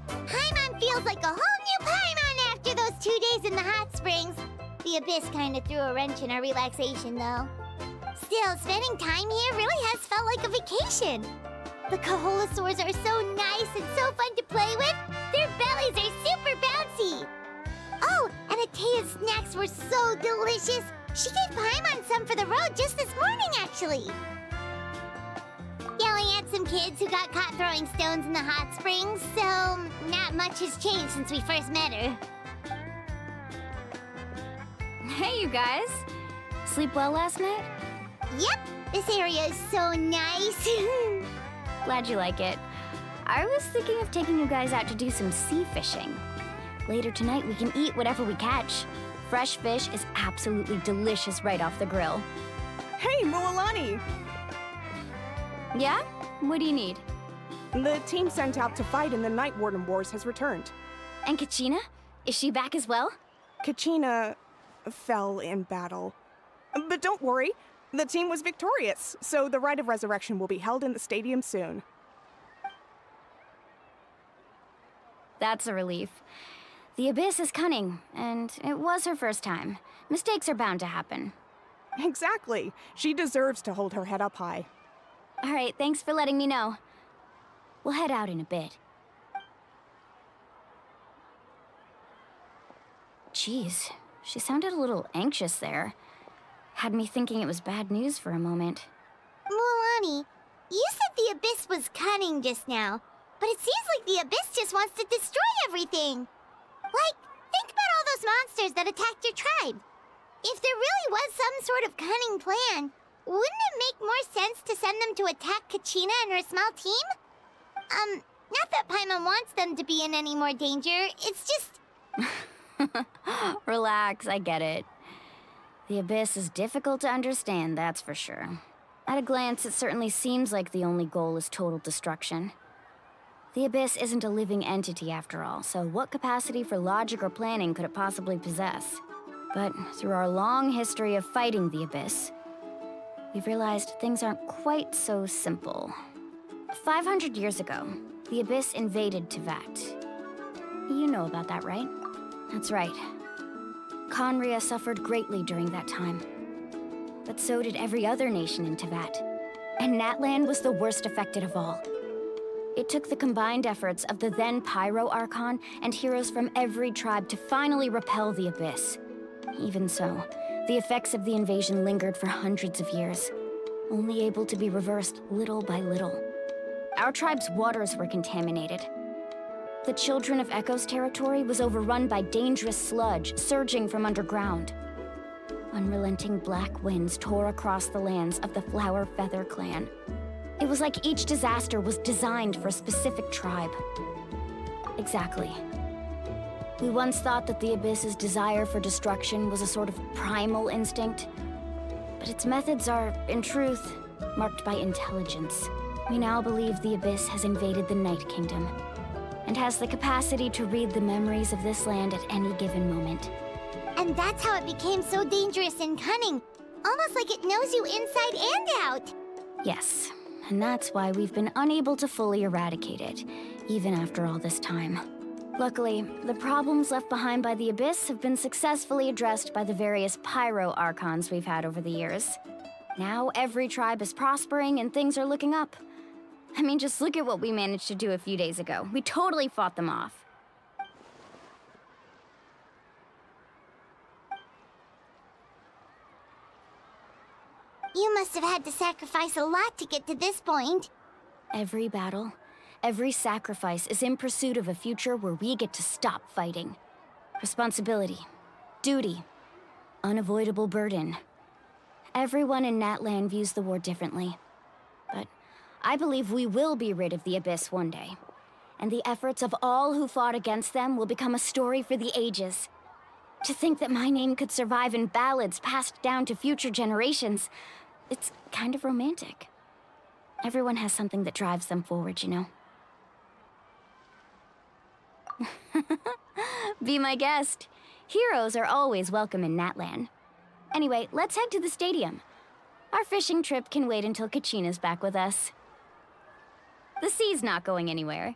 Paimon feels like a whole new Paimon after those 2 days in the hot springs. The Abyss kind of threw a wrench in our relaxation, though. Still, spending time here really has felt like a vacation. The Kaholosaurs are so nice and so fun to play with. Their bellies are super bouncy. Oh, and Atea's snacks were so delicious. She gave Paimon some for the road just this morning, actually. Yelling at some kids who got caught throwing stones in the hot springs, so not much has changed since we first met her. Hey, you guys. Sleep well last night? Yep, this area is so nice. Glad you like it. I was thinking of taking you guys out to do some sea fishing. Later tonight, we can eat whatever we catch. Fresh fish is absolutely delicious right off the grill. Hey, Mualani! Yeah? What do you need? The team sent out to fight in the Night Warden Wars has returned. And Kachina? Is she back as well? Kachina fell in battle. But don't worry, the team was victorious, so the Rite of Resurrection will be held in the stadium soon. That's a relief. The Abyss is cunning, and it was her first time. Mistakes are bound to happen. Exactly. She deserves to hold her head up high. All right, thanks for letting me know. We'll head out in a bit. Jeez, she sounded a little anxious there. Had me thinking it was bad news for a moment. Mualani, you said the Abyss was cunning just now, but it seems like the Abyss just wants to destroy everything. Like, think about all those monsters that attacked your tribe. If there really was some sort of cunning plan, wouldn't it make more sense to send them to attack Kachina and her small team? Not that Paimon wants them to be in any more danger, it's just... Relax, I get it. The Abyss is difficult to understand, that's for sure. At a glance, it certainly seems like the only goal is total destruction. The Abyss isn't a living entity after all, so what capacity for logic or planning could it possibly possess? But through our long history of fighting the Abyss, we've realized things aren't quite so simple. 500 years ago, the Abyss invaded Teyvat. You know about that, right? That's right. Khaenri'ah suffered greatly during that time. But so did every other nation in Teyvat. And Natlan was the worst affected of all. It took the combined efforts of the then Pyro Archon and heroes from every tribe to finally repel the Abyss. Even so, the effects of the invasion lingered for hundreds of years, only able to be reversed little by little. Our tribe's waters were contaminated. The Children of Echo's territory was overrun by dangerous sludge surging from underground. Unrelenting black winds tore across the lands of the Flower Feather clan. It was like each disaster was designed for a specific tribe. Exactly. We once thought that the Abyss's desire for destruction was a sort of primal instinct, but its methods are, in truth, marked by intelligence. We now believe the Abyss has invaded the Night Kingdom, and has the capacity to read the memories of this land at any given moment. And that's how it became so dangerous and cunning. Almost like it knows you inside and out. Yes, and that's why we've been unable to fully eradicate it, even after all this time. Luckily, the problems left behind by the Abyss have been successfully addressed by the various Pyro Archons we've had over the years. Now every tribe is prospering and things are looking up. I mean, just look at what we managed to do a few days ago. We totally fought them off. You must have had to sacrifice a lot to get to this point. Every battle, every sacrifice is in pursuit of a future where we get to stop fighting. Responsibility, duty, unavoidable burden. Everyone in Natlan views the war differently. But I believe we will be rid of the Abyss one day. And the efforts of all who fought against them will become a story for the ages. To think that my name could survive in ballads passed down to future generations, it's kind of romantic. Everyone has something that drives them forward, you know? Be my guest. Heroes are always welcome in Natlan. Anyway, let's head to the stadium. Our fishing trip can wait until Kachina's back with us. The sea's not going anywhere.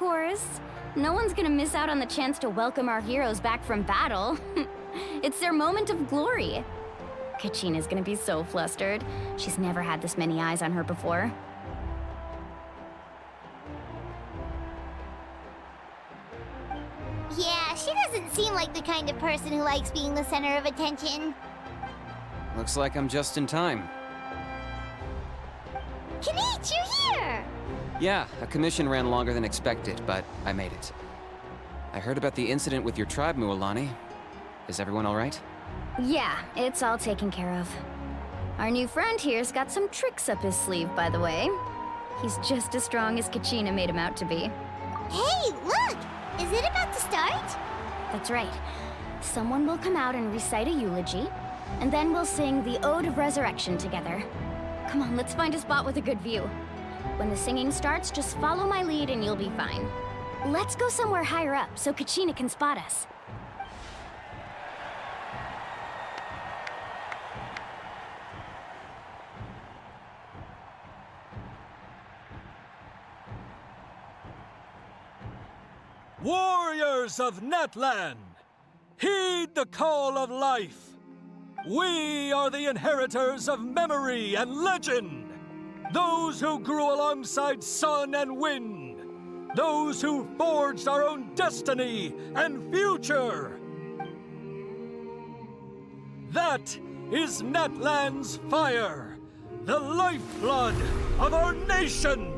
course. No one's gonna miss out on the chance to welcome our heroes back from battle. It's their moment of glory. Kachina's gonna be so flustered. She's never had this many eyes on her before. Yeah, she doesn't seem like the kind of person who likes being the center of attention. Looks like I'm just in time. Kanich, you're here! Yeah, a commission ran longer than expected, but I made it. I heard about the incident with your tribe, Mualani. Is everyone all right? Yeah, it's all taken care of. Our new friend here's got some tricks up his sleeve, by the way. He's just as strong as Kachina made him out to be. Hey, look! Is it about to start? That's right. Someone will come out and recite a eulogy, and then we'll sing the Ode of Resurrection together. Come on, let's find a spot with a good view. When the singing starts, just follow my lead and you'll be fine. Let's go somewhere higher up so Kachina can spot us. Warriors of Natlan, heed the call of life. We are the inheritors of memory and legend. Those who grew alongside sun and wind. Those who forged our own destiny and future. That is Natlan's fire, the lifeblood of our nation.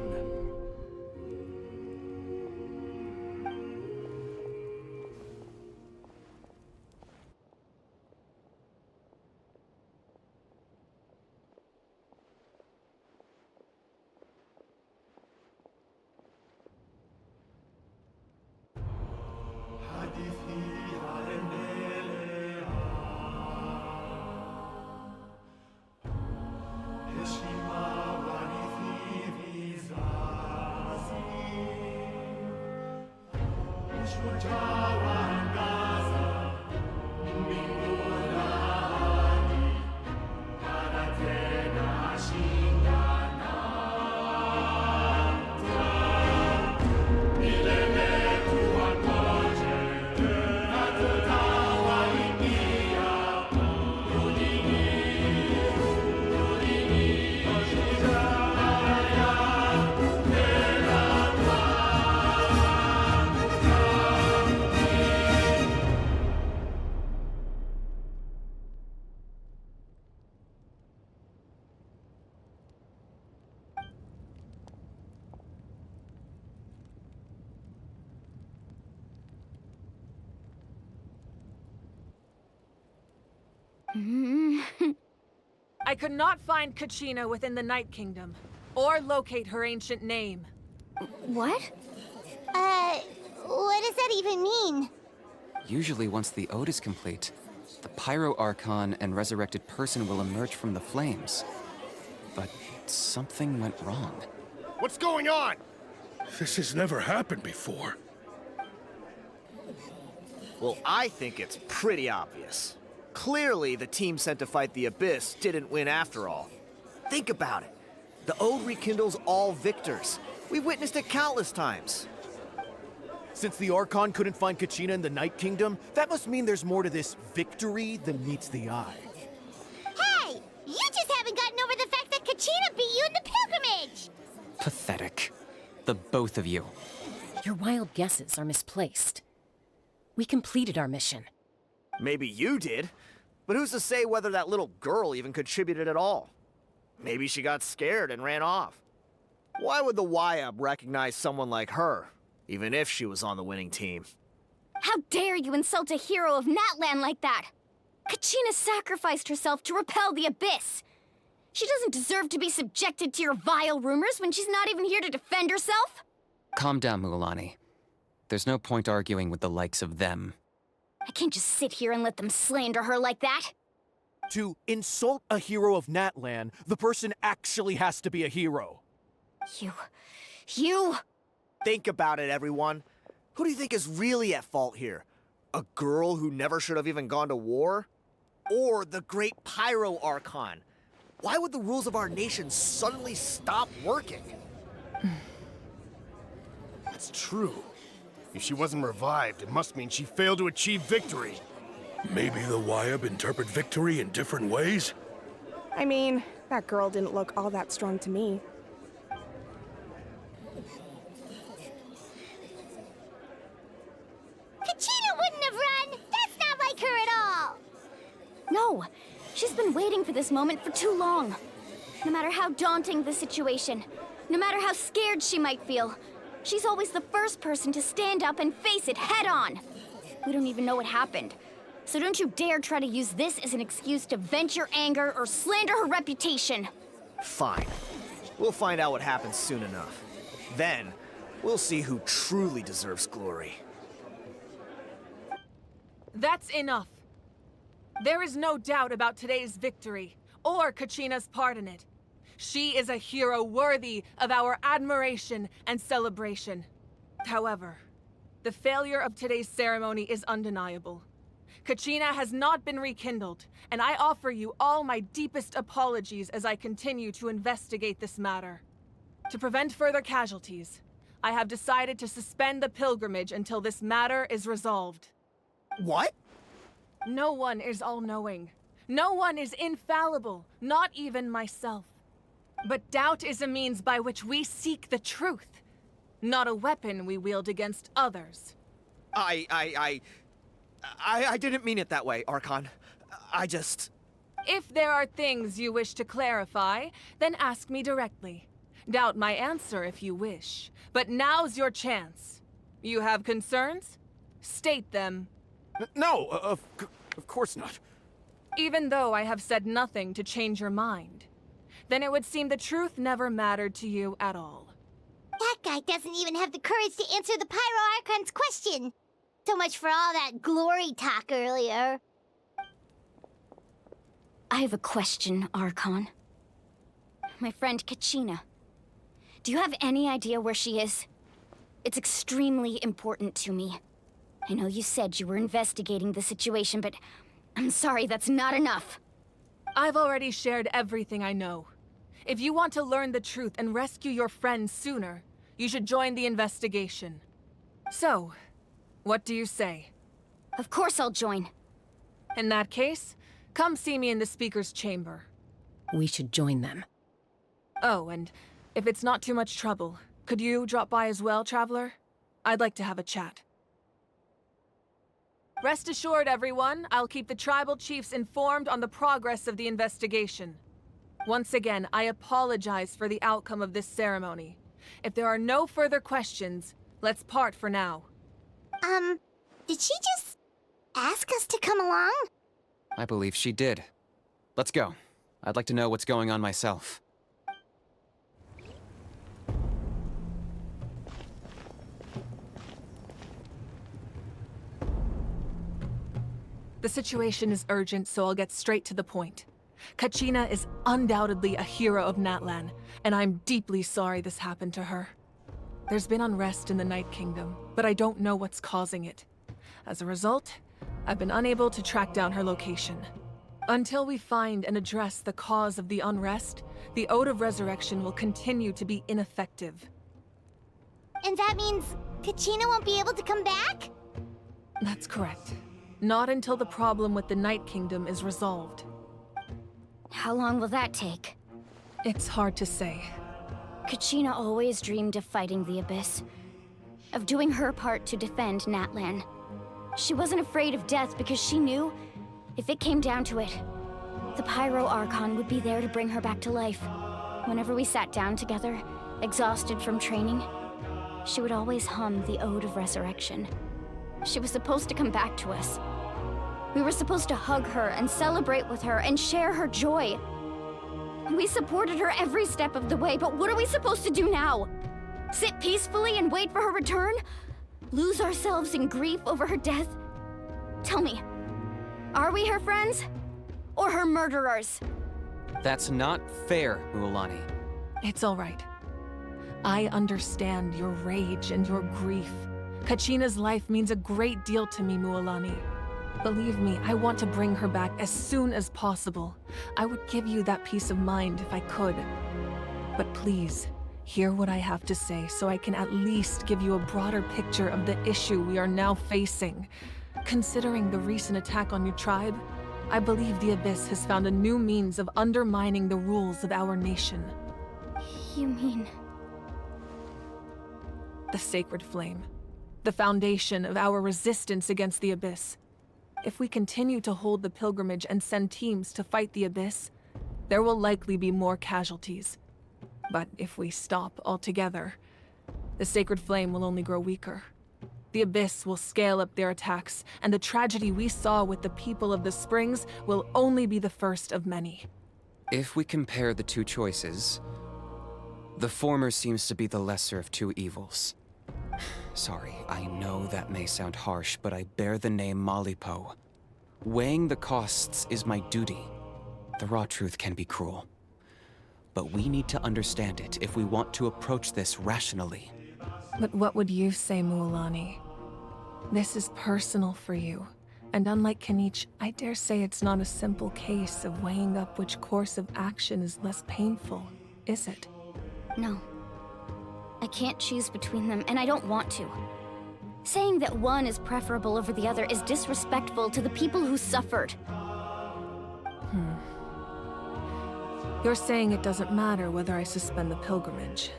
I could not find Kachina within the Night Kingdom, or locate her ancient name. What? What does that even mean? Usually once the ode is complete, the Pyro Archon and resurrected person will emerge from the flames. But something went wrong. What's going on? This has never happened before. Well, I think it's pretty obvious. Clearly, the team sent to fight the Abyss didn't win after all. Think about it. The Ode rekindles all victors. We've witnessed it countless times. Since the Archon couldn't find Kachina in the Night Kingdom, that must mean there's more to this victory than meets the eye. Hey! You just haven't gotten over the fact that Kachina beat you in the pilgrimage! Pathetic. The both of you. Your wild guesses are misplaced. We completed our mission. Maybe you did, but who's to say whether that little girl even contributed at all? Maybe she got scared and ran off. Why would the YUB recognize someone like her, even if she was on the winning team? How dare you insult a hero of Natlan like that? Kachina sacrificed herself to repel the Abyss. She doesn't deserve to be subjected to your vile rumors when she's not even here to defend herself. Calm down, Mualani. There's no point arguing with the likes of them. I can't just sit here and let them slander her like that. To insult a hero of Natlan, the person actually has to be a hero. You... Think about it, everyone. Who do you think is really at fault here? A girl who never should have even gone to war? Or the great Pyro Archon? Why would the rules of our nation suddenly stop working? It's true. If she wasn't revived, it must mean she failed to achieve victory. Maybe the Wyab interpret victory in different ways? I mean, that girl didn't look all that strong to me. Kachina wouldn't have run! That's not like her at all! No! She's been waiting for this moment for too long. No matter how daunting the situation, no matter how scared she might feel, she's always the first person to stand up and face it head on. We don't even know what happened. So don't you dare try to use this as an excuse to vent your anger or slander her reputation. Fine. We'll find out what happens soon enough. Then, we'll see who truly deserves glory. That's enough. There is no doubt about today's victory, or Kachina's part in it. She is a hero worthy of our admiration and celebration. However, the failure of today's ceremony is undeniable. Kachina has not been rekindled, and I offer you all my deepest apologies as I continue to investigate this matter. To prevent further casualties, I have decided to suspend the pilgrimage until this matter is resolved. What? No one is all-knowing. No one is infallible, not even myself. But doubt is a means by which we seek the truth, not a weapon we wield against others. I didn't mean it that way, Archon. I just... If there are things you wish to clarify, then ask me directly. Doubt my answer if you wish, but now's your chance. You have concerns? State them. No, of course not. Even though I have said nothing to change your mind, then it would seem the truth never mattered to you at all. That guy doesn't even have the courage to answer the Pyro Archon's question. So much for all that glory talk earlier. I have a question, Archon. My friend Kachina. Do you have any idea where she is? It's extremely important to me. I know you said you were investigating the situation, but I'm sorry, that's not enough. I've already shared everything I know. If you want to learn the truth and rescue your friend sooner, you should join the investigation. So, what do you say? Of course I'll join. In that case, come see me in the speaker's chamber. We should join them. Oh, and if it's not too much trouble, could you drop by as well, Traveler? I'd like to have a chat. Rest assured, everyone, I'll keep the tribal chiefs informed on the progress of the investigation. Once again, I apologize for the outcome of this ceremony. If there are no further questions, let's part for now. Did she just ask us to come along? I believe she did. Let's go. I'd like to know what's going on myself. The situation is urgent, so I'll get straight to the point. Kachina is undoubtedly a hero of Natlan, and I'm deeply sorry this happened to her. There's been unrest in the Night Kingdom, but I don't know what's causing it. As a result, I've been unable to track down her location. Until we find and address the cause of the unrest, the Ode of Resurrection will continue to be ineffective. And that means Kachina won't be able to come back? That's correct. Not until the problem with the Night Kingdom is resolved. How long will that take? It's hard to say. Kachina always dreamed of fighting the Abyss, of doing her part to defend Natlan. She wasn't afraid of death because she knew, if it came down to it, the Pyro Archon would be there to bring her back to life. Whenever we sat down together, exhausted from training, she would always hum the Ode of Resurrection. She was supposed to come back to us. We were supposed to hug her and celebrate with her and share her joy. We supported her every step of the way, but what are we supposed to do now? Sit peacefully and wait for her return? Lose ourselves in grief over her death? Tell me, are we her friends? Or her murderers? That's not fair, Mualani. It's all right. I understand your rage and your grief. Kachina's life means a great deal to me, Mualani. Believe me, I want to bring her back as soon as possible. I would give you that peace of mind if I could. But please, Hear what I have to say so I can at least give you a broader picture of the issue we are now facing. Considering the recent attack on your tribe, I believe the Abyss has found a new means of undermining the rules of our nation. You mean... The Sacred Flame. The foundation of our resistance against the Abyss. If we continue to hold the pilgrimage and send teams to fight the Abyss, there will likely be more casualties. But if we stop altogether, the Sacred Flame will only grow weaker. The Abyss will scale up their attacks, and the tragedy we saw with the people of the Springs will only be the first of many. If we compare the two choices, the former seems to be the lesser of two evils. Sorry, I know that may sound harsh, but I bear the name Malipo. Weighing the costs is my duty. The raw truth can be cruel. But we need to understand it if we want to approach this rationally. But what would you say, Mualani? This is personal for you. And unlike Kanich, I dare say it's not a simple case of weighing up which course of action is less painful, is it? No. I can't choose between them, and I don't want to. Saying that one is preferable over the other is disrespectful to the people who suffered. You're saying it doesn't matter whether I suspend the pilgrimage.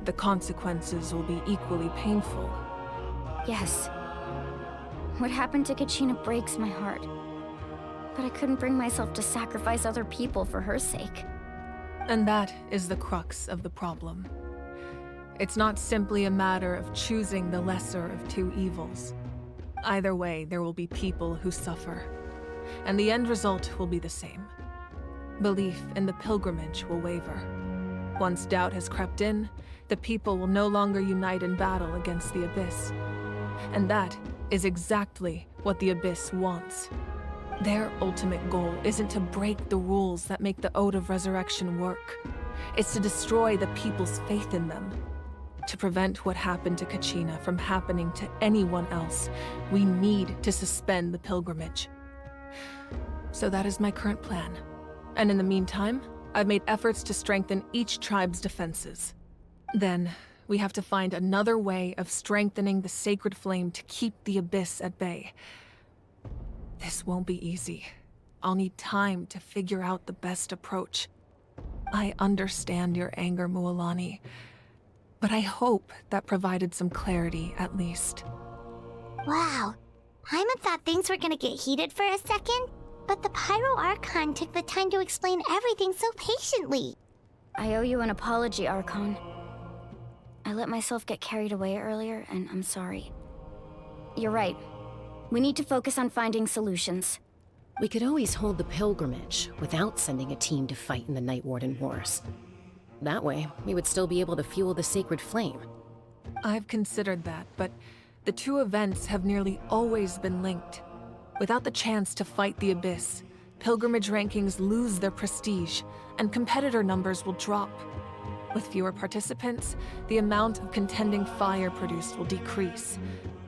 The consequences will be equally painful. Yes. What happened to Kachina breaks my heart. But I couldn't bring myself to sacrifice other people for her sake. And that is the crux of the problem. It's not simply a matter of choosing the lesser of two evils. Either way, there will be people who suffer. And the end result will be the same. Belief in the pilgrimage will waver. Once doubt has crept in, the people will no longer unite in battle against the Abyss. And that is exactly what the Abyss wants. Their ultimate goal isn't to break the rules that make the Ode of Resurrection work. It's to destroy the people's faith in them. To prevent what happened to Kachina from happening to anyone else, we need to suspend the pilgrimage. So that is my current plan. And in the meantime, I've made efforts to strengthen each tribe's defenses. Then, we have to find another way of strengthening the Sacred Flame to keep the Abyss at bay. This won't be easy. I'll need time to figure out the best approach. I understand your anger, Mualani, but I hope that provided some clarity, at least. Wow. Paimon thought things were gonna get heated for a second, but the Pyro Archon took the time to explain everything so patiently. I owe you an apology, Archon. I let myself get carried away earlier, and I'm sorry. You're right. We need to focus on finding solutions. We could always hold the pilgrimage without sending a team to fight in the Night Warden Wars. That way, we would still be able to fuel the Sacred Flame. I've considered that, but the two events have nearly always been linked. Without the chance to fight the Abyss, pilgrimage rankings lose their prestige, and competitor numbers will drop. With fewer participants, the amount of contending fire produced will decrease,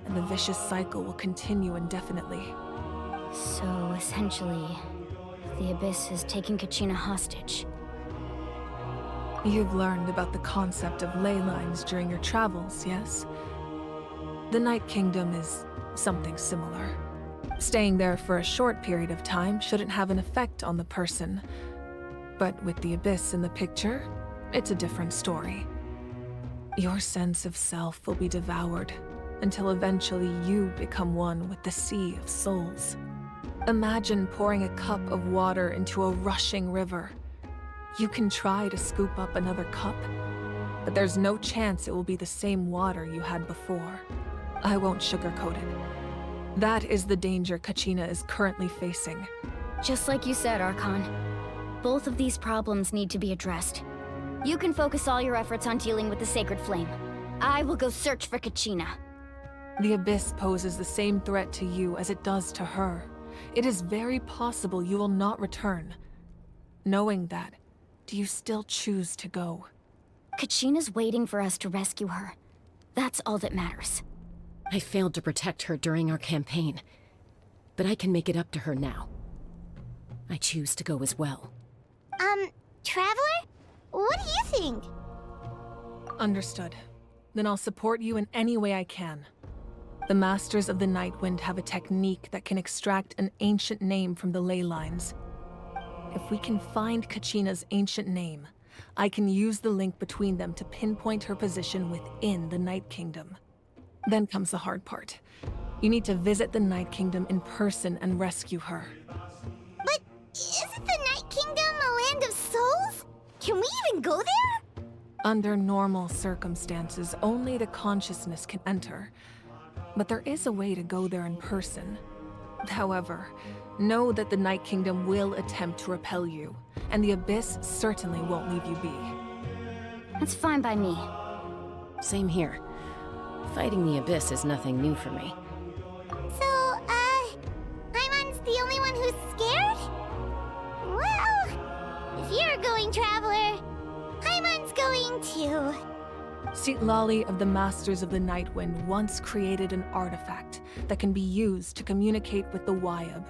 and the vicious cycle will continue indefinitely. So, essentially, the Abyss is taking Kachina hostage. You've learned about the concept of ley lines during your travels, yes? The Night Kingdom is something similar. Staying there for a short period of time shouldn't have an effect on the person. But with the Abyss in the picture, it's a different story. Your sense of self will be devoured until eventually you become one with the Sea of Souls. Imagine pouring a cup of water into a rushing river. You can try to scoop up another cup, but there's no chance it will be the same water you had before. I won't sugarcoat it. That is the danger Kachina is currently facing. Just like you said, Archon. Both of these problems need to be addressed. You can focus all your efforts on dealing with the Sacred Flame. I will go search for Kachina. The Abyss poses the same threat to you as it does to her. It is very possible you will not return. Knowing that, do you still choose to go? Kachina's waiting for us to rescue her. That's all that matters. I failed to protect her during our campaign, but I can make it up to her now. I choose to go as well. Traveler? What do you think? Understood. Then I'll support you in any way I can. The Masters of the Nightwind have a technique that can extract an ancient name from the ley lines. If we can find Kachina's ancient name, I can use the link between them to pinpoint her position within the Night Kingdom. Then comes the hard part. You need to visit the Night Kingdom in person and rescue her. But isn't the Night Kingdom a land of souls? Can we even go there? Under normal circumstances, only the consciousness can enter. But there is a way to go there in person. However, know that the Night Kingdom will attempt to repel you, and the Abyss certainly won't leave you be. That's fine by me. Same here. Fighting the Abyss is nothing new for me. So, Paimon's the only one who's scared? Well, if you're going, Traveler, Paimon's going too. Citlali of the Masters of the Nightwind once created an artifact that can be used to communicate with the Wyab.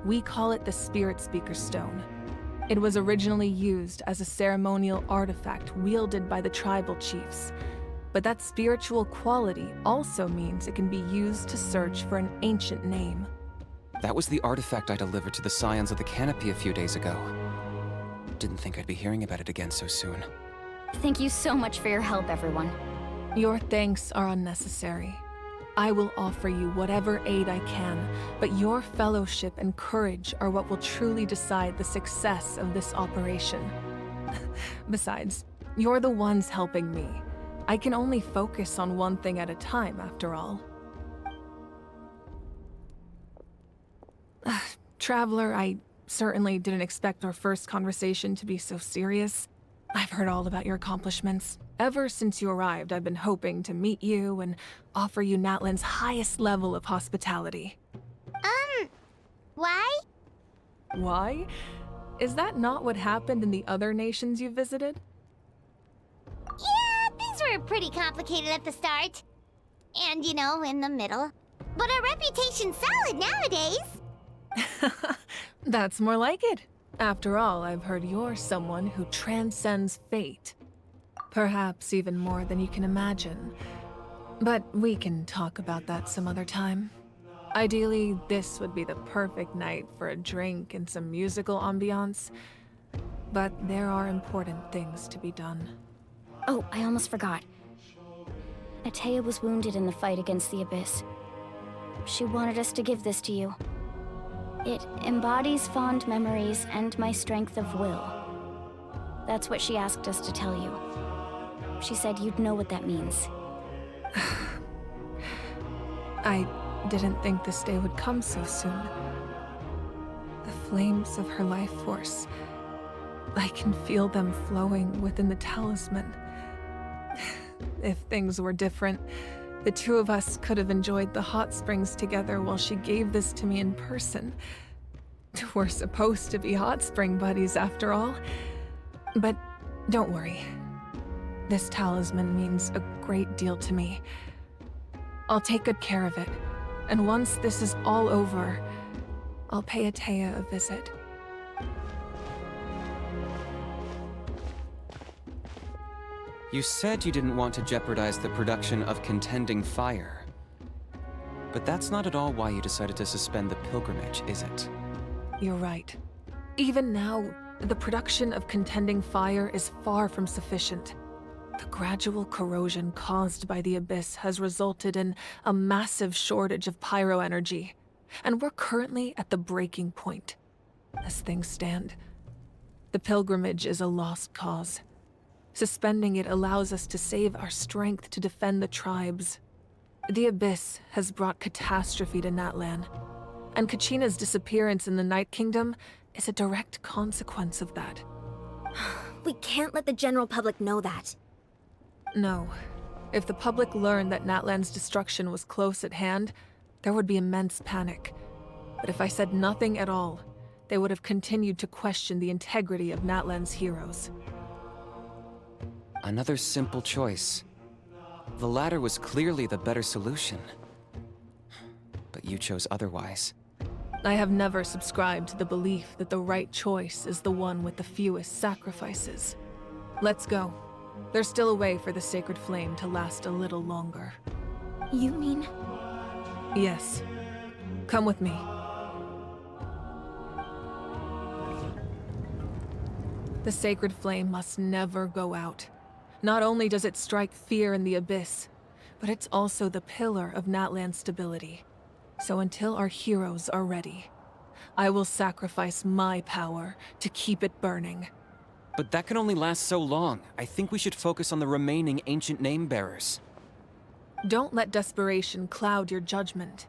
We call it the Spirit Speaker Stone. It was originally used as a ceremonial artifact wielded by the tribal chiefs, but that spiritual quality also means it can be used to search for an ancient name. That was the artifact I delivered to the Scions of the Canopy a few days ago. Didn't think I'd be hearing about it again so soon. Thank you so much for your help, everyone. Your thanks are unnecessary. I will offer you whatever aid I can, but your fellowship and courage are what will truly decide the success of this operation. Besides, you're the ones helping me. I can only focus on one thing at a time, after all. Traveler, I certainly didn't expect our first conversation to be so serious. I've heard all about your accomplishments. Ever since you arrived, I've been hoping to meet you and offer you Natlan's highest level of hospitality. Why? Why? Is that not what happened in the other nations you visited? Yeah, things were pretty complicated at the start. And, in the middle. But our reputation's solid nowadays. That's more like it. After all, I've heard you're someone who transcends fate. Perhaps even more than you can imagine. But we can talk about that some other time. Ideally, this would be the perfect night for a drink and some musical ambiance. But there are important things to be done. Oh, I almost forgot. Atea was wounded in the fight against the Abyss. She wanted us to give this to you. It embodies fond memories and my strength of will. That's what she asked us to tell you. She said you'd know what that means. I didn't think this day would come so soon. The flames of her life force. I can feel them flowing within the talisman. If things were different, the two of us could have enjoyed the hot springs together while she gave this to me in person. We're supposed to be hot spring buddies after all. But don't worry. This talisman means a great deal to me. I'll take good care of it. And once this is all over, I'll pay Atea a visit. You said you didn't want to jeopardize the production of Contending Fire. But that's not at all why you decided to suspend the pilgrimage, is it? You're right. Even now, the production of Contending Fire is far from sufficient. The gradual corrosion caused by the Abyss has resulted in a massive shortage of pyro energy, and we're currently at the breaking point. As things stand, the pilgrimage is a lost cause. Suspending it allows us to save our strength to defend the tribes. The Abyss has brought catastrophe to Natlan, and Kachina's disappearance in the Night Kingdom is a direct consequence of that. We can't let the general public know that. No. If the public learned that Natlan's destruction was close at hand, there would be immense panic. But if I said nothing at all, they would have continued to question the integrity of Natlan's heroes. Another simple choice. The latter was clearly the better solution. But you chose otherwise. I have never subscribed to the belief that the right choice is the one with the fewest sacrifices. Let's go. There's still a way for the sacred flame to last a little longer. You mean... Yes. Come with me. The sacred flame must never go out. Not only does it strike fear in the abyss, but it's also the pillar of Natlan's stability. So until our heroes are ready, I will sacrifice my power to keep it burning. But that can only last so long. I think we should focus on the remaining ancient name-bearers. Don't let desperation cloud your judgment.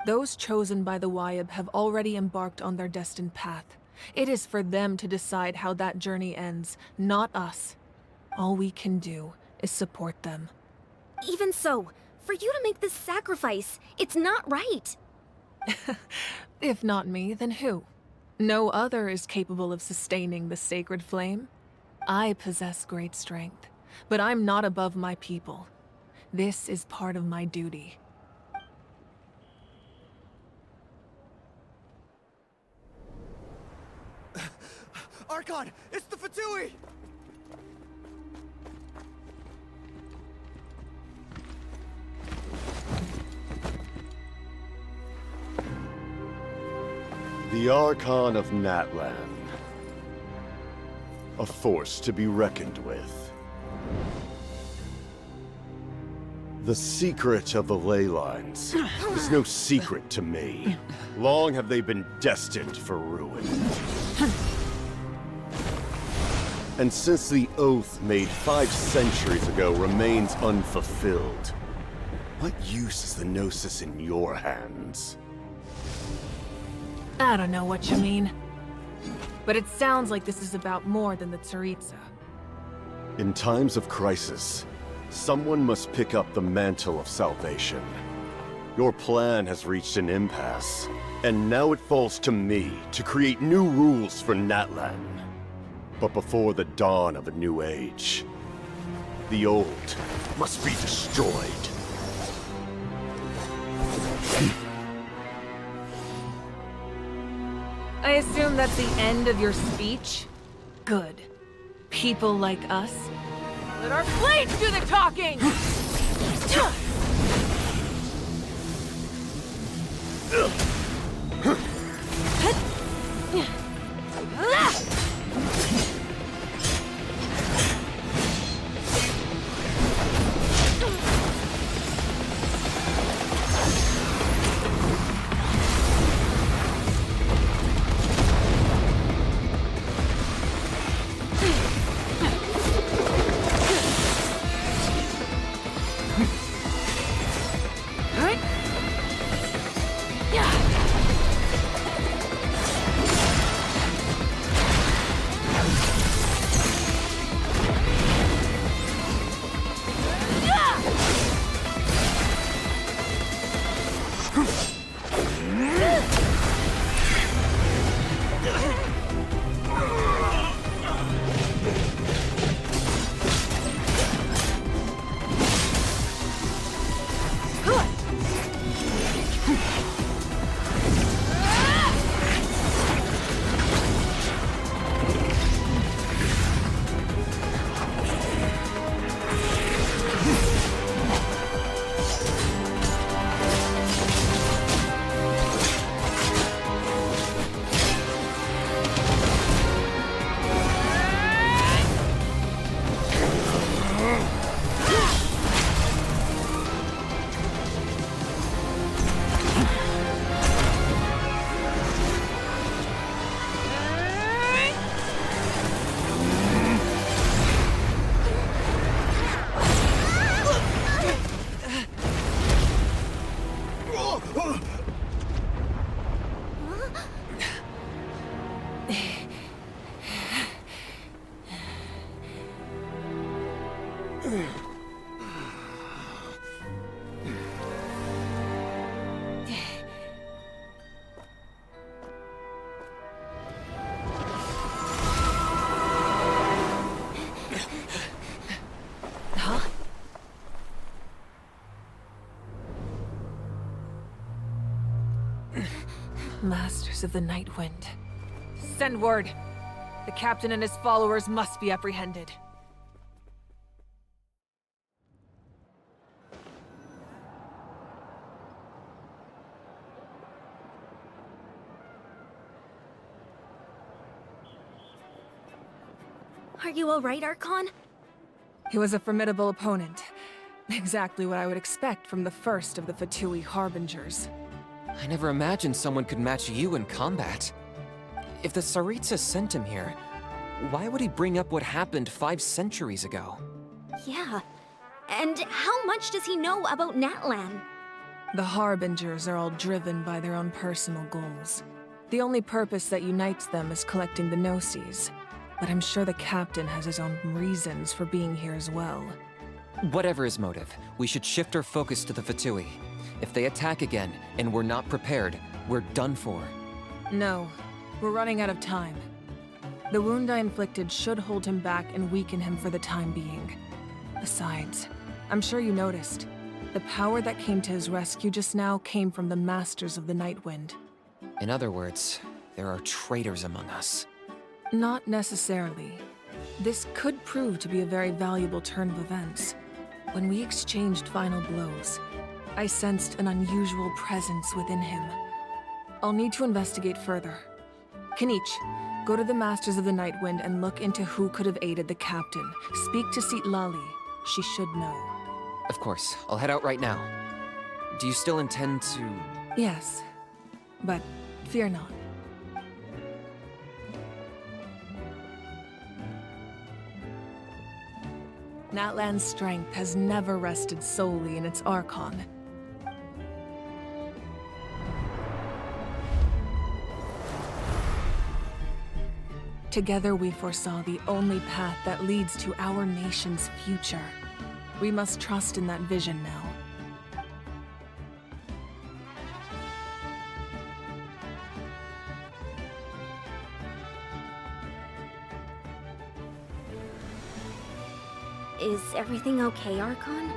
Those chosen by the Wyab have already embarked on their destined path. It is for them to decide how that journey ends, not us. All we can do is support them. Even so, for you to make this sacrifice, it's not right. If not me, then who? No other is capable of sustaining the sacred flame. I possess great strength, but I'm not above my people. This is part of my duty. Archon, it's the Fatui! The Archon of Natlan. A force to be reckoned with. The secret of the ley lines is no secret to me. Long have they been destined for ruin. And since the oath made 5 centuries ago remains unfulfilled, what use is the Gnosis in your hands? I don't know what you mean. But it sounds like this is about more than the Tsaritsa. In times of crisis, someone must pick up the mantle of salvation. Your plan has reached an impasse, and now it falls to me to create new rules for Natlan. But before the dawn of a new age, the old must be destroyed. I assume that's the end of your speech? Good. People like us. Let our blades do the talking! Masters of the Night Wind. Send word. The captain and his followers must be apprehended. Are you alright, Archon? He was a formidable opponent. Exactly what I would expect from the first of the Fatui Harbingers. I never imagined someone could match you in combat. If the Tsaritsa sent him here, why would he bring up what happened 5 centuries ago? Yeah. And how much does he know about Natlan? The Harbingers are all driven by their own personal goals. The only purpose that unites them is collecting the Gnosis. But I'm sure the captain has his own reasons for being here as well. Whatever his motive, we should shift our focus to the Fatui. If they attack again, and we're not prepared, we're done for. No, we're running out of time. The wound I inflicted should hold him back and weaken him for the time being. Besides, I'm sure you noticed, the power that came to his rescue just now came from the Masters of the Nightwind. In other words, there are traitors among us. Not necessarily. This could prove to be a very valuable turn of events. When we exchanged final blows, I sensed an unusual presence within him. I'll need to investigate further. Kinich, go to the Masters of the Nightwind and look into who could have aided the captain. Speak to Lali. She should know. Of course, I'll head out right now. Do you still intend to... Yes, but fear not. Natlan's strength has never rested solely in its Archon. Together we foresaw the only path that leads to our nation's future. We must trust in that vision now. Is everything okay, Archon?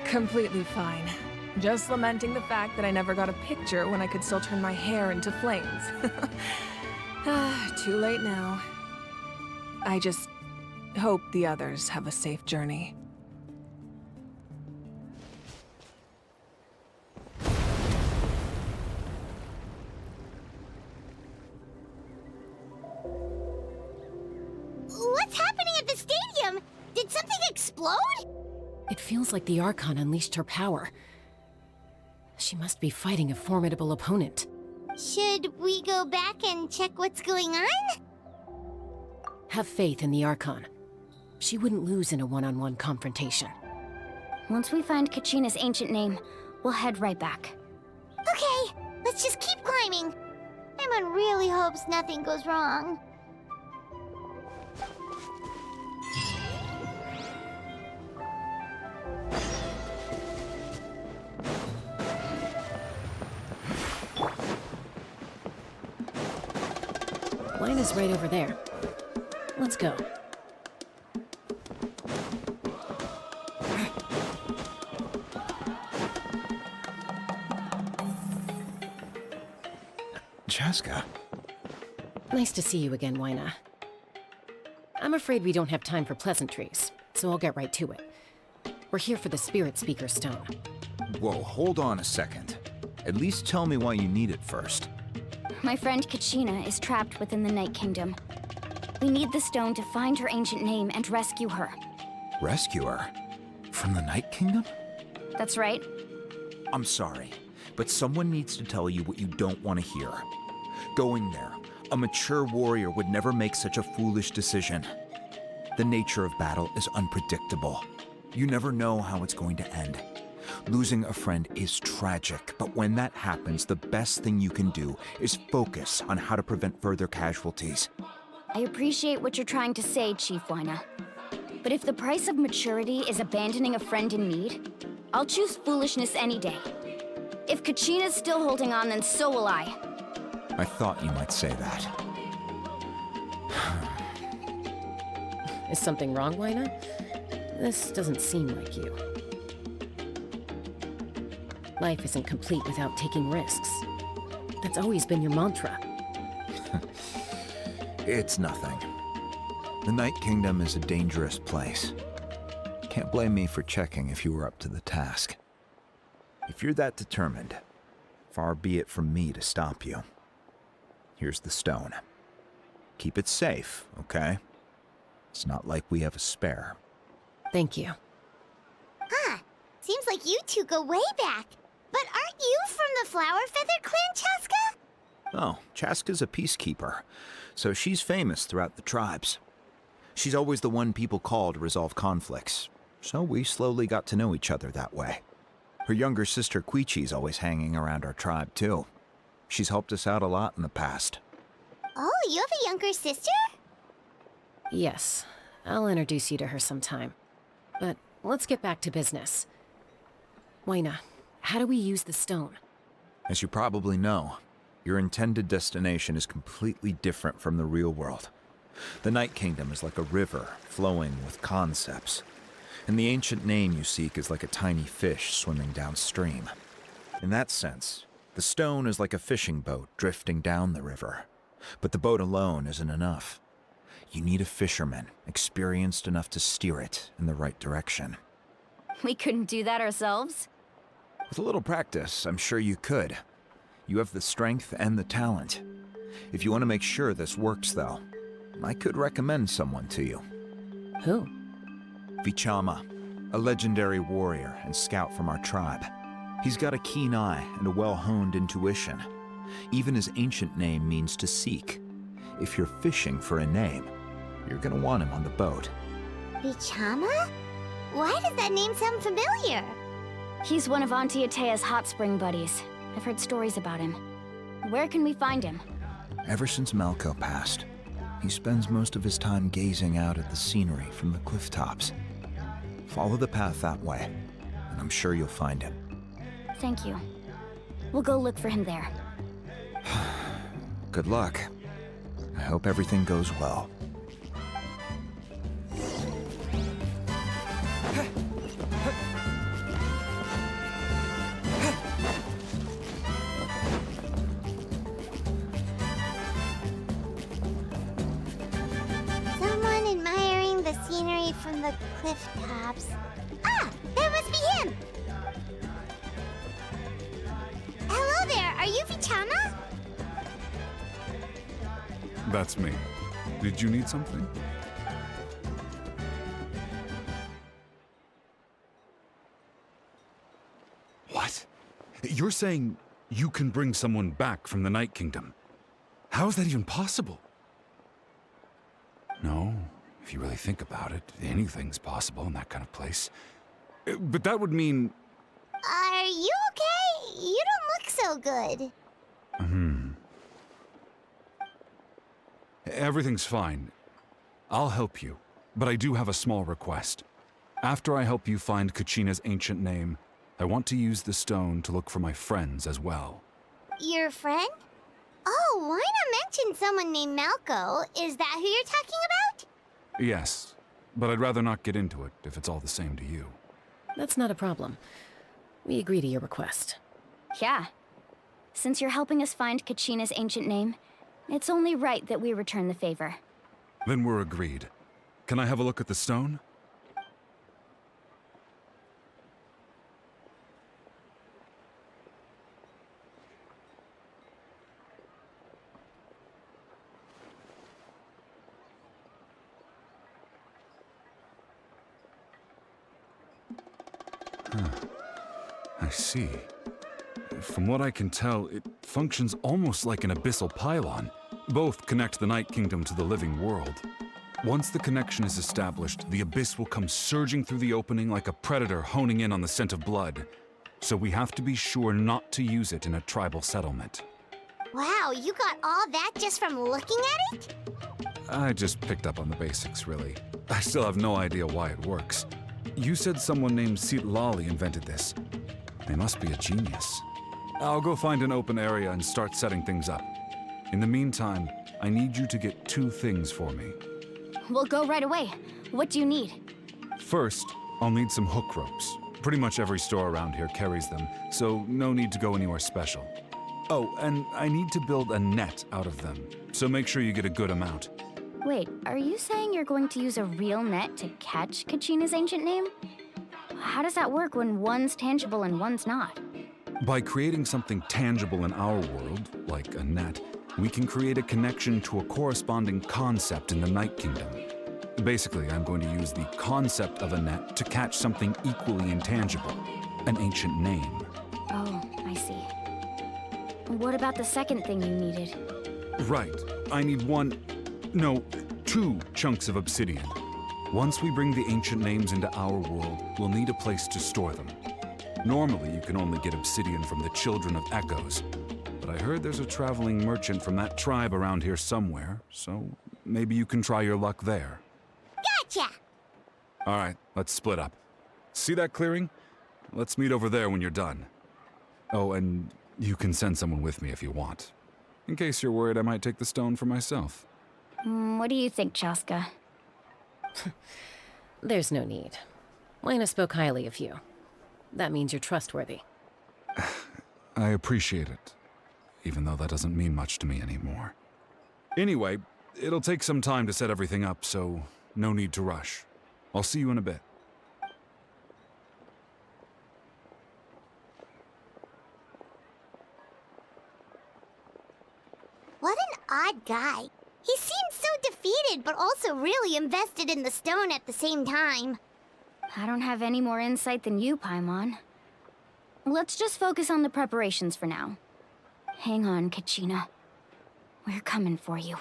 Completely fine. Just lamenting the fact that I never got a picture when I could still turn my hair into flames. Too late now. I just hope the others have a safe journey. What's happening at the stadium? Did something explode? It feels like the Archon unleashed her power. She must be fighting a formidable opponent. Should we go back and check what's going on? Have faith in the Archon. She wouldn't lose in a one-on-one confrontation. Once we find Kachina's ancient name, we'll head right back. Okay, let's just keep climbing. Emon really hopes nothing goes wrong. Line is right over there. Let's go. Jessica. Nice to see you again, Wyna. I'm afraid we don't have time for pleasantries, so I'll get right to it. We're here for the Spirit Speaker Stone. Whoa, hold on a second. At least tell me why you need it first. My friend Kachina is trapped within the Night Kingdom. We need the stone to find her ancient name and rescue her. Rescue her? From the Night Kingdom? That's right. I'm sorry, but someone needs to tell you what you don't want to hear. Going there, a mature warrior would never make such a foolish decision. The nature of battle is unpredictable. You never know how it's going to end. Losing a friend is tragic, but when that happens, the best thing you can do is focus on how to prevent further casualties. I appreciate what you're trying to say, Chief Wyna. But if the price of maturity is abandoning a friend in need, I'll choose foolishness any day. If Kachina's still holding on, then so will I. I thought you might say that. Is something wrong, Wyna? This doesn't seem like you. Life isn't complete without taking risks. That's always been your mantra. It's nothing. The Night Kingdom is a dangerous place. Can't blame me for checking if you were up to the task. If you're that determined, far be it from me to stop you. here's the stone. Keep it safe, okay? It's not like we have a spare. Thank you. Huh. Seems like you two go way back. But aren't you from the Flower Feather Clan, Chaska? Oh, Chaska's a peacekeeper, so she's famous throughout the tribes. She's always the one people call to resolve conflicts, so we slowly got to know each other that way. Her younger sister Quichi's always hanging around our tribe, too. She's helped us out a lot in the past. Oh, you have a younger sister? Yes, I'll introduce you to her sometime. But let's get back to business. Waina, how do we use the stone? As you probably know, your intended destination is completely different from the real world. The Night Kingdom is like a river flowing with concepts, and the ancient name you seek is like a tiny fish swimming downstream. In that sense, the stone is like a fishing boat drifting down the river, but the boat alone isn't enough. You need a fisherman experienced enough to steer it in the right direction. We couldn't do that ourselves? With a little practice, I'm sure you could. You have the strength and the talent. If you want to make sure this works, though, I could recommend someone to you. Who? Vichama, a legendary warrior and scout from our tribe. He's got a keen eye and a well-honed intuition. Even his ancient name means to seek. If you're fishing for a name, you're gonna want him on the boat. Vichama? Why does that name sound familiar? He's one of Auntie Atea's hot spring buddies. I've heard stories about him. Where can we find him? Ever since Malco passed, he spends most of his time gazing out at the scenery from the cliff tops. Follow the path that way, and I'm sure you'll find him. Thank you. We'll go look for him there. Good luck. I hope everything goes well. Someone admiring the scenery from the cliff tops. Ah! That must be him! Hello there, are you Vichama? That's me. Did you need something? What? You're saying you can bring someone back from the Night Kingdom? How is that even possible? No, if you really think about it, anything's possible in that kind of place. But that would mean... Are you okay? You don't look so good. Everything's fine. I'll help you, but I do have a small request. After I help you find Kachina's ancient name, I want to use the stone to look for my friends as well. Your friend? Oh, why not mention someone named Malco? Is that who you're talking about? Yes, but I'd rather not get into it if it's all the same to you. That's not a problem. We agree to your request. Yeah. Since you're helping us find Kachina's ancient name, it's only right that we return the favor. Then we're agreed. Can I have a look at the stone? I see. From what I can tell, it functions almost like an abyssal pylon. Both connect the Night Kingdom to the living world. Once the connection is established, the abyss will come surging through the opening like a predator honing in on the scent of blood. So we have to be sure not to use it in a tribal settlement. Wow, you got all that just from looking at it? I just picked up on the basics, really. I still have no idea why it works. You said someone named Lali invented this. They must be a genius. I'll go find an open area and start setting things up. In the meantime, I need you to get 2 things for me. We'll go right away. What do you need? First, I'll need some hook ropes. Pretty much every store around here carries them, so no need to go anywhere special. Oh, and I need to build a net out of them, so make sure you get a good amount. Wait, are you saying you're going to use a real net to catch Kachina's ancient name? How does that work when one's tangible and one's not? By creating something tangible in our world, like a net, we can create a connection to a corresponding concept in the Night Kingdom. Basically, I'm going to use the concept of a net to catch something equally intangible, an ancient name. Oh, I see. What about the second thing you needed? Right. I need two chunks of obsidian. Once we bring the ancient names into our world, we'll need a place to store them. Normally, you can only get obsidian from the Children of Echoes, but I heard there's a traveling merchant from that tribe around here somewhere, so maybe you can try your luck there. Gotcha! All right, let's split up. See that clearing? Let's meet over there when you're done. Oh, and you can send someone with me if you want. In case you're worried I might take the stone for myself. What do you think, Chaska? There's no need. Lena spoke highly of you. That means you're trustworthy. I appreciate it, even though that doesn't mean much to me anymore. Anyway, it'll take some time to set everything up, so no need to rush. I'll see you in a bit. What an odd guy. He seems so defeated, but also really invested in the stone at the same time. I don't have any more insight than you, Paimon. Let's just focus on the preparations for now. Hang on, Kachina. We're coming for you.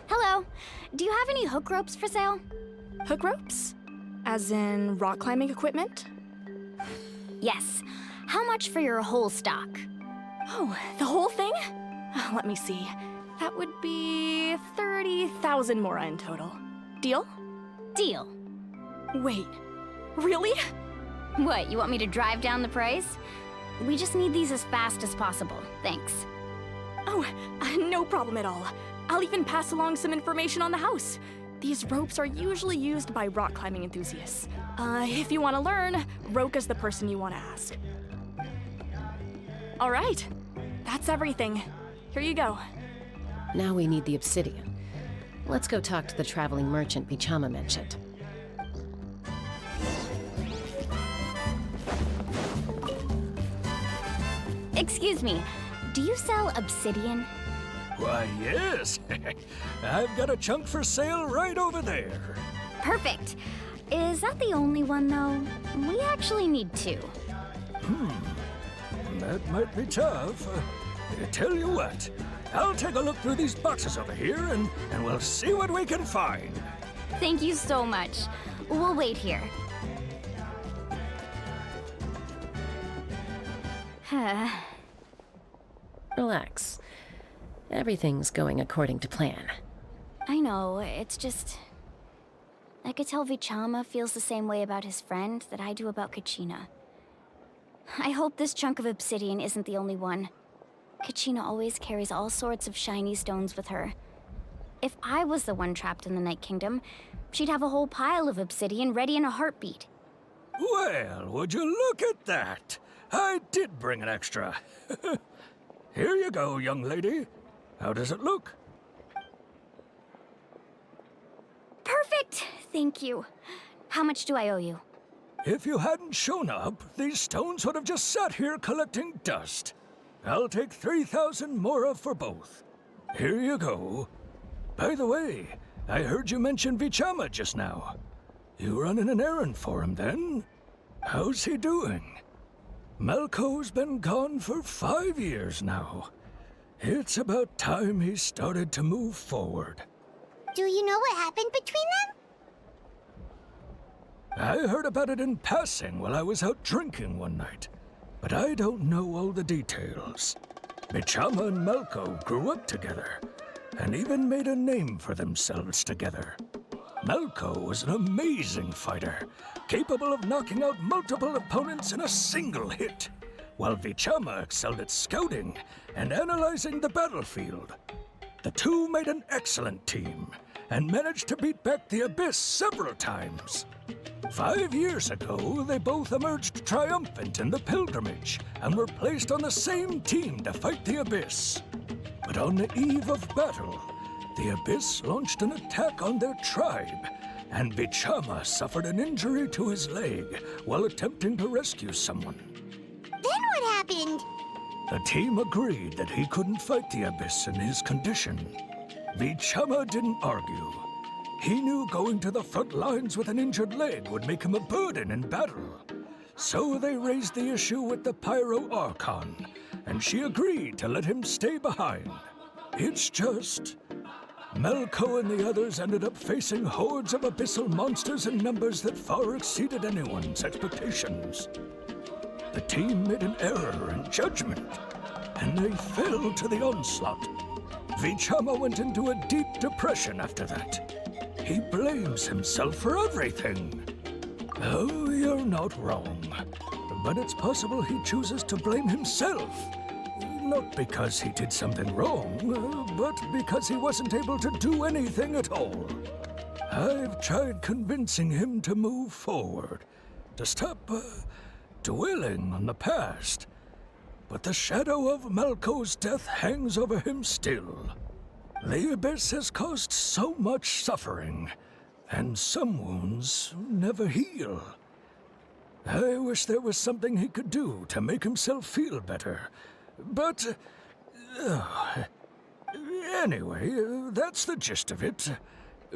Hello. Do you have any hook ropes for sale? Hook ropes? As in rock climbing equipment? Yes. How much for your whole stock? Oh, the whole thing? Let me see. That would be 30,000 mora in total. Deal? Deal. Wait, really? What, you want me to drive down the price? We just need these as fast as possible. Thanks. Oh, no problem at all. I'll even pass along some information on the house. These ropes are usually used by rock climbing enthusiasts. If you want to learn, Roka's the person you want to ask. All right, that's everything. Here you go. Now we need the obsidian. Let's go talk to the traveling merchant Bichama mentioned. Excuse me, do you sell obsidian? Why, yes. I've got a chunk for sale right over there. Perfect. Is that the only one, though? We actually need two. That might be tough. Tell you what, I'll take a look through these boxes over here and we'll see what we can find. Thank you so much. We'll wait here. Relax. Everything's going according to plan. I know, it's just... I could tell Vichama feels the same way about his friend that I do about Kachina. I hope this chunk of obsidian isn't the only one. Kachina always carries all sorts of shiny stones with her. If I was the one trapped in the Night Kingdom, she'd have a whole pile of obsidian ready in a heartbeat. Well, would you look at that? I did bring an extra. Here you go, young lady. How does it look? Perfect! Thank you. How much do I owe you? If you hadn't shown up, these stones would have just sat here collecting dust. I'll take 3,000 mora for both. Here you go. By the way, I heard you mention Vichama just now. You running an errand for him, then? How's he doing? Malco's been gone for 5 years now. It's about time he started to move forward. Do you know what happened between them? I heard about it in passing while I was out drinking one night, but I don't know all the details. Vichama and Malco grew up together, and even made a name for themselves together. Malco was an amazing fighter, capable of knocking out multiple opponents in a single hit, while Vichama excelled at scouting and analyzing the battlefield. The two made an excellent team, and managed to beat back the Abyss several times. 5 years ago, they both emerged triumphant in the pilgrimage and were placed on the same team to fight the Abyss. But on the eve of battle, the Abyss launched an attack on their tribe, and Vichama suffered an injury to his leg while attempting to rescue someone. Then what happened? The team agreed that he couldn't fight the Abyss in his condition. Vichama didn't argue. He knew going to the front lines with an injured leg would make him a burden in battle. So they raised the issue with the Pyro Archon, and she agreed to let him stay behind. It's just... Malco and the others ended up facing hordes of abyssal monsters in numbers that far exceeded anyone's expectations. The team made an error in judgment, and they fell to the onslaught. Vichama went into a deep depression after that. He blames himself for everything. Oh, you're not wrong. But it's possible he chooses to blame himself. Not because he did something wrong, but because he wasn't able to do anything at all. I've tried convincing him to move forward, to stop dwelling on the past. But the shadow of Malco's death hangs over him still. The Abyss has caused so much suffering, and some wounds never heal. I wish there was something he could do to make himself feel better. But... anyway, that's the gist of it.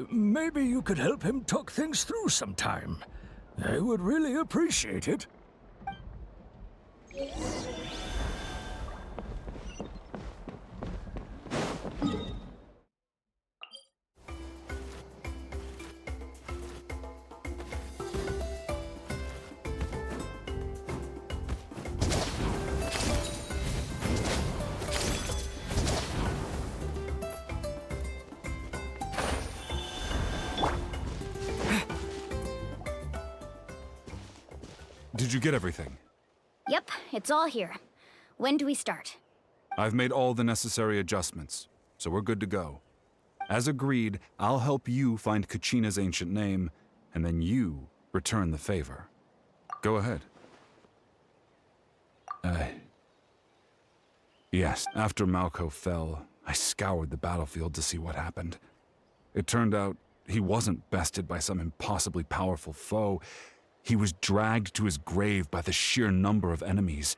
Maybe you could help him talk things through sometime. I would really appreciate it. Did you get everything? Yep, it's all here. When do we start? I've made all the necessary adjustments, so we're good to go. As agreed, I'll help you find Kachina's ancient name, and then you return the favor. Go ahead. Yes, after Malco fell, I scoured the battlefield to see what happened. It turned out he wasn't bested by some impossibly powerful foe. He was dragged to his grave by the sheer number of enemies.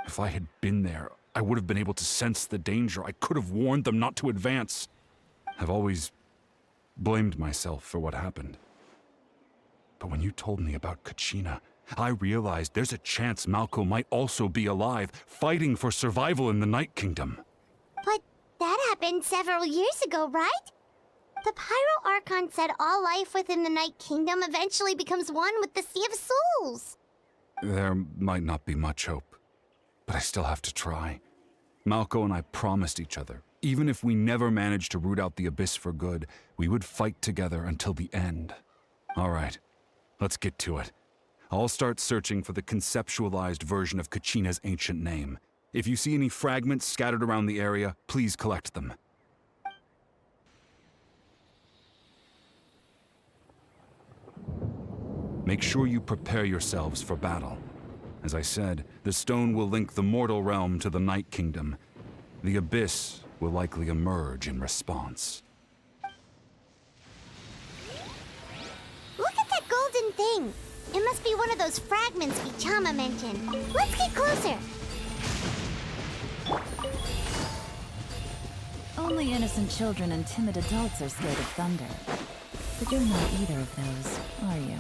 If I had been there, I would have been able to sense the danger. I could have warned them not to advance. I've always blamed myself for what happened. But when you told me about Kachina, I realized there's a chance Malco might also be alive, fighting for survival in the Night Kingdom. But that happened several years ago, right? The Pyro Archon said all life within the Night Kingdom eventually becomes one with the Sea of Souls. There might not be much hope, but I still have to try. Malco and I promised each other, even if we never managed to root out the Abyss for good, we would fight together until the end. All right, let's get to it. I'll start searching for the conceptualized version of Kachina's ancient name. If you see any fragments scattered around the area, please collect them. Make sure you prepare yourselves for battle. As I said, the stone will link the mortal realm to the Night Kingdom. The Abyss will likely emerge in response. Look at that golden thing. It must be one of those fragments Vichama mentioned. Let's get closer. Only innocent children and timid adults are scared of thunder. But you're not either of those, are you?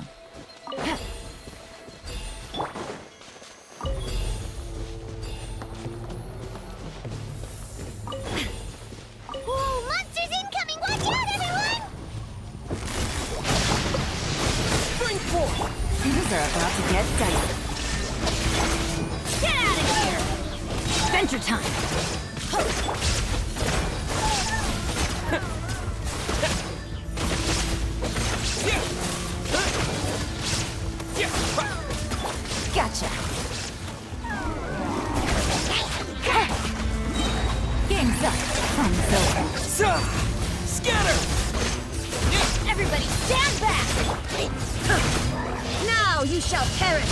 Whoa, monsters incoming! Watch out, everyone! Spring forth! Things are about to get dicey. Get out of here! Adventure time! Gotcha! Game's up! Fun's over! Scatter! Everybody stand back! shall perish!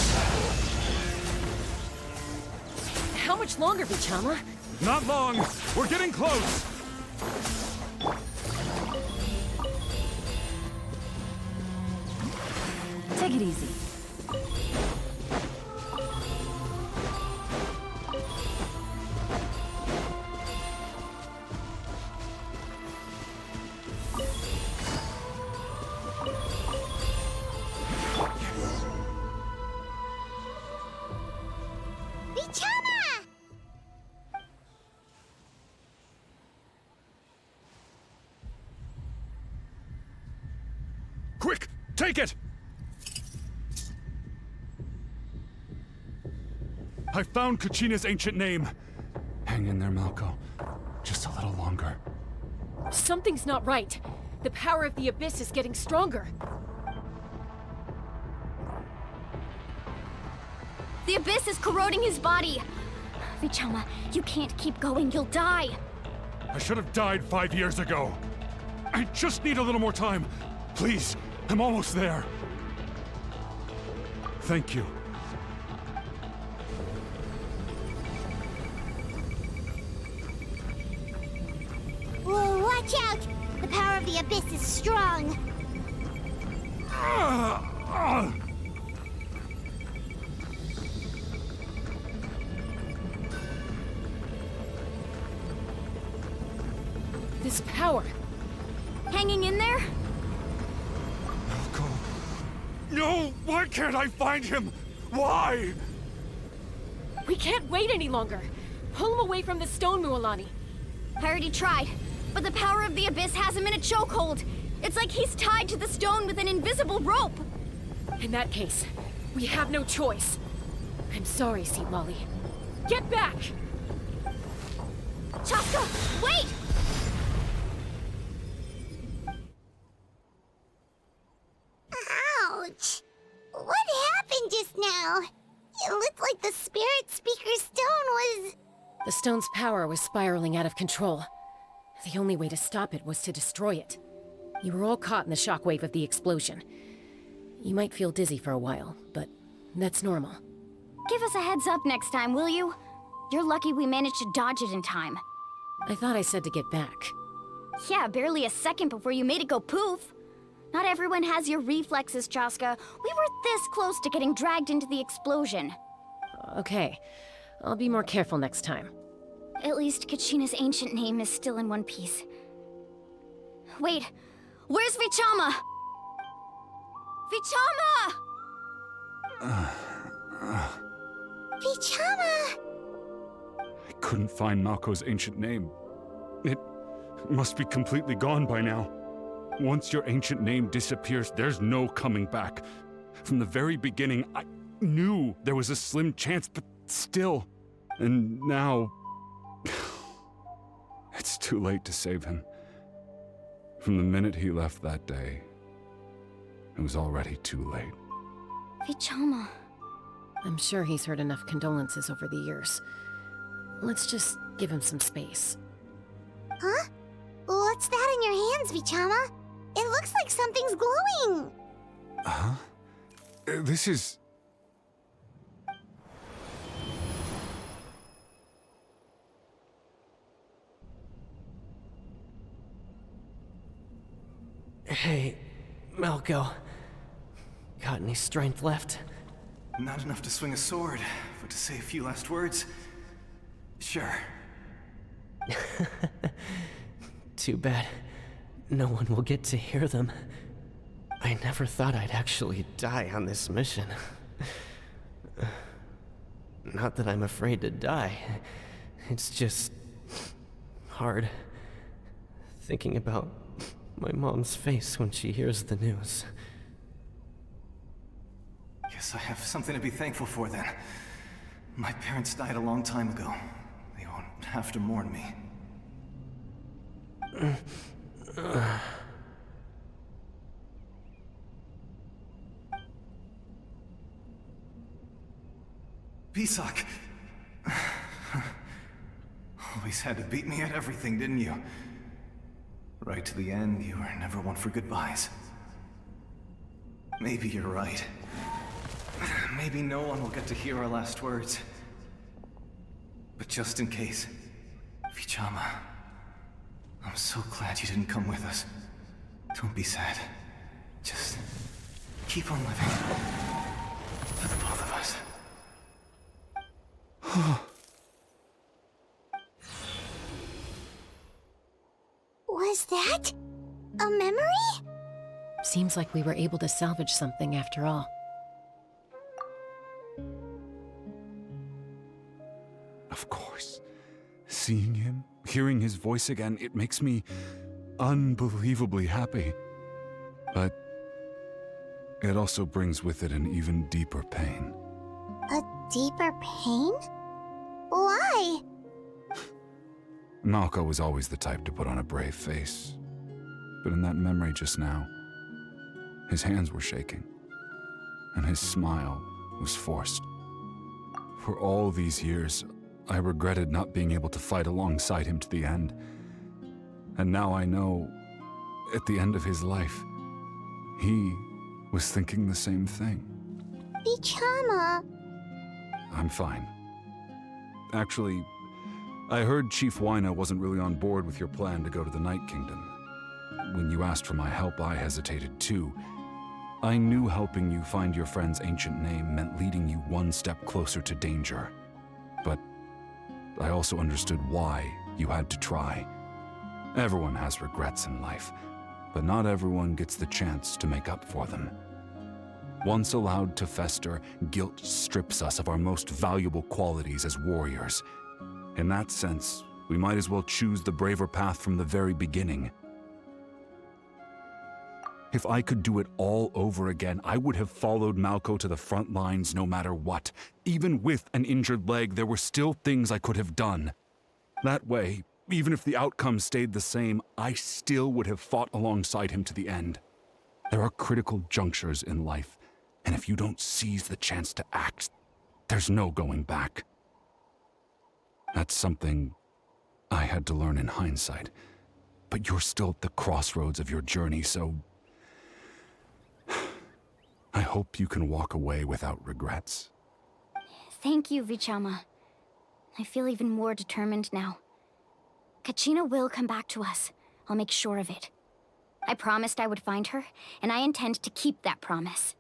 How much longer, Vichama? Not long! We're getting close! Take it easy. Vichama! Quick! Take it! I found Kachina's ancient name. Hang in there, Malco. Just a little longer. Something's not right. The power of the Abyss is getting stronger. The Abyss is corroding his body. Vichama, you can't keep going. You'll die. I should have died 5 years ago. I just need a little more time. Please, I'm almost there. Thank you. Whoa, watch out! The power of the Abyss is strong. This power. Hanging in there? Malco. No! Why can't I find him? Why? We can't wait any longer. Pull him away from the stone, Mualani. I already tried, but the power of the Abyss has him in a chokehold. It's like he's tied to the stone with an invisible rope. In that case, we have no choice. I'm sorry, Seat Molly. Get back! Chaska, wait! Ouch! What happened just now? It looked like the Spirit Speaker's stone was... The stone's power was spiraling out of control. The only way to stop it was to destroy it. You were all caught in the shockwave of the explosion. You might feel dizzy for a while, but that's normal. Give us a heads up next time, will you? You're lucky we managed to dodge it in time. I thought I said to get back. Yeah, barely a second before you made it go poof. Not everyone has your reflexes, Chaska. We were this close to getting dragged into the explosion. Okay, I'll be more careful next time. At least Kachina's ancient name is still in one piece. Wait, where's Vichama? Vichama! Vichama! I couldn't find Malco's ancient name. It must be completely gone by now. Once your ancient name disappears, there's no coming back. From the very beginning, I knew there was a slim chance, but still. And now... it's too late to save him. From the minute he left that day, it was already too late. Vichama. I'm sure he's heard enough condolences over the years. Let's just give him some space. Huh? What's that in your hands, Vichama? It looks like something's glowing! Huh? This is... Hey, Malco. Got any strength left? Not enough to swing a sword, but to say a few last words? Sure. Too bad. No one will get to hear them. I never thought I'd actually die on this mission. Not that I'm afraid to die. It's just... hard. Thinking about my mom's face when she hears the news. Guess I have something to be thankful for then. My parents died a long time ago. They won't have to mourn me. Pisak! Always had to beat me at everything, didn't you? Right to the end, you were never one for goodbyes. Maybe you're right. Maybe no one will get to hear our last words. But just in case, Vichama, I'm so glad you didn't come with us. Don't be sad. Just keep on living. For the both of us. Was that a memory? Seems like we were able to salvage something after all. Of course. Seeing him, hearing his voice again, it makes me unbelievably happy. But it also brings with it an even deeper pain. A deeper pain? Why? Malco was always the type to put on a brave face. But in that memory just now, his hands were shaking, and his smile was forced. For all these years, I regretted not being able to fight alongside him to the end. And now I know, at the end of his life, he was thinking the same thing. Vichama. I'm fine. Actually, I heard Chief Wyna wasn't really on board with your plan to go to the Night Kingdom. When you asked for my help, I hesitated too. I knew helping you find your friend's ancient name meant leading you one step closer to danger. But I also understood why you had to try. Everyone has regrets in life, but not everyone gets the chance to make up for them. Once allowed to fester, guilt strips us of our most valuable qualities as warriors. In that sense, we might as well choose the braver path from the very beginning. If I could do it all over again, I would have followed Malco to the front lines no matter what. Even with an injured leg, there were still things I could have done. That way, even if the outcome stayed the same, I still would have fought alongside him to the end. There are critical junctures in life, and if you don't seize the chance to act, there's no going back. That's something I had to learn in hindsight. But you're still at the crossroads of your journey, so I hope you can walk away without regrets. Thank you, Vichama. I feel even more determined now. Kachina will come back to us. I'll make sure of it. I promised I would find her, and I intend to keep that promise.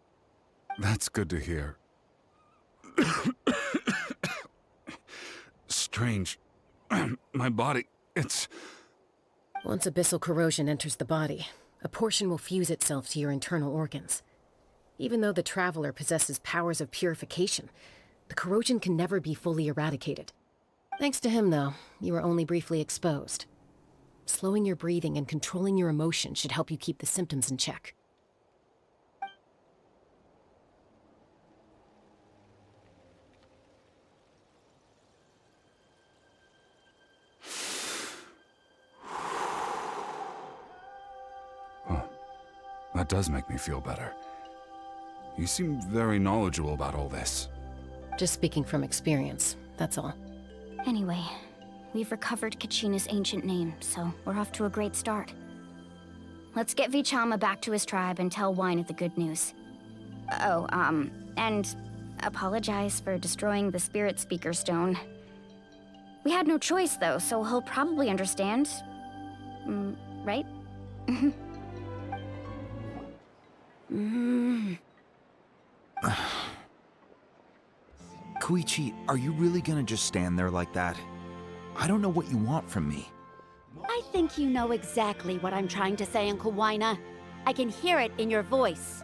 That's good to hear. Strange. My body, it's... Once abyssal corrosion enters the body, a portion will fuse itself to your internal organs. Even though the Traveler possesses powers of purification, the corrosion can never be fully eradicated. Thanks to him, though, you were only briefly exposed. Slowing your breathing and controlling your emotions should help you keep the symptoms in check. That does make me feel better. You seem very knowledgeable about all this. Just speaking from experience, that's all. Anyway, we've recovered Kachina's ancient name, so we're off to a great start. Let's get Vichama back to his tribe and tell Wyna the good news. Oh, and apologize for destroying the Spirit Speaker Stone. We had no choice, though, so he'll probably understand. Right? Koichi, are you really gonna just stand there like that? I don't know what you want from me. I think you know exactly what I'm trying to say, Uncle Wyna. I can hear it in your voice.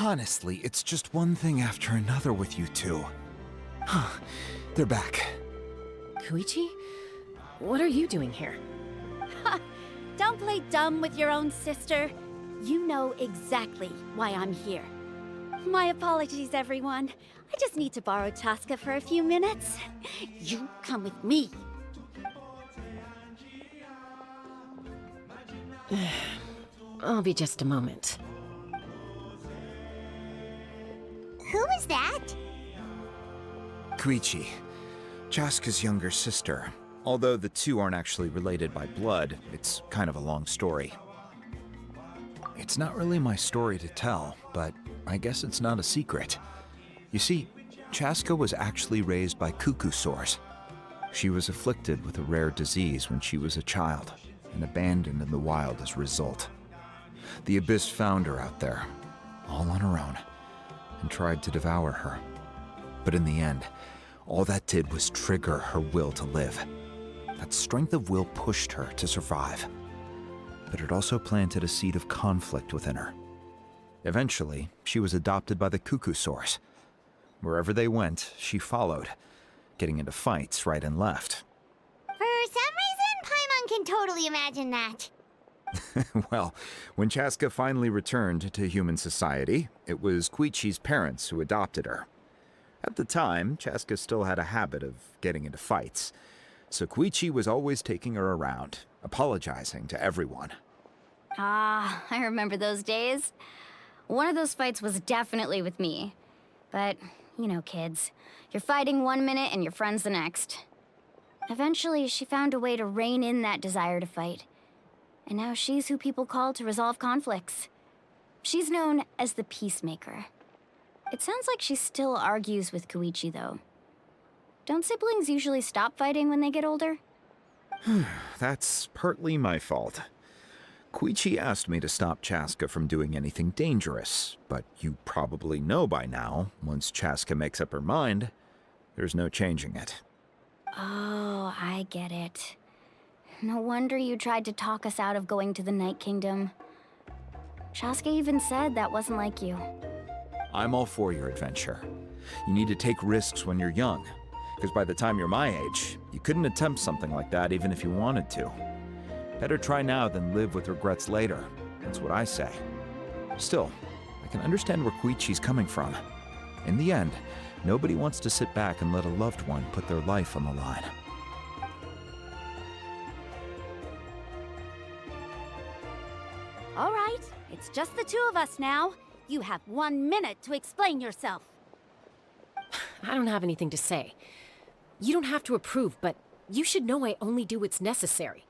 Honestly, it's just one thing after another with you two. They're back. Koichi? What are you doing here? Don't play dumb with your own sister. You know exactly why I'm here. My apologies, everyone. I just need to borrow Tosca for a few minutes. You come with me. I'll be just a moment. Who is that? Koichi, Chaska's younger sister. Although the two aren't actually related by blood, it's kind of a long story. It's not really my story to tell, but I guess it's not a secret. You see, Chaska was actually raised by cuckoo sores. She was afflicted with a rare disease when she was a child and abandoned in the wild as a result. The Abyss found her out there, all on her own, and tried to devour her. But in the end, all that did was trigger her will to live. That strength of will pushed her to survive. But it also planted a seed of conflict within her. Eventually, she was adopted by the cuckoo source. Wherever they went, she followed, getting into fights right and left. For some reason, Paimon can totally imagine that. Well, when Chaska finally returned to human society, it was Koichi's parents who adopted her. At the time, Chaska still had a habit of getting into fights, so Koichi was always taking her around, apologizing to everyone. Ah, I remember those days. One of those fights was definitely with me. But, you know, kids. You're fighting one minute and your friend's the next. Eventually, she found a way to rein in that desire to fight. And now she's who people call to resolve conflicts. She's known as the Peacemaker. It sounds like she still argues with Koichi, though. Don't siblings usually stop fighting when they get older? That's partly my fault. Koichi asked me to stop Chaska from doing anything dangerous, but you probably know by now, once Chaska makes up her mind, there's no changing it. Oh, I get it. No wonder you tried to talk us out of going to the Night Kingdom. Chaska even said that wasn't like you. I'm all for your adventure. You need to take risks when you're young, because by the time you're my age, you couldn't attempt something like that even if you wanted to. Better try now than live with regrets later. That's what I say. Still, I can understand where Koichi's coming from. In the end, nobody wants to sit back and let a loved one put their life on the line. All right, it's just the two of us now. You have 1 minute to explain yourself. I don't have anything to say. You don't have to approve, but you should know I only do what's necessary.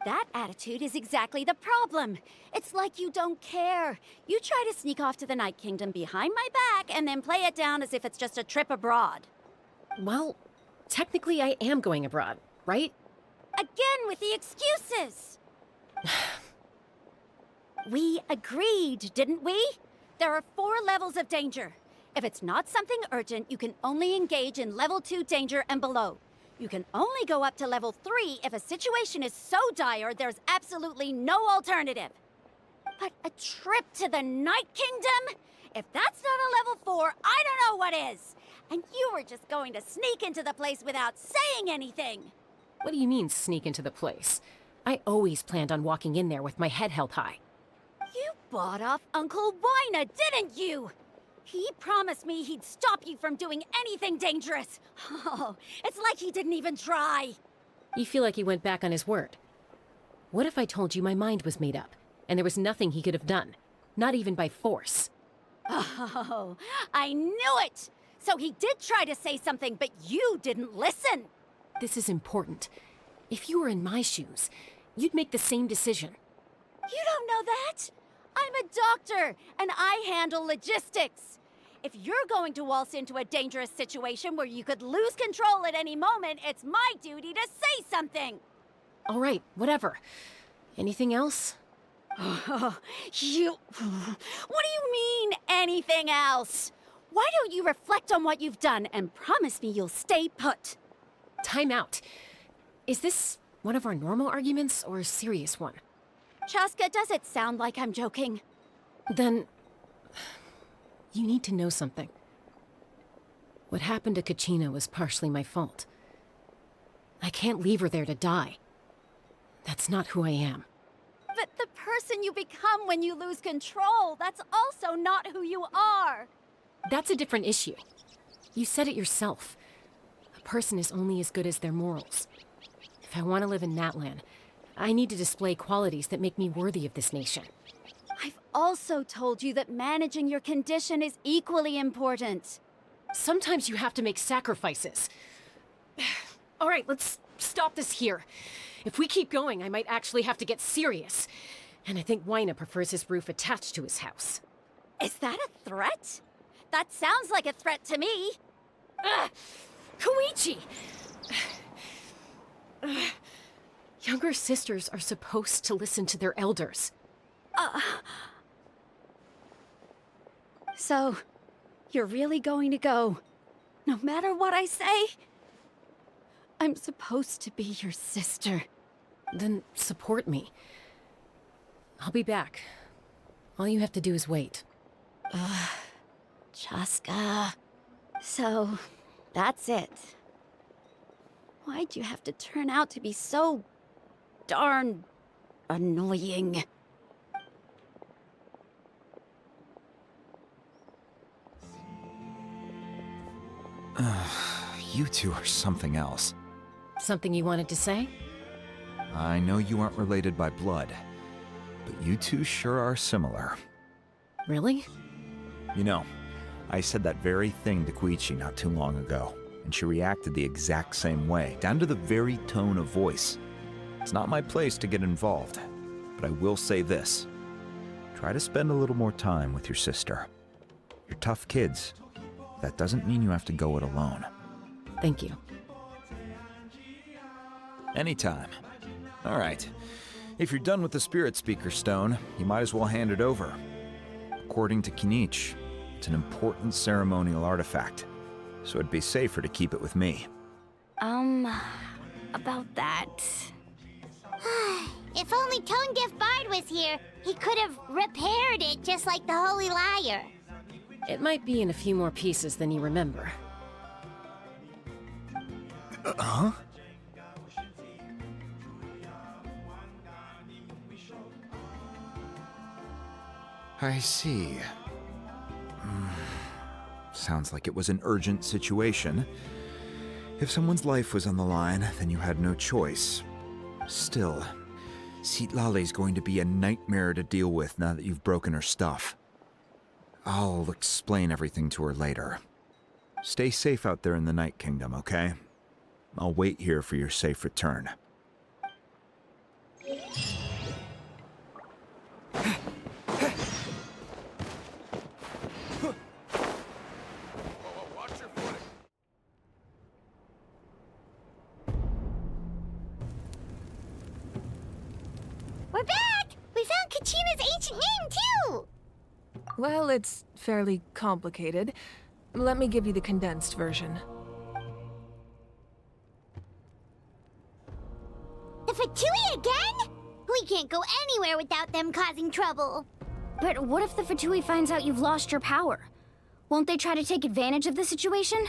That attitude is exactly the problem. It's like you don't care. You try to sneak off to the Night Kingdom behind my back and then play it down as if it's just a trip abroad. Well, technically I am going abroad, right? Again with the excuses! We agreed, didn't we? There are 4 levels of danger. If it's not something urgent, you can only engage in level 2 danger and below. You can only go up to level 3 if a situation is so dire there's absolutely no alternative. But a trip to the Night Kingdom? If that's not a level 4, I don't know what is. And you were just going to sneak into the place without saying anything. What do you mean, sneak into the place? I always planned on walking in there with my head held high. You bought off Uncle Wina, didn't you? He promised me he'd stop you from doing anything dangerous. Oh, it's like he didn't even try. You feel like he went back on his word. What if I told you my mind was made up, and there was nothing he could have done? Not even by force. Oh, I knew it! So he did try to say something, but you didn't listen. This is important. If you were in my shoes, you'd make the same decision. You don't know that? I'm a doctor, and I handle logistics. If you're going to waltz into a dangerous situation where you could lose control at any moment, it's my duty to say something. All right, whatever. Anything else? What do you mean, anything else? Why don't you reflect on what you've done and promise me you'll stay put? Time out. Is this one of our normal arguments or a serious one? Chaska, does it sound like I'm joking? Then, you need to know something. What happened to Kachina was partially my fault. I can't leave her there to die. That's not who I am. But the person you become when you lose control, that's also not who you are. That's a different issue. You said it yourself. A person is only as good as their morals. If I want to live in Natlan, I need to display qualities that make me worthy of this nation. I've also told you that managing your condition is equally important. Sometimes you have to make sacrifices. All right, let's stop this here. If we keep going, I might actually have to get serious. And I think Wina prefers his roof attached to his house. Is that a threat? That sounds like a threat to me. Ugh! Koichi! Younger sisters are supposed to listen to their elders. So, you're really going to go, no matter what I say? I'm supposed to be your sister. Then support me. I'll be back. All you have to do is wait. Chaska. So, that's it. Why'd you have to turn out to be so darn annoying? You two are something else. Something you wanted to say? I know you aren't related by blood, but you two sure are similar. Really? You know, I said that very thing to Koichi not too long ago, and she reacted the exact same way, down to the very tone of voice. It's not my place to get involved, but I will say this. Try to spend a little more time with your sister. You're tough kids. That doesn't mean you have to go it alone. Thank you. Anytime. All right. If you're done with the Spirit Speaker Stone, you might as well hand it over. According to Kinich, it's an important ceremonial artifact, so it'd be safer to keep it with me. About that. If only Tone-Gift Bard was here, he could have repaired it just like the Holy Liar. It might be in a few more pieces than you remember. Huh? I see. Sounds like it was an urgent situation. If someone's life was on the line, then you had no choice. Still, Citlali's going to be a nightmare to deal with now that you've broken her stuff. I'll explain everything to her later. Stay safe out there in the Night Kingdom, okay? I'll wait here for your safe return. We're back! We found Kachina's ancient name, too! Well, it's fairly complicated. Let me give you the condensed version. The Fatui again? We can't go anywhere without them causing trouble. But what if the Fatui finds out you've lost your power? Won't they try to take advantage of the situation?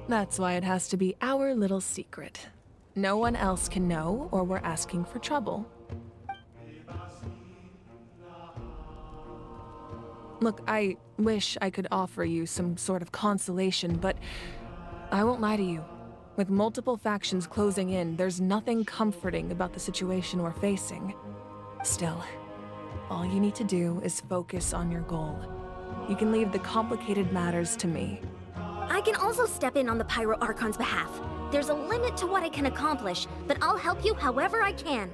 That's why it has to be our little secret. No one else can know, or we're asking for trouble. Look, I wish I could offer you some sort of consolation, but I won't lie to you. With multiple factions closing in, there's nothing comforting about the situation we're facing. Still, all you need to do is focus on your goal. You can leave the complicated matters to me. I can also step in on the Pyro Archon's behalf. There's a limit to what I can accomplish, but I'll help you however I can.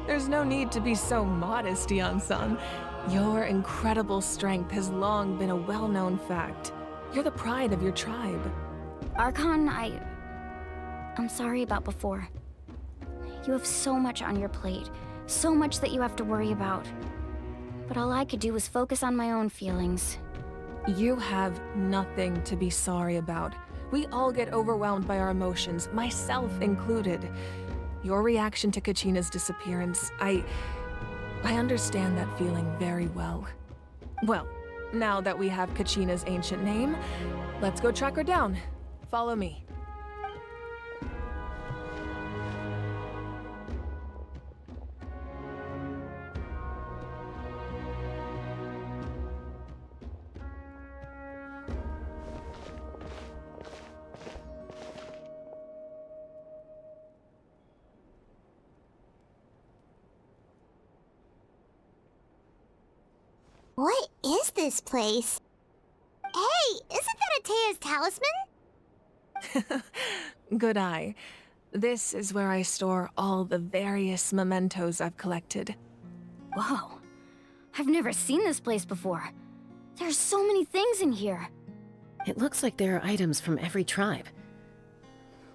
There's no need to be so modest, Yan-san. Your incredible strength has long been a well-known fact. You're the pride of your tribe. Archon, I'm sorry about before. You have so much on your plate, so much that you have to worry about. But all I could do was focus on my own feelings. You have nothing to be sorry about. We all get overwhelmed by our emotions, myself included. Your reaction to Kachina's disappearance, I understand that feeling very well. Well, now that we have Kachina's ancient name, let's go track her down. Follow me. What is this place? Hey, isn't that Atea's talisman? Good eye. This is where I store all the various mementos I've collected. Whoa. I've never seen this place before. There's so many things in here. It looks like there are items from every tribe.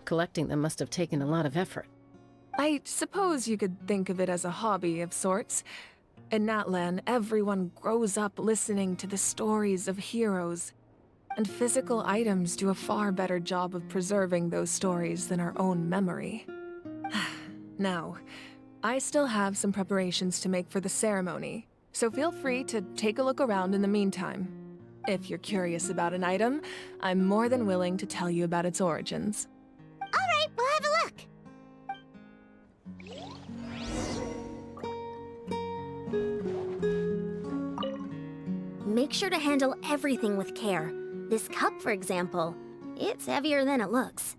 Collecting them must have taken a lot of effort. I suppose you could think of it as a hobby of sorts. In Natlan, everyone grows up listening to the stories of heroes, and physical items do a far better job of preserving those stories than our own memory. Now, I still have some preparations to make for the ceremony, so feel free to take a look around in the meantime. If you're curious about an item, I'm more than willing to tell you about its origins. All right, we'll have a look. Make sure to handle everything with care. This cup, for example, it's heavier than it looks.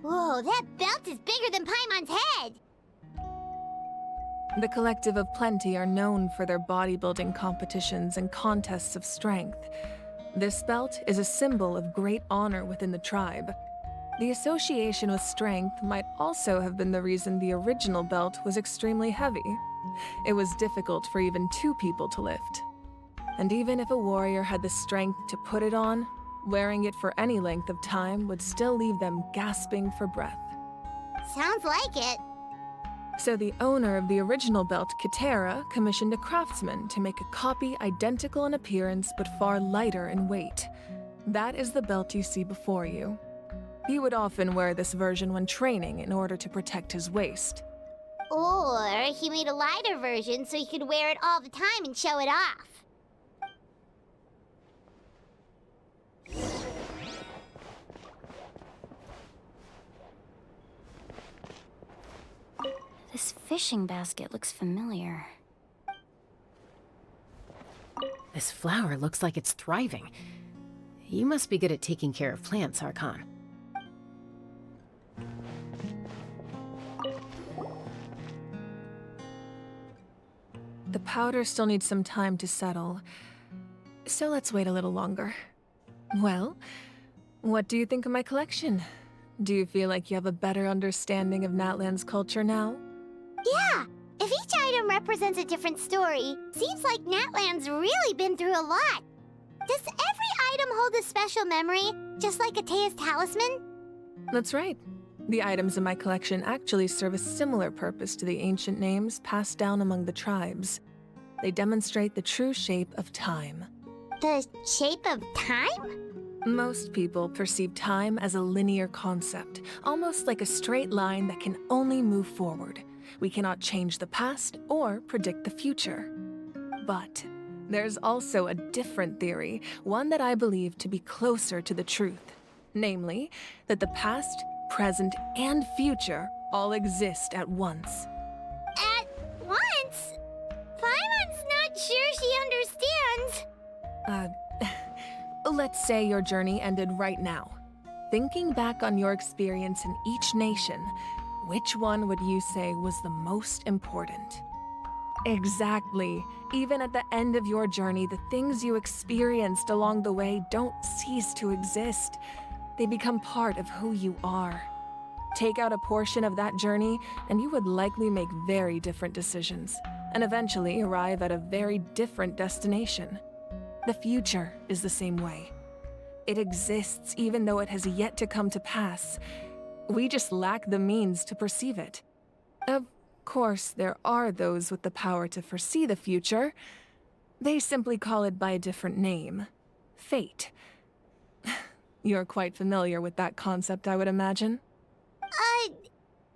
Whoa, that belt is bigger than Paimon's head! The Collective of Plenty are known for their bodybuilding competitions and contests of strength. This belt is a symbol of great honor within the tribe. The association with strength might also have been the reason the original belt was extremely heavy. It was difficult for even 2 people to lift. And even if a warrior had the strength to put it on, wearing it for any length of time would still leave them gasping for breath. Sounds like it. So the owner of the original belt, Kitera, commissioned a craftsman to make a copy identical in appearance but far lighter in weight. That is the belt you see before you. He would often wear this version when training in order to protect his waist. Or he made a lighter version so he could wear it all the time and show it off. This fishing basket looks familiar. This flower looks like it's thriving. You must be good at taking care of plants, Archon. The powder still needs some time to settle, so let's wait a little longer. Well, what do you think of my collection? Do you feel like you have a better understanding of Natlan's culture now? Yeah! If each item represents a different story, seems like Natlan's really been through a lot. Does every item hold a special memory, just like Atea's talisman? That's right. The items in my collection actually serve a similar purpose to the ancient names passed down among the tribes. They demonstrate the true shape of time. The shape of time? Most people perceive time as a linear concept, almost like a straight line that can only move forward. We cannot change the past or predict the future. But there's also a different theory, one that I believe to be closer to the truth. Namely, that the past, present, and future all exist at once. At once? Paimon's not sure she understands. Let's say your journey ended right now. Thinking back on your experience in each nation, which one would you say was the most important? Exactly. Even at the end of your journey, the things you experienced along the way don't cease to exist. They become part of who you are. Take out a portion of that journey, and you would likely make very different decisions, and eventually arrive at a very different destination. The future is the same way. It exists even though it has yet to come to pass. We just lack the means to perceive it. Of course, there are those with the power to foresee the future. They simply call it by a different name. Fate. You're quite familiar with that concept, I would imagine.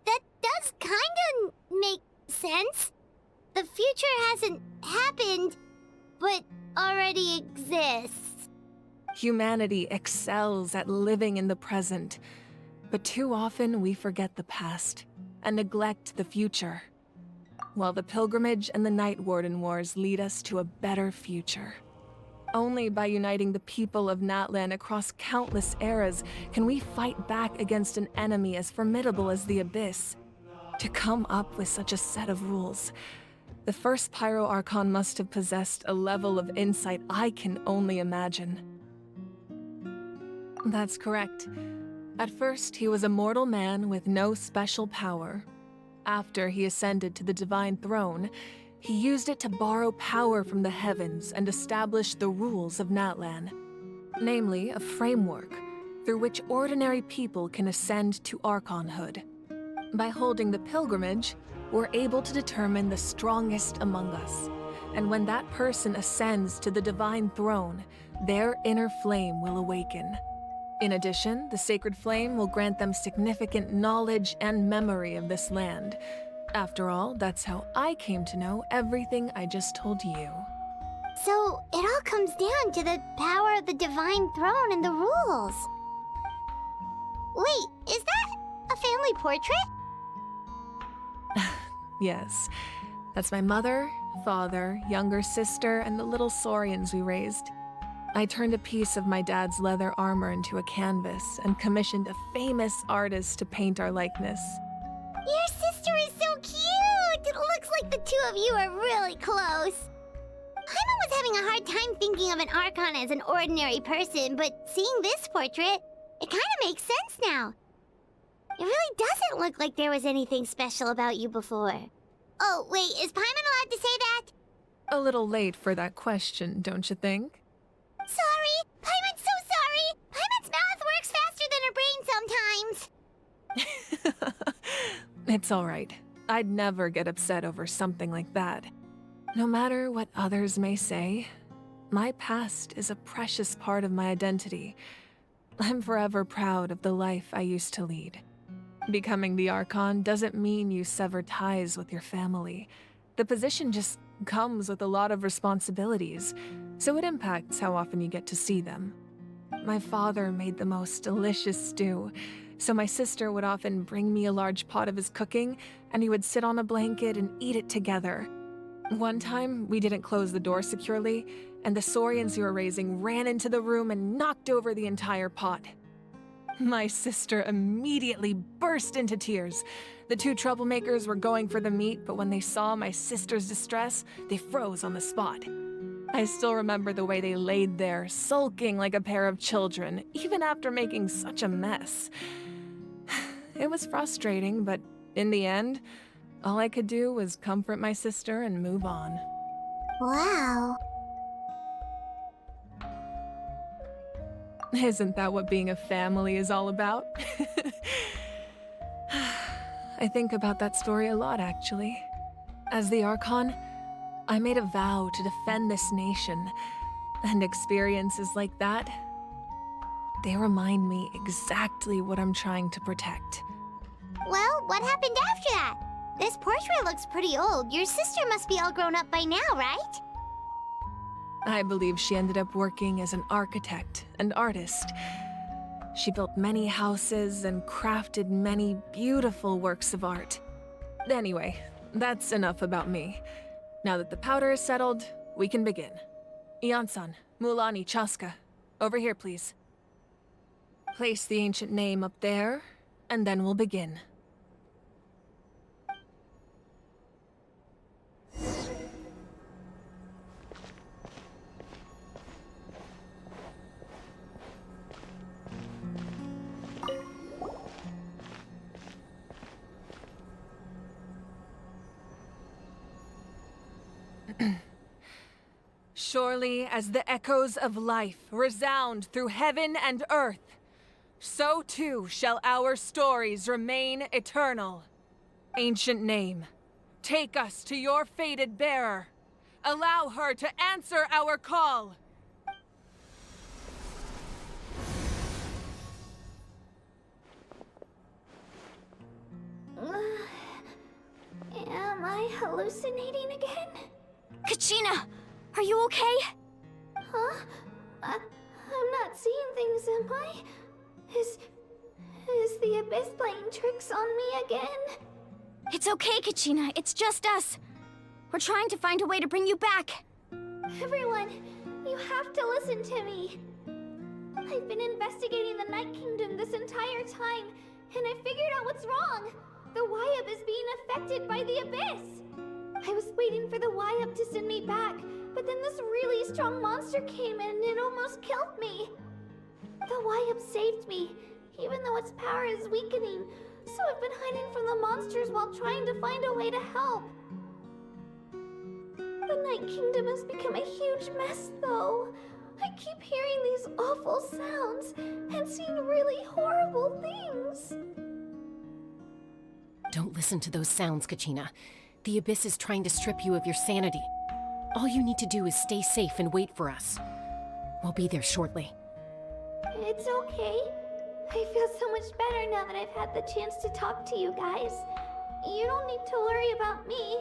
That does kinda make sense. The future hasn't happened, but already exists. Humanity excels at living in the present, but too often we forget the past and neglect the future, while the pilgrimage and the Night Warden Wars lead us to a better future. Only by uniting the people of Natlan across countless eras can we fight back against an enemy as formidable as the Abyss. To come up with such a set of rules, the first Pyro Archon must have possessed a level of insight I can only imagine. That's correct. At first, he was a mortal man with no special power. After he ascended to the divine throne, he used it to borrow power from the heavens and establish the rules of Natlan, namely a framework through which ordinary people can ascend to Archonhood. By holding the pilgrimage, we're able to determine the strongest among us, and when that person ascends to the divine throne, their inner flame will awaken. In addition, the sacred flame will grant them significant knowledge and memory of this land. After all, that's how I came to know everything I just told you. So, it all comes down to the power of the divine throne and the rules. Wait, is that a family portrait? Yes, that's my mother, father, younger sister, and the little saurians we raised. I turned a piece of my dad's leather armor into a canvas and commissioned a famous artist to paint our likeness. Your sister is so cute! It looks like the two of you are really close. Paimon was having a hard time thinking of an Archon as an ordinary person, but seeing this portrait, it kind of makes sense now. It really doesn't look like there was anything special about you before. Oh, wait, is Paimon allowed to say that? A little late for that question, don't you think? Sorry! Paimon's so sorry! Paimon's mouth works faster than her brain sometimes! It's all right. I'd never get upset over something like that. No matter what others may say, my past is a precious part of my identity. I'm forever proud of the life I used to lead. Becoming the Archon doesn't mean you sever ties with your family. The position just comes with a lot of responsibilities, so it impacts how often you get to see them. My father made the most delicious stew, so my sister would often bring me a large pot of his cooking, and we would sit on a blanket and eat it together. One time, we didn't close the door securely, and the saurians we were raising ran into the room and knocked over the entire pot. My sister immediately burst into tears. The two troublemakers were going for the meat, but when they saw my sister's distress, they froze on the spot. I still remember the way they laid there, sulking like a pair of children, even after making such a mess. It was frustrating, but in the end, all I could do was comfort my sister and move on. Wow. Isn't that what being a family is all about? I think about that story a lot, actually. As the Archon, I made a vow to defend this nation, and experiences like that, they remind me exactly what I'm trying to protect. Well, what happened after that? This portrait looks pretty old. Your sister must be all grown up by now, right? I believe she ended up working as an architect and artist. She built many houses and crafted many beautiful works of art. Anyway, that's enough about me. Now that the powder is settled, we can begin. Ian-san, Mualani, Chaska, over here, please. Place the ancient name up there, and then we'll begin. Surely as the echoes of life resound through heaven and earth, so too shall our stories remain eternal. Ancient name, take us to your fated bearer. Allow her to answer our call. Am I hallucinating again? Kachina! Are you okay? Huh? I'm not seeing things, am I? Is the Abyss playing tricks on me again? It's okay, Kachina. It's just us. We're trying to find a way to bring you back. Everyone, you have to listen to me. I've been investigating the Night Kingdom this entire time, and I figured out what's wrong. The Wyab is being affected by the Abyss. I was waiting for the Wyab to send me back, but then this really strong monster came in and it almost killed me. The Wyab saved me. even though its power is weakening. So I've been hiding from the monsters while trying to find a way to help. The Night Kingdom has become a huge mess, though. I keep hearing these awful sounds and seeing really horrible things. Don't listen to those sounds, Kachina. The Abyss is trying to strip you of your sanity. All you need to do is stay safe and wait for us. We'll be there shortly. It's okay. I feel so much better now that I've had the chance to talk to you guys. You don't need to worry about me.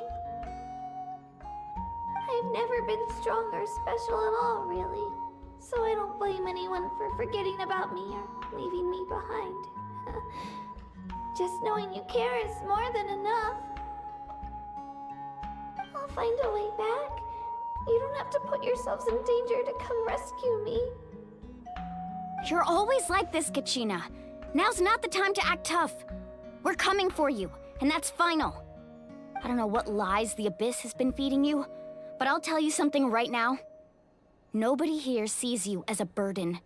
I've never been strong or special at all, really. So I don't blame anyone for forgetting about me or leaving me behind. Just knowing you care is more than enough. I'll find a way back. You don't have to put yourselves in danger to come rescue me. You're always like this, Kachina. Now's not the time to act tough. We're coming for you, and that's final. I don't know what lies the Abyss has been feeding you, but I'll tell you something right now. Nobody here sees you as a burden.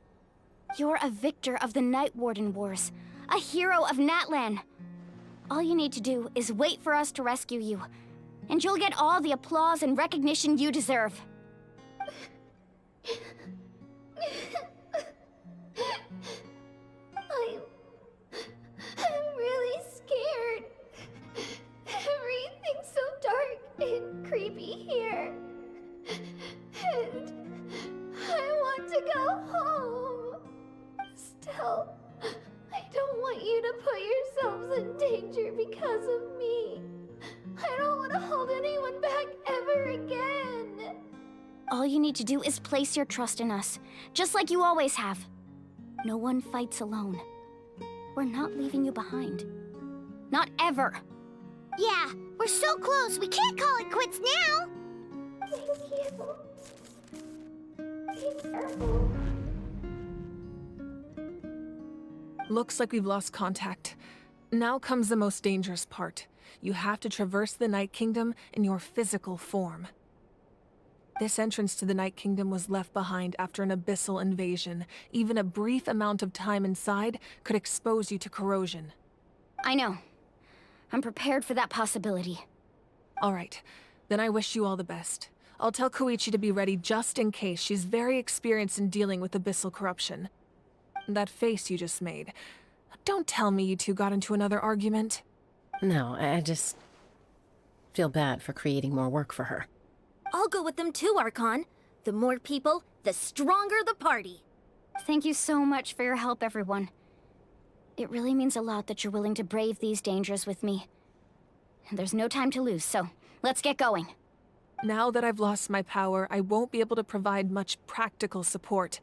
You're a victor of the Night Warden Wars, a hero of Natlan. All you need to do is wait for us to rescue you, and you'll get all the applause and recognition you deserve. I'm really scared. Everything's so dark and creepy here. And I want to go home. Still, I don't want you to put yourselves in danger because of me. I don't want to hold anyone back ever again. All you need to do is place your trust in us, just like you always have. No one fights alone. We're not leaving you behind. Not ever. Yeah, we're so close, we can't call it quits now! Thank you. Be careful. Looks like we've lost contact. Now comes the most dangerous part. You have to traverse the Night Kingdom in your physical form. This entrance to the Night Kingdom was left behind after an abyssal invasion. Even a brief amount of time inside could expose you to corrosion. I know. I'm prepared for that possibility. All right, then I wish you all the best. I'll tell Koichi to be ready just in case. She's very experienced in dealing with abyssal corruption. That face you just made. Don't tell me you two got into another argument. No, I just feel bad for creating more work for her. I'll go with them too, Archon. The more people, the stronger the party. Thank you so much for your help, everyone. It really means a lot that you're willing to brave these dangers with me. There's no time to lose, so let's get going. Now that I've lost my power, I won't be able to provide much practical support.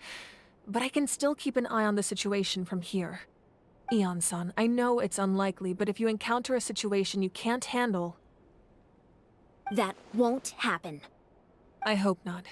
But I can still keep an eye on the situation from here. Eon-san, I know it's unlikely, but if you encounter a situation you can't handle... That won't happen. I hope not.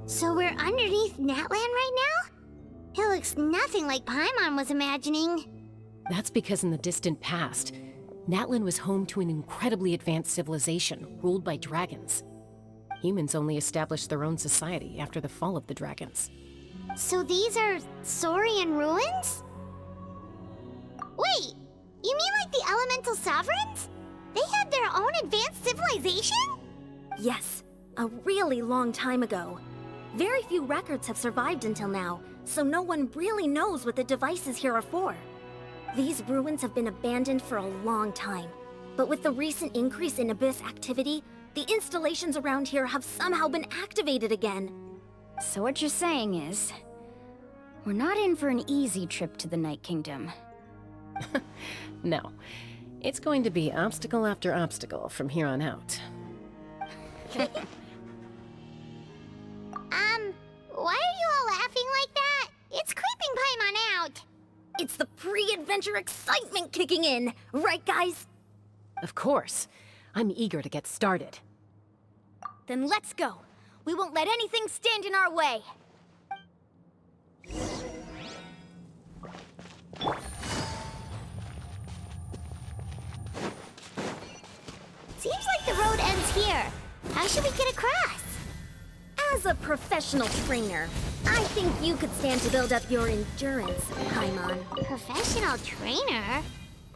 So we're underneath Natlan right now? It looks nothing like Paimon was imagining. That's because in the distant past, Natlan was home to an incredibly advanced civilization ruled by dragons. Humans only established their own society after the fall of the dragons. So these are Saurian ruins? Wait, you mean like the elemental sovereigns? They had their own advanced civilization? Yes, a really long time ago. Very few records have survived until now, so no one really knows what the devices here are for. These ruins have been abandoned for a long time, but with the recent increase in Abyss activity, the installations around here have somehow been activated again. So what you're saying is, we're not in for an easy trip to the Night Kingdom. No, it's going to be obstacle after obstacle from here on out. Why are you all laughing like that? It's creeping Paimon out. adventure excitement kicking in. Right, guys? Of course. I'm eager to get started. Then let's go. We won't let anything stand in our way. Seems like the road ends here. How should we get across? As a professional trainer, I think you could stand to build up your endurance, Paimon. Professional trainer?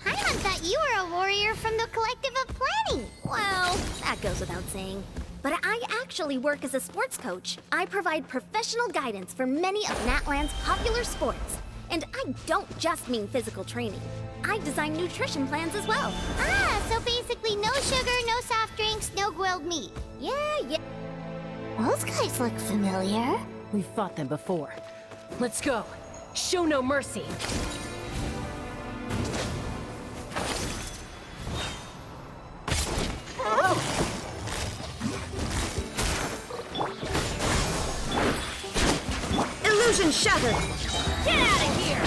Paimon thought you were a warrior from the Collective of Planning. Well, that goes without saying. But I actually work as a sports coach. I provide professional guidance for many of Natlan's popular sports. And I don't just mean physical training. I design nutrition plans as well. Ah, so basically no sugar, no soft drinks, no grilled meat. Yeah. Those guys look familiar. We've fought them before. Let's go. Show no mercy. Illusion shattered! Get out of here!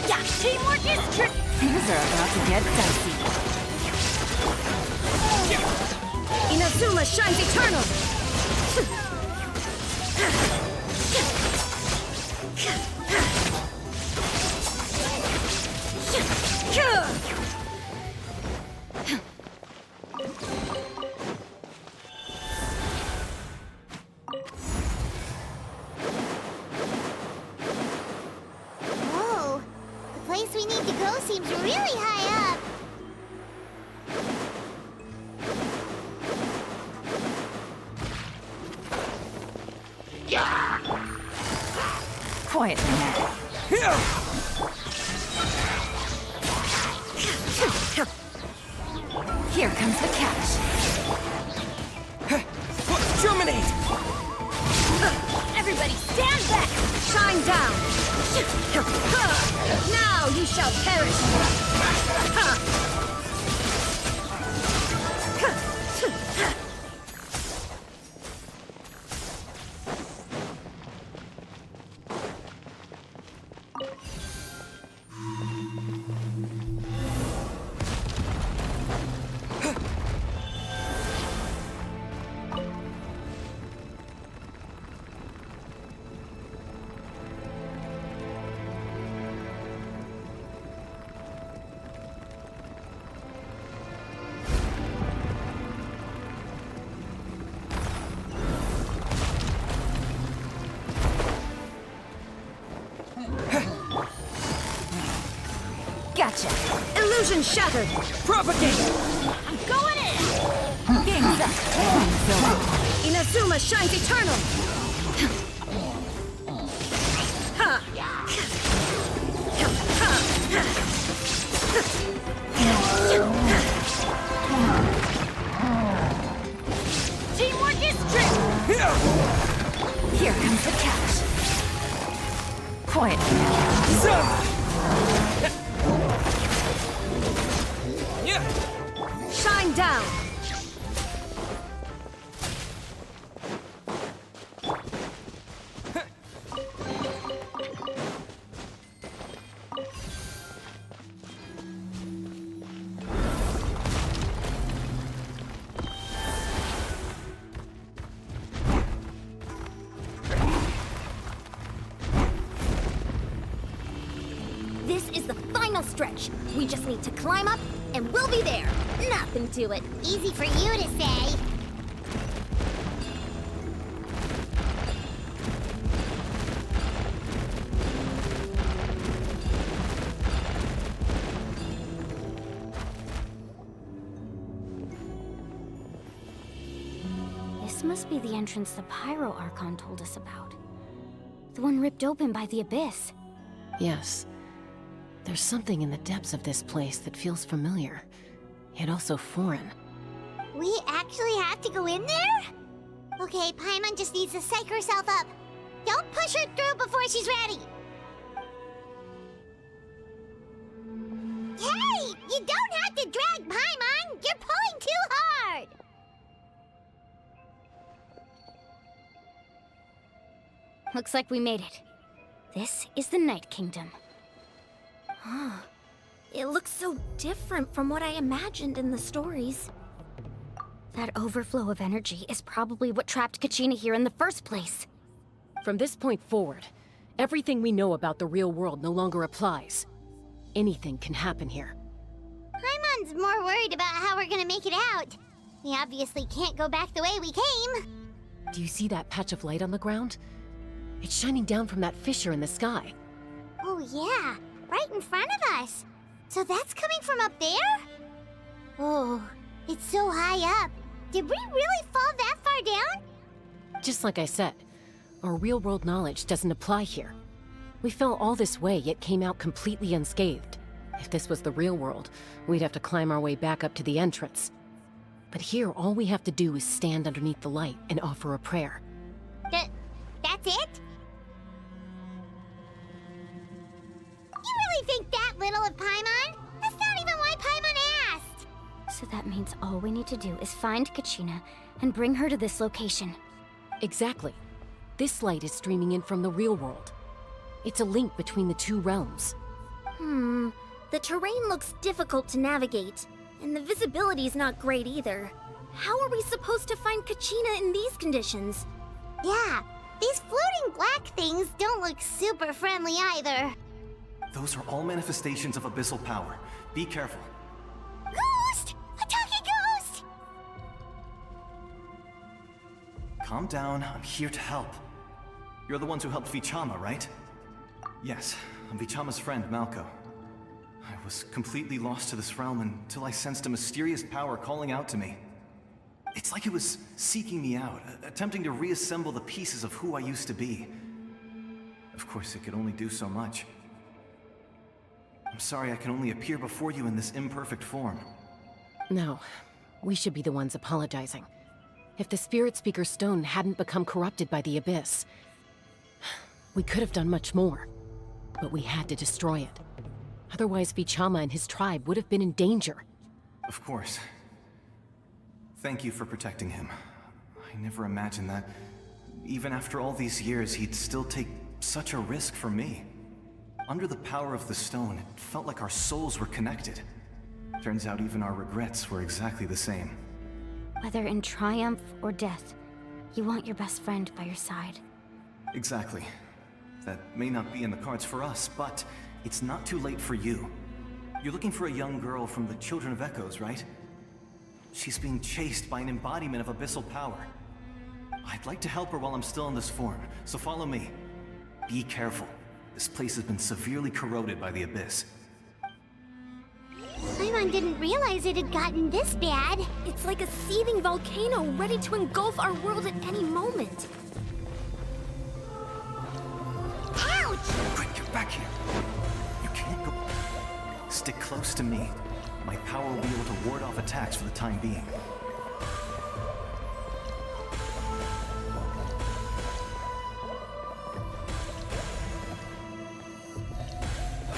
Yeah, teamwork is tricky! Things are about to get dicey. Inazuma shines eternal! Whoa, the place we need to go seems really high up. Quietly now. Here comes the catch. Germinate! Everybody stand back! Shine down! Now you shall perish! Gotcha. Illusion shattered! Propagate! I'm going in! Game's up. Inazuma shines eternal! Teamwork is tricky! Here comes the catch. Quietly now. Shine down! This is the final stretch. We just need to climb up, and we'll be there. Nothing to it. Easy for you to say. This must be the entrance the Pyro Archon told us about. The one ripped open by the Abyss. Yes. There's something in the depths of this place that feels familiar, yet also foreign. We actually have to go in there? Okay, Paimon just needs to psych herself up. Don't push her through before she's ready. Hey! You don't have to drag Paimon! You're pulling too hard! Looks like we made it. This is the Night Kingdom. Huh. It looks so different from what I imagined in the stories. That overflow of energy is probably what trapped Kachina here in the first place. From this point forward, everything we know about the real world no longer applies. Anything can happen here. Paimon's more worried about how we're gonna make it out. We obviously can't go back the way we came. Do you see that patch of light on the ground? It's shining down from that fissure in the sky. Oh yeah, right in front of us. So that's coming from up there? Oh, it's so high up. Did we really fall that far down? Just like I said, our real-world knowledge doesn't apply here. We fell all this way, yet came out completely unscathed. If this was the real world, we'd have to climb our way back up to the entrance. But here, all we have to do is stand underneath the light and offer a prayer. That's it? You really think that little of Paimon? That's not even why Paimon asked! So that means all we need to do is find Kachina and bring her to this location. Exactly. This light is streaming in from the real world. It's a link between the two realms. The terrain looks difficult to navigate, and the visibility's not great either. How are we supposed to find Kachina in these conditions? Yeah, these floating black things don't look super friendly either. Those are all manifestations of abyssal power. Be careful. Ghost! A talking ghost! Calm down, I'm here to help. You're the ones who helped Vichama, right? Yes, I'm Vichama's friend, Malco. I was completely lost to this realm until I sensed a mysterious power calling out to me. It's like it was seeking me out, attempting to reassemble the pieces of who I used to be. Of course, it could only do so much. I'm sorry I can only appear before you in this imperfect form. No, we should be the ones apologizing. If the Spirit Speaker's stone hadn't become corrupted by the Abyss, we could have done much more. But we had to destroy it. Otherwise, Vichama and his tribe would have been in danger. Of course. Thank you for protecting him. I never imagined that, even after all these years, he'd still take such a risk for me. Under the power of the stone, it felt like our souls were connected. Turns out even our regrets were exactly the same. Whether in triumph or death, you want your best friend by your side. Exactly. That may not be in the cards for us, but it's not too late for you. You're looking for a young girl from the Children of Echoes, right? She's being chased by an embodiment of abyssal power. I'd like to help her while I'm still in this form, so follow me. Be careful. This place has been severely corroded by the Abyss. Paimon didn't realize it had gotten this bad. It's like a seething volcano ready to engulf our world at any moment. Ouch! Quick, get back here. You can't go. Stick close to me. My power will be able to ward off attacks for the time being.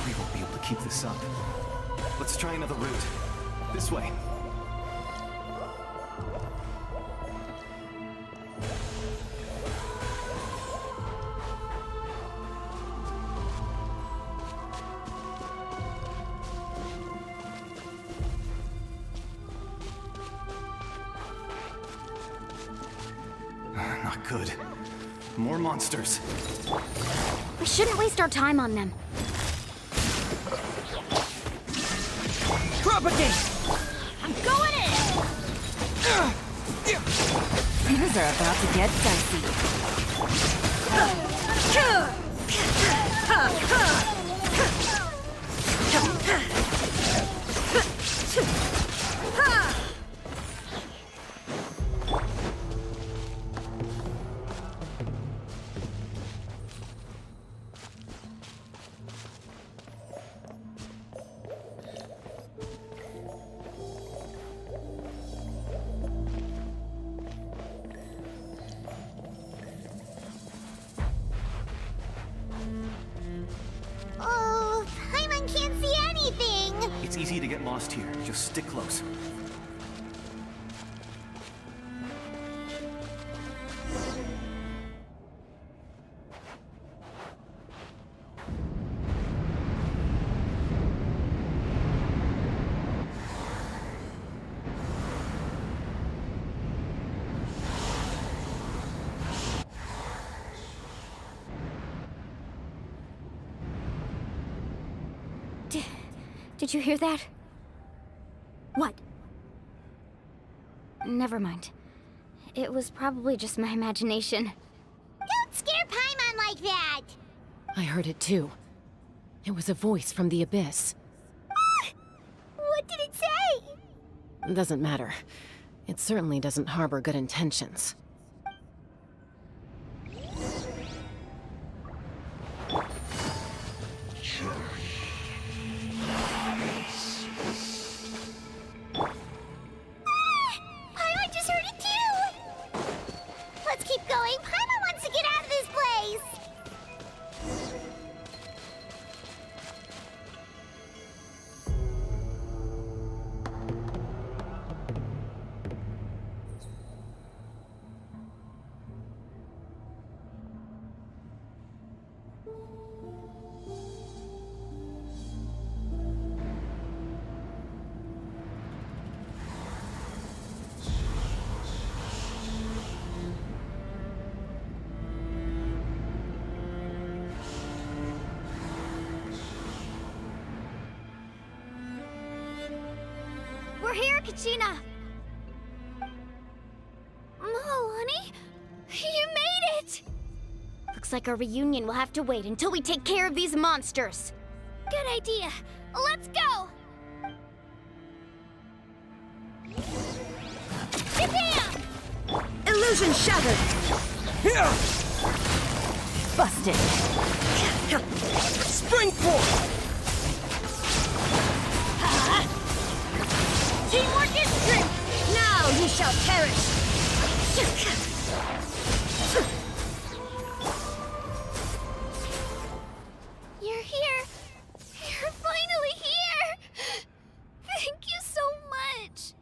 We won't be able to keep this up. Let's try another route. This way. Not good. More monsters. We shouldn't waste our time on them. Propagate! I'm going in! Things are about to get dicey. Oh, Paimon can't see anything! It's easy to get lost here. Just stick close. Did you hear that? What? Never mind. It was probably just my imagination. Don't scare Paimon like that! I heard it too. It was a voice from the abyss. What did it say? Doesn't matter. It certainly doesn't harbor good intentions. Paimon just heard it too! Let's keep going. Paimon wants to get out of this place! We're here, Kachina! Mualani? You made it! Looks like our reunion will have to wait until we take care of these monsters. Good idea. Let's go! Bam! Illusion shattered! Here! Busted! Spring forth! Teamwork is strength! Now you shall perish! You're here! You're finally here! Thank you so much!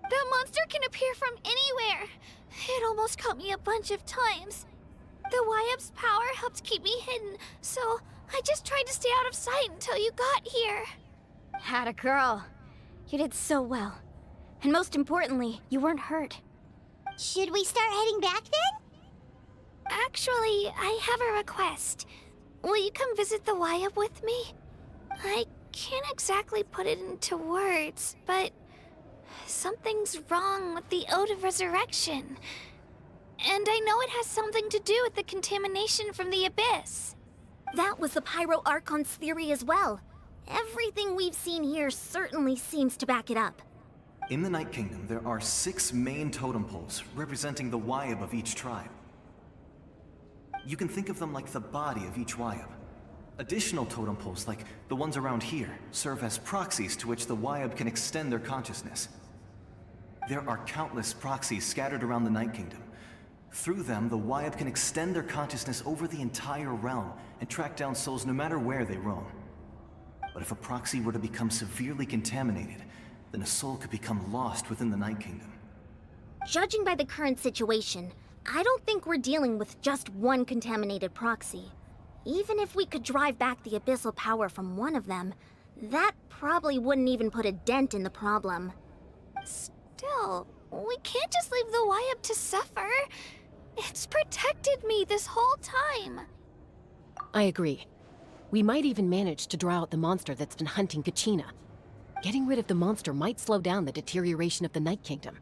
That monster can appear from anywhere! It almost caught me a bunch of times. The Wyab's power helped keep me hidden, so I just tried to stay out of sight until you got here. Atta girl. You did so well. And most importantly, you weren't hurt. Should we start heading back then? Actually, I have a request. Will you come visit the Wyab with me? I can't exactly put it into words, but something's wrong with the Ode of Resurrection. And I know it has something to do with the contamination from the Abyss. That was the Pyro Archon's theory as well. Everything we've seen here certainly seems to back it up. In the Night Kingdom, there are 6 main totem poles representing the Wyab of each tribe. You can think of them like the body of each Wyab. Additional totem poles, like the ones around here, serve as proxies to which the Wyab can extend their consciousness. There are countless proxies scattered around the Night Kingdom. Through them, the Wyab can extend their consciousness over the entire realm and track down souls no matter where they roam. But if a proxy were to become severely contaminated, then a soul could become lost within the Night Kingdom. Judging by the current situation, I don't think we're dealing with just one contaminated proxy. Even if we could drive back the abyssal power from one of them, that probably wouldn't even put a dent in the problem. Still, we can't just leave the Wyab to suffer. It's protected me this whole time. I agree. We might even manage to draw out the monster that's been hunting Kachina. Getting rid of the monster might slow down the deterioration of the Night Kingdom.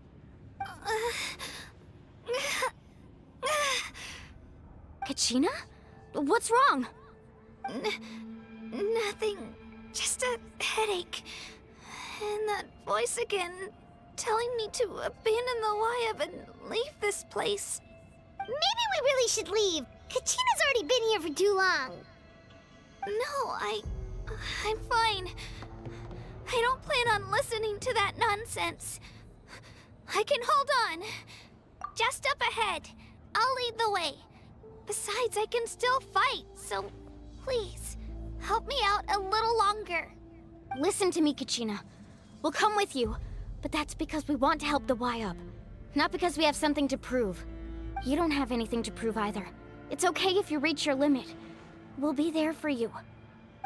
Kachina? What's wrong? Nothing. Just a headache. And that voice again, telling me to abandon the Wyab and leave this place. Maybe we really should leave. Kachina's already been here for too long. No, I'm fine. I don't plan on listening to that nonsense. I can hold on. Just up ahead. I'll lead the way. Besides, I can still fight, so please, help me out a little longer. Listen to me, Kachina. We'll come with you, but that's because we want to help the Wyab, not because we have something to prove. You don't have anything to prove either. It's okay if you reach your limit. We'll be there for you.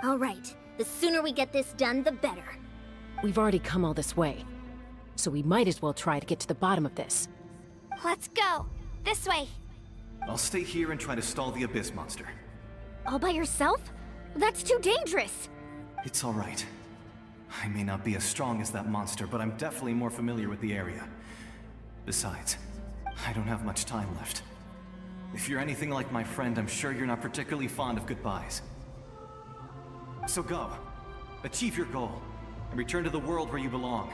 All right. The sooner we get this done, the better. We've already come all this way, so we might as well try to get to the bottom of this. Let's go. This way. I'll stay here and try to stall the Abyss monster. All by yourself? That's too dangerous. It's all right. I may not be as strong as that monster, but I'm definitely more familiar with the area. Besides, I don't have much time left. If you're anything like my friend, I'm sure you're not particularly fond of goodbyes. So go. Achieve your goal, and return to the world where you belong.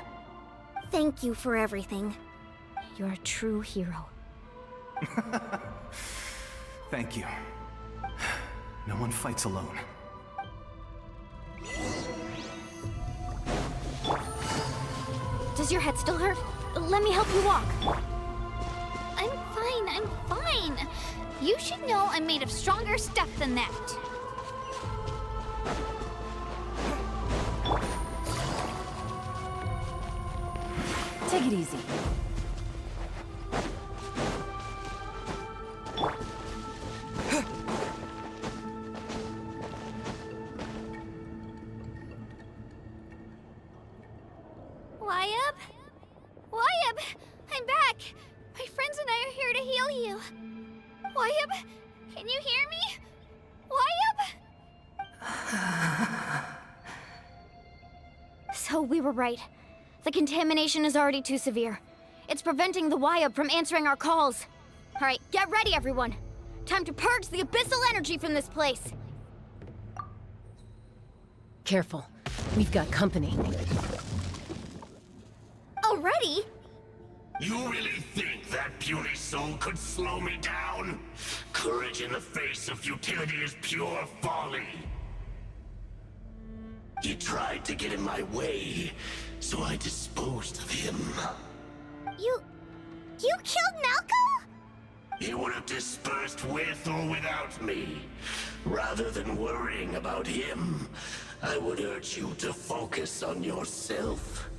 Thank you for everything. You're a true hero. Thank you. No one fights alone. Does your head still hurt? Let me help you walk. I'm fine. You should know I'm made of stronger stuff than that. Take it easy. Wyabb! I'm back! My friends and I are here to heal you. Wyabb, can you hear me? Wyabb? So we were right. The contamination is already too severe. It's preventing the Wyabb from answering our calls. All right, get ready, everyone. Time to purge the abyssal energy from this place. Careful. We've got company. Already? You really think that puny soul could slow me down? Courage in the face of futility is pure folly. He tried to get in my way, so I disposed of him. You killed Malcolm? He would have dispersed with or without me. Rather than worrying about him, I would urge you to focus on yourself.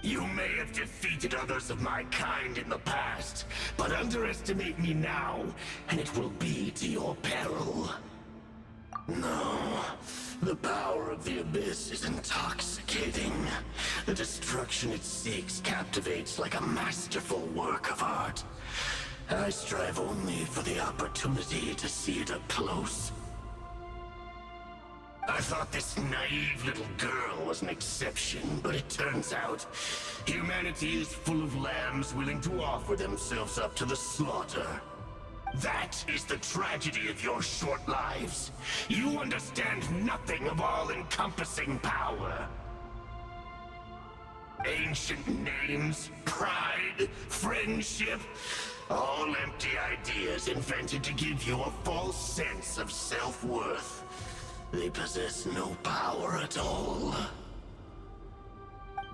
You may have defeated others of my kind in the past, but underestimate me now, and it will be to your peril. No, the power of the Abyss is intoxicating. The destruction it seeks captivates like a masterful work of art. I strive only for the opportunity to see it up close. I thought this naive little girl was an exception, but it turns out humanity is full of lambs willing to offer themselves up to the slaughter. That is the tragedy of your short lives. You understand nothing of all-encompassing power. Ancient names, pride, friendship, all empty ideas invented to give you a false sense of self-worth. They possess no power at all.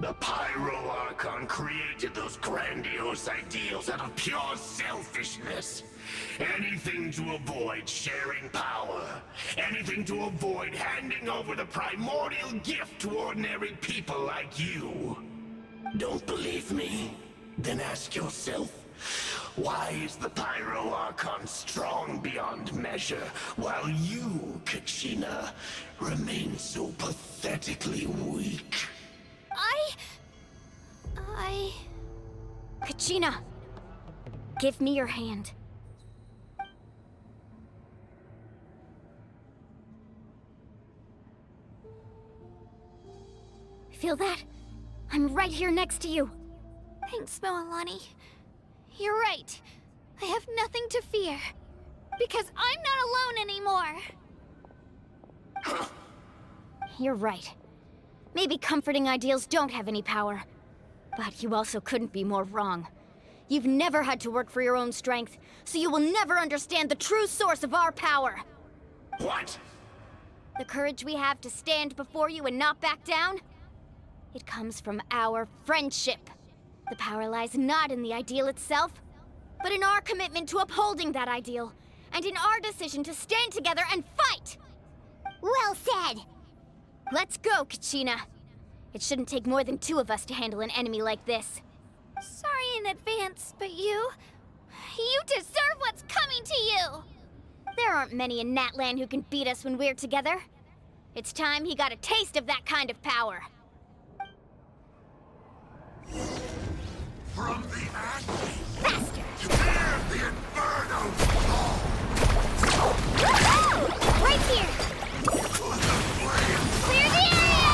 The Pyro Archon created those grandiose ideals out of pure selfishness. Anything to avoid sharing power. Anything to avoid handing over the primordial gift to ordinary people like you. Don't believe me? Then ask yourself, why is the Pyro Archon strong beyond measure, while you, Kachina, remain so pathetically weak? Kachina, give me your hand. Feel that? I'm right here next to you. Thanks, Mualani. You're right. I have nothing to fear. Because I'm not alone anymore. You're right. Maybe comforting ideals don't have any power. But you also couldn't be more wrong. You've never had to work for your own strength, so you will never understand the true source of our power. What? The courage we have to stand before you and not back down? It comes from our friendship. The power lies not in the ideal itself, but in our commitment to upholding that ideal, and in our decision to stand together and fight! Well said! Let's go, Kachina. It shouldn't take more than two of us to handle an enemy like this. Sorry in advance, but you deserve what's coming to you! There aren't many in Natlan who can beat us when we're together. It's time he got a taste of that kind of power. From the ashes! Faster! Fear the inferno! Right here! To the flames! Clear the area!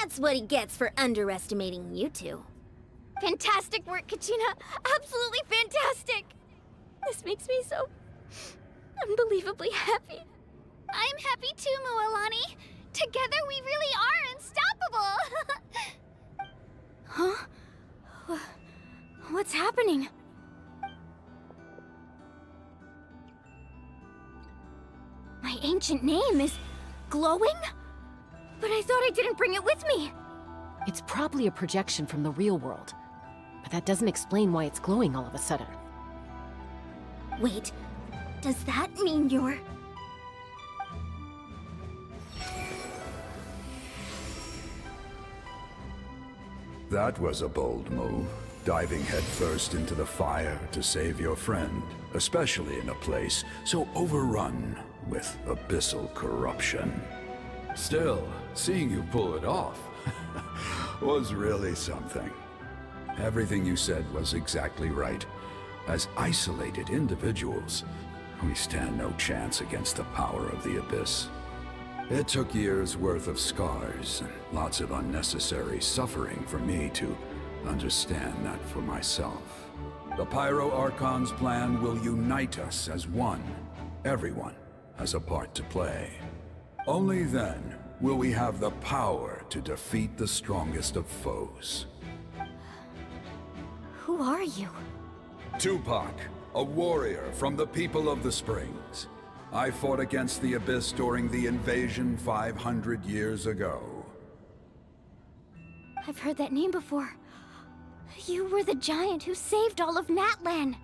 That's what he gets for underestimating you two. Fantastic work, Kachina. Absolutely fantastic. This makes me so unbelievably happy. I'm happy too, Mualani. Together we really are unstoppable. Huh? What's happening? My ancient name is glowing? But I thought I didn't bring it with me. It's probably a projection from the real world. But that doesn't explain why it's glowing all of a sudden. Wait, does that mean you're... That was a bold move, diving headfirst into the fire to save your friend, especially in a place so overrun with abyssal corruption. Still, seeing you pull it off was really something. Everything you said was exactly right. As isolated individuals, we stand no chance against the power of the Abyss. It took years' worth of scars and lots of unnecessary suffering for me to understand that for myself. The Pyro Archon's plan will unite us as one. Everyone has a part to play. Only then will we have the power to defeat the strongest of foes. Who are you? Tupac, a warrior from the people of the Springs. I fought against the Abyss during the invasion 500 years ago. I've heard that name before. You were the giant who saved all of Natlan.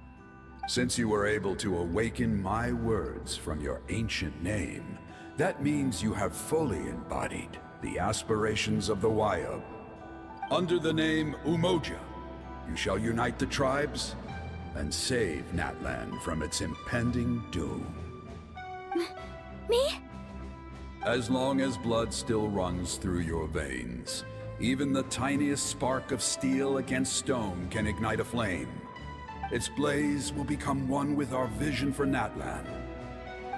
Since you were able to awaken my words from your ancient name, that means you have fully embodied the aspirations of the Wayab. Under the name Umoja, you shall unite the tribes and save Natlan from its impending doom. Me? As long as blood still runs through your veins, even the tiniest spark of steel against stone can ignite a flame. Its blaze will become one with our vision for Natlan.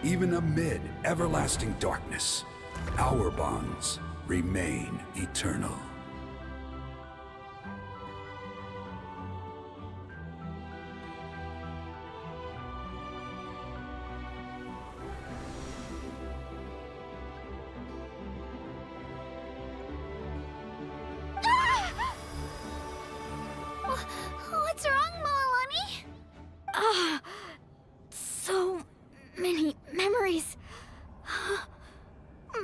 Even amid everlasting darkness, our bonds remain eternal. What's wrong, Mualani? So many memories.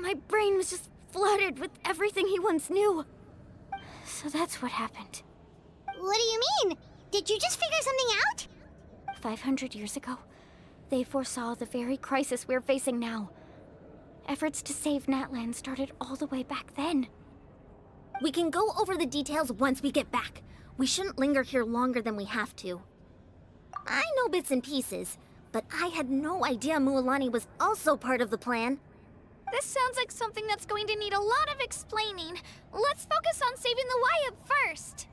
My brain was just flooded with everything he once knew. So that's what happened. What do you mean? Did you just figure something out? 500 years ago, they foresaw the very crisis we're facing now. Efforts to save Natlan started all the way back then. We can go over the details once we get back. We shouldn't linger here longer than we have to. I know bits and pieces, but I had no idea Mualani was also part of the plan. This sounds like something that's going to need a lot of explaining. Let's focus on saving the Wayab first.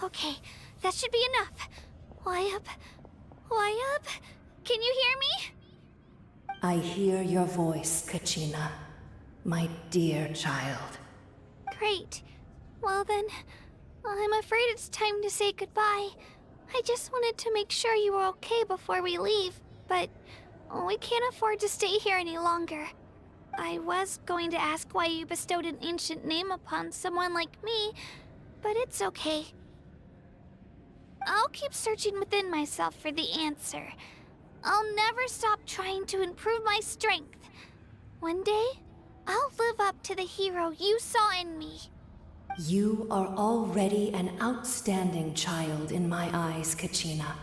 Okay, that should be enough. Wayab? Wayab? Can you hear me? I hear your voice, Kachina, my dear child. Great. Well then, I'm afraid it's time to say goodbye. I just wanted to make sure you were okay before we leave, but we can't afford to stay here any longer. I was going to ask why you bestowed an ancient name upon someone like me, but it's okay. I'll keep searching within myself for the answer. I'll never stop trying to improve my strength. One day, I'll live up to the hero you saw in me. You are already an outstanding child in my eyes, Kachina.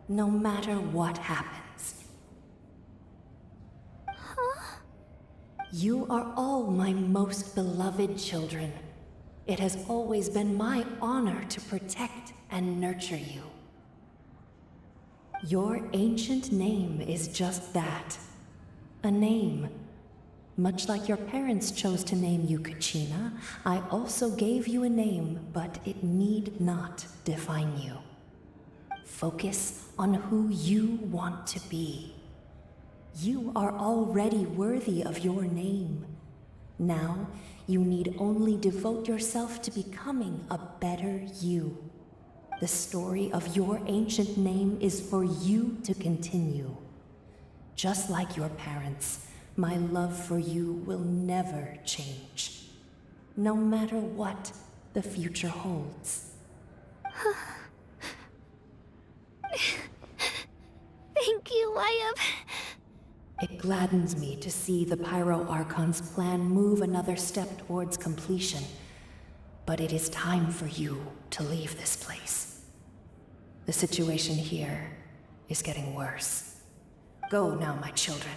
No matter what happens. Huh? You are all my most beloved children. It has always been my honor to protect and nurture you. Your ancient name is just that. A name. Much like your parents chose to name you Kachina, I also gave you a name, but it need not define you. Focus on who you want to be. You are already worthy of your name. Now, you need only devote yourself to becoming a better you. The story of your ancient name is for you to continue. Just like your parents, my love for you will never change. No matter what the future holds. Thank you, Wyatt. It gladdens me to see the Pyro Archon's plan move another step towards completion. But it is time for you to leave this place. The situation here is getting worse. Go now, my children.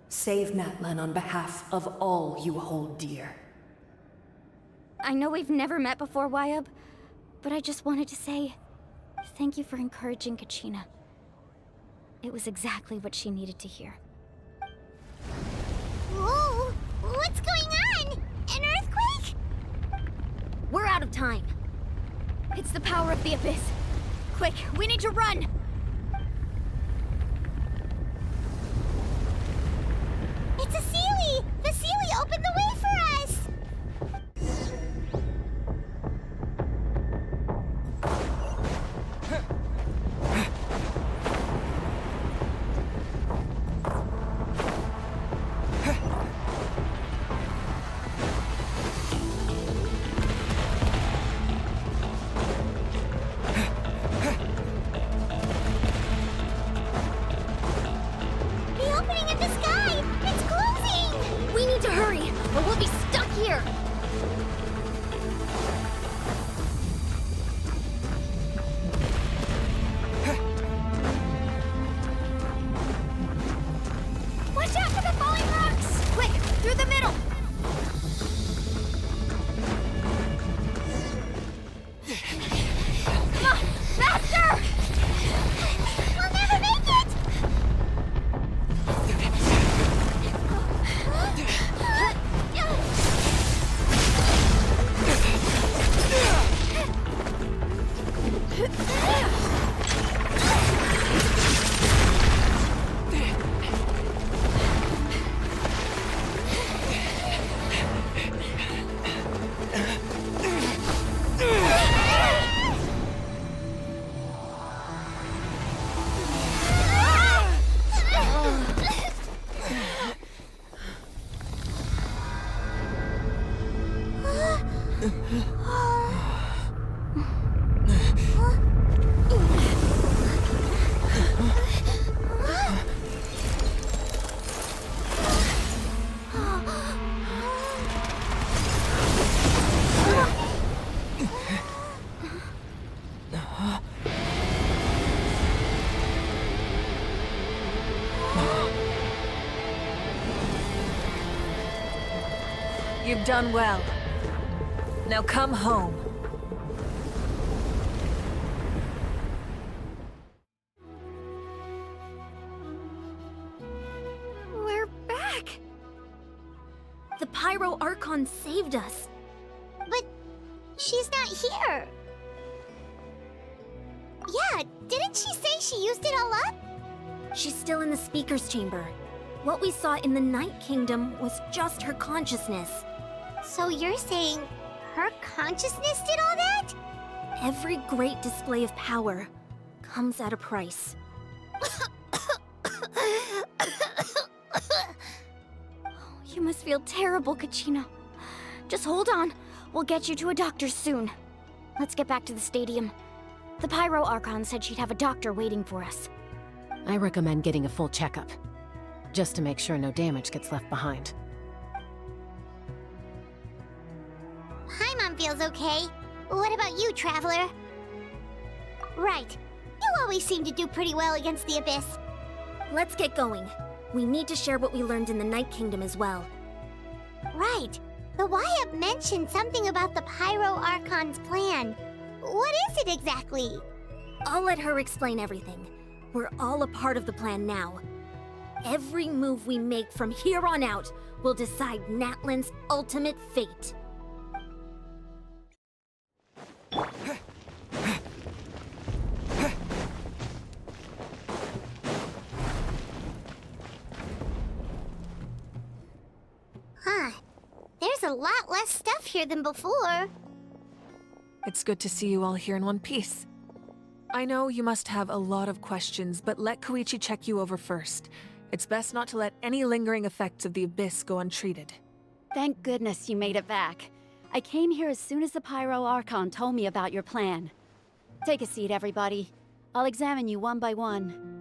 Save Natlan on behalf of all you hold dear. I know we've never met before, Wyatt, but I just wanted to say thank you for encouraging Kachina. It was exactly what she needed to hear. Whoa! What's going on? An earthquake? We're out of time. It's the power of the Abyss. Quick, we need to run! It's a Seelie! The Seelie opened the way for us! You've done well. Now come home. We're back! The Pyro Archon saved us. But she's not here. Yeah, didn't she say she used it all up? She's still in the speaker's chamber. What we saw in the Night Kingdom was just her consciousness. So you're saying her consciousness did all that? Every great display of power comes at a price. You must feel terrible, Kachina. Just hold on. We'll get you to a doctor soon. Let's get back to the stadium. The Pyro Archon said she'd have a doctor waiting for us. I recommend getting a full checkup, just to make sure no damage gets left behind. Paimon feels okay. What about you, Traveler? Right. You always seem to do pretty well against the Abyss. Let's get going. We need to share what we learned in the Night Kingdom as well. Right. The Wyatt mentioned something about the Pyro Archon's plan. What is it exactly? I'll let her explain everything. We're all a part of the plan now. Every move we make from here on out will decide Natlan's ultimate fate. Huh. There's a lot less stuff here than before. It's good to see you all here in one piece. I know you must have a lot of questions, but let Koichi check you over first. It's best not to let any lingering effects of the Abyss go untreated. Thank goodness you made it back. I came here as soon as the Pyro Archon told me about your plan. Take a seat, everybody. I'll examine you one by one.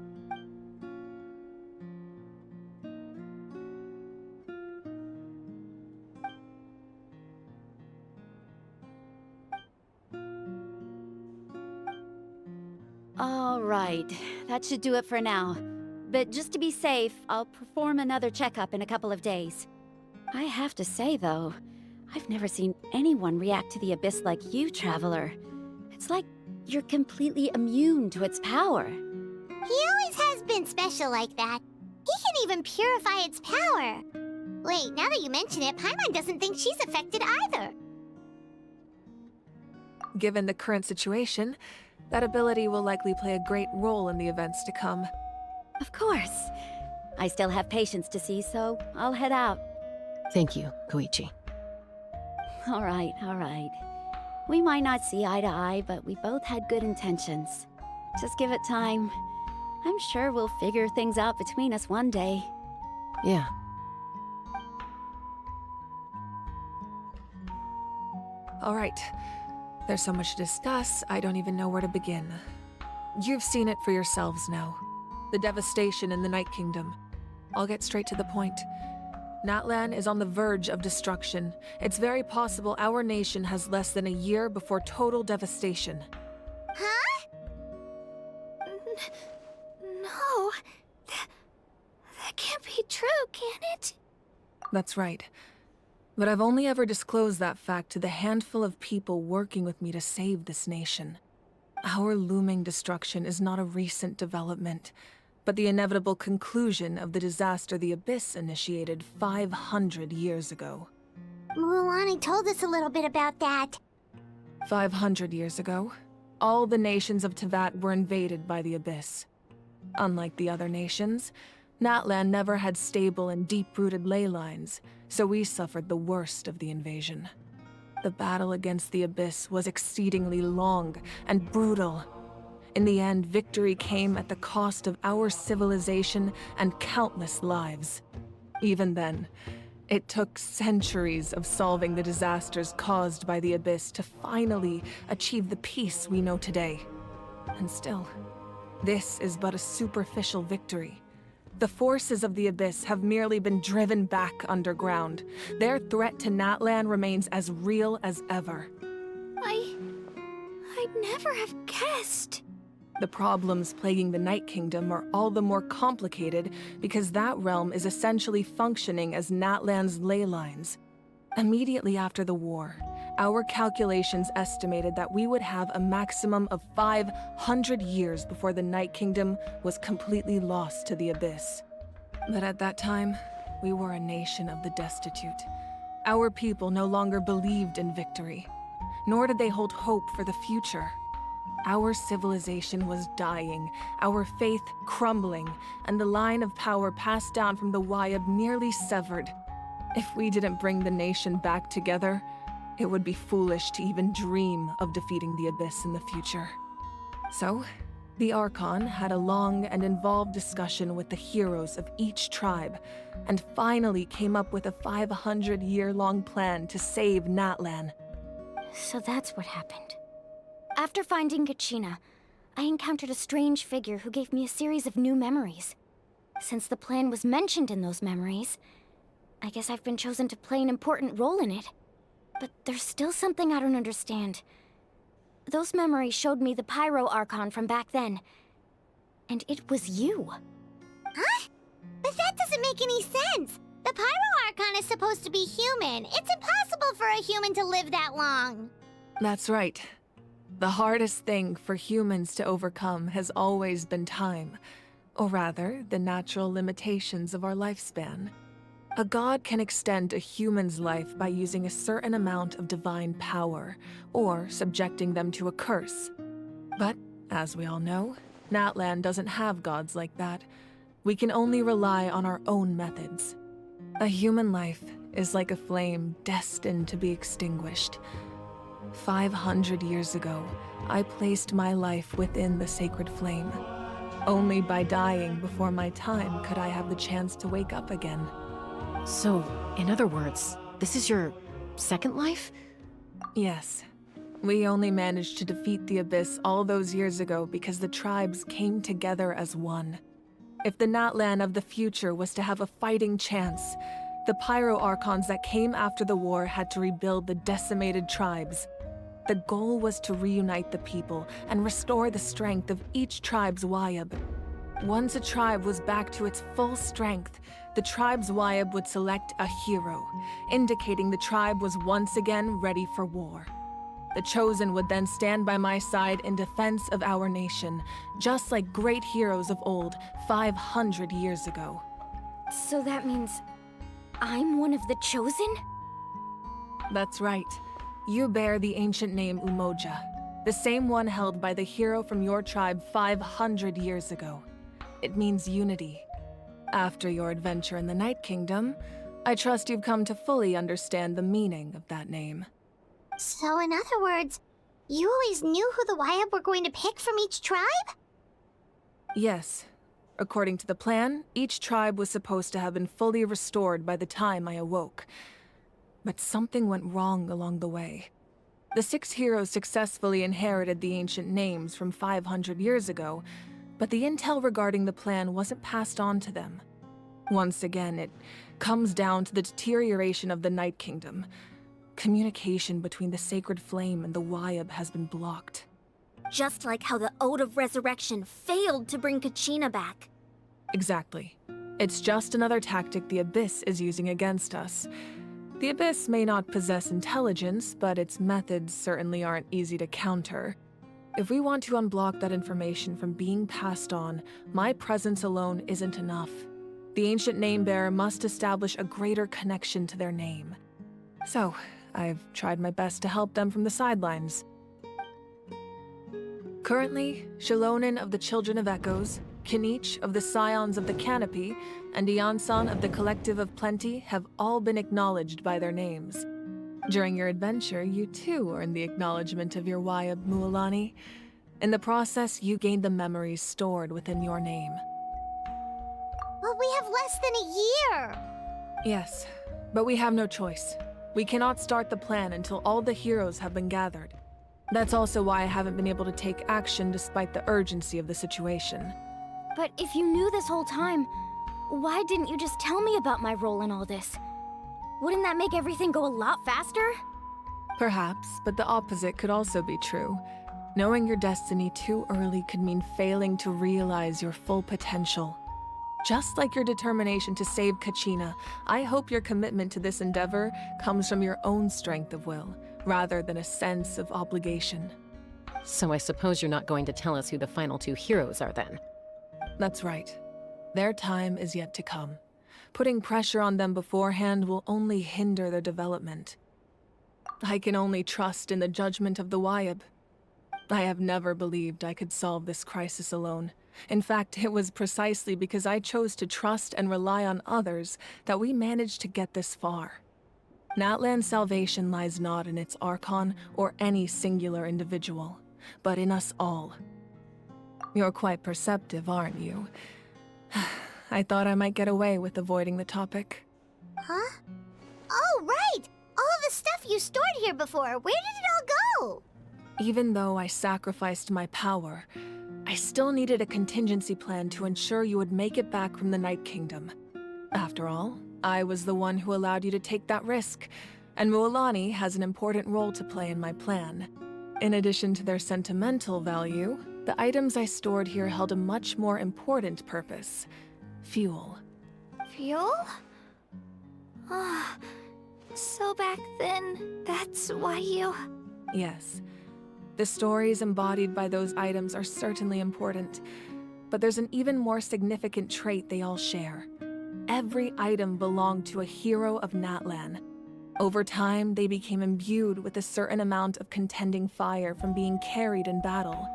All right, that should do it for now. But just to be safe, I'll perform another checkup in a couple of days. I have to say, though, I've never seen anyone react to the Abyss like you, Traveler. It's like you're completely immune to its power. He always has been special like that. He can even purify its power. Wait, now that you mention it, Paimon doesn't think she's affected either. Given the current situation, that ability will likely play a great role in the events to come. Of course. I still have patients to see, so I'll head out. Thank you, Koichi. All right, all right. We might not see eye to eye, but we both had good intentions. Just give it time. I'm sure we'll figure things out between us one day. Yeah. All right. There's so much to discuss, I don't even know where to begin. You've seen it for yourselves now. The devastation in the Night Kingdom. I'll get straight to the point. Natlan is on the verge of destruction. It's very possible our nation has less than a year before total devastation. Huh? No. That can't be true, can it? That's right. But I've only ever disclosed that fact to the handful of people working with me to save this nation. Our looming destruction is not a recent development, but the inevitable conclusion of the disaster the Abyss initiated 500 years ago. Mualani told us a little bit about that. 500 years ago, all the nations of Teyvat were invaded by the Abyss. Unlike the other nations, Natlan never had stable and deep-rooted ley lines, so we suffered the worst of the invasion. The battle against the Abyss was exceedingly long and brutal. In the end, victory came at the cost of our civilization and countless lives. Even then, it took centuries of solving the disasters caused by the Abyss to finally achieve the peace we know today. And still, this is but a superficial victory. The forces of the Abyss have merely been driven back underground. Their threat to Natlan remains as real as ever. I'd never have guessed. The problems plaguing the Night Kingdom are all the more complicated because that realm is essentially functioning as Natlan's ley lines. Immediately after the war, our calculations estimated that we would have a maximum of 500 years before the Night Kingdom was completely lost to the Abyss. But at that time, we were a nation of the destitute. Our people no longer believed in victory, nor did they hold hope for the future. Our civilization was dying, our faith crumbling, and the line of power passed down from the Wyatt nearly severed. If we didn't bring the nation back together, it would be foolish to even dream of defeating the Abyss in the future. So, the Archon had a long and involved discussion with the heroes of each tribe, and finally came up with a 500-year-long plan to save Natlan. So that's what happened. After finding Kachina, I encountered a strange figure who gave me a series of new memories. Since the plan was mentioned in those memories, I guess I've been chosen to play an important role in it. But there's still something I don't understand. Those memories showed me the Pyro Archon from back then. And it was you. Huh? But that doesn't make any sense. The Pyro Archon is supposed to be human. It's impossible for a human to live that long. That's right. The hardest thing for humans to overcome has always been time. Or rather, the natural limitations of our lifespan. A god can extend a human's life by using a certain amount of divine power, or subjecting them to a curse. But, as we all know, Natlan doesn't have gods like that. We can only rely on our own methods. A human life is like a flame destined to be extinguished. 500 years ago, I placed my life within the sacred flame. Only by dying before my time could I have the chance to wake up again. So, in other words, this is your second life? Yes. We only managed to defeat the Abyss all those years ago because the tribes came together as one. If the Natlan of the future was to have a fighting chance, the Pyro Archons that came after the war had to rebuild the decimated tribes. The goal was to reunite the people and restore the strength of each tribe's Wayab. Once a tribe was back to its full strength, the tribe's Wayab would select a hero, indicating the tribe was once again ready for war. The Chosen would then stand by my side in defense of our nation, just like great heroes of old 500 years ago. So that means I'm one of the Chosen? That's right. You bear the ancient name Umoja, the same one held by the hero from your tribe 500 years ago. It means unity. After your adventure in the Night Kingdom, I trust you've come to fully understand the meaning of that name. So in other words, you always knew who the Wayab were going to pick from each tribe? Yes. According to the plan, each tribe was supposed to have been fully restored by the time I awoke. But something went wrong along the way. The 6 heroes successfully inherited the ancient names from 500 years ago, but the intel regarding the plan wasn't passed on to them. Once again, it comes down to the deterioration of the Night Kingdom. Communication between the Sacred Flame and the Wayab has been blocked. Just like how the Ode of Resurrection failed to bring Kachina back. Exactly. It's just another tactic the Abyss is using against us. The Abyss may not possess intelligence, but its methods certainly aren't easy to counter. If we want to unblock that information from being passed on, my presence alone isn't enough. The ancient name-bearer must establish a greater connection to their name. So, I've tried my best to help them from the sidelines. Currently, Shilonen of the Children of Echoes, Kinich of the Scions of the Canopy, and Iansan of the Collective of Plenty have all been acknowledged by their names. During your adventure, you too earned the acknowledgement of your Wayab, Mualani. In the process, you gained the memories stored within your name. But we have less than a year! Yes, but we have no choice. We cannot start the plan until all the heroes have been gathered. That's also why I haven't been able to take action despite the urgency of the situation. But if you knew this whole time, why didn't you just tell me about my role in all this? Wouldn't that make everything go a lot faster? Perhaps, but the opposite could also be true. Knowing your destiny too early could mean failing to realize your full potential. Just like your determination to save Kachina, I hope your commitment to this endeavor comes from your own strength of will, rather than a sense of obligation. So I suppose you're not going to tell us who the final 2 heroes are then? That's right. Their time is yet to come. Putting pressure on them beforehand will only hinder their development. I can only trust in the judgment of the Wayab. I have never believed I could solve this crisis alone. In fact, it was precisely because I chose to trust and rely on others that we managed to get this far. Natlan's salvation lies not in its Archon or any singular individual, but in us all. You're quite perceptive, aren't you? I thought I might get away with avoiding the topic. Huh? Oh, right! All of the stuff you stored here before, where did it all go? Even though I sacrificed my power, I still needed a contingency plan to ensure you would make it back from the Night Kingdom. After all, I was the one who allowed you to take that risk, and Mualani has an important role to play in my plan. In addition to their sentimental value, the items I stored here held a much more important purpose. Fuel. Fuel? Ah, so back then, that's why you... Yes. The stories embodied by those items are certainly important, but there's an even more significant trait they all share. Every item belonged to a hero of Natlan. Over time, they became imbued with a certain amount of contending fire from being carried in battle.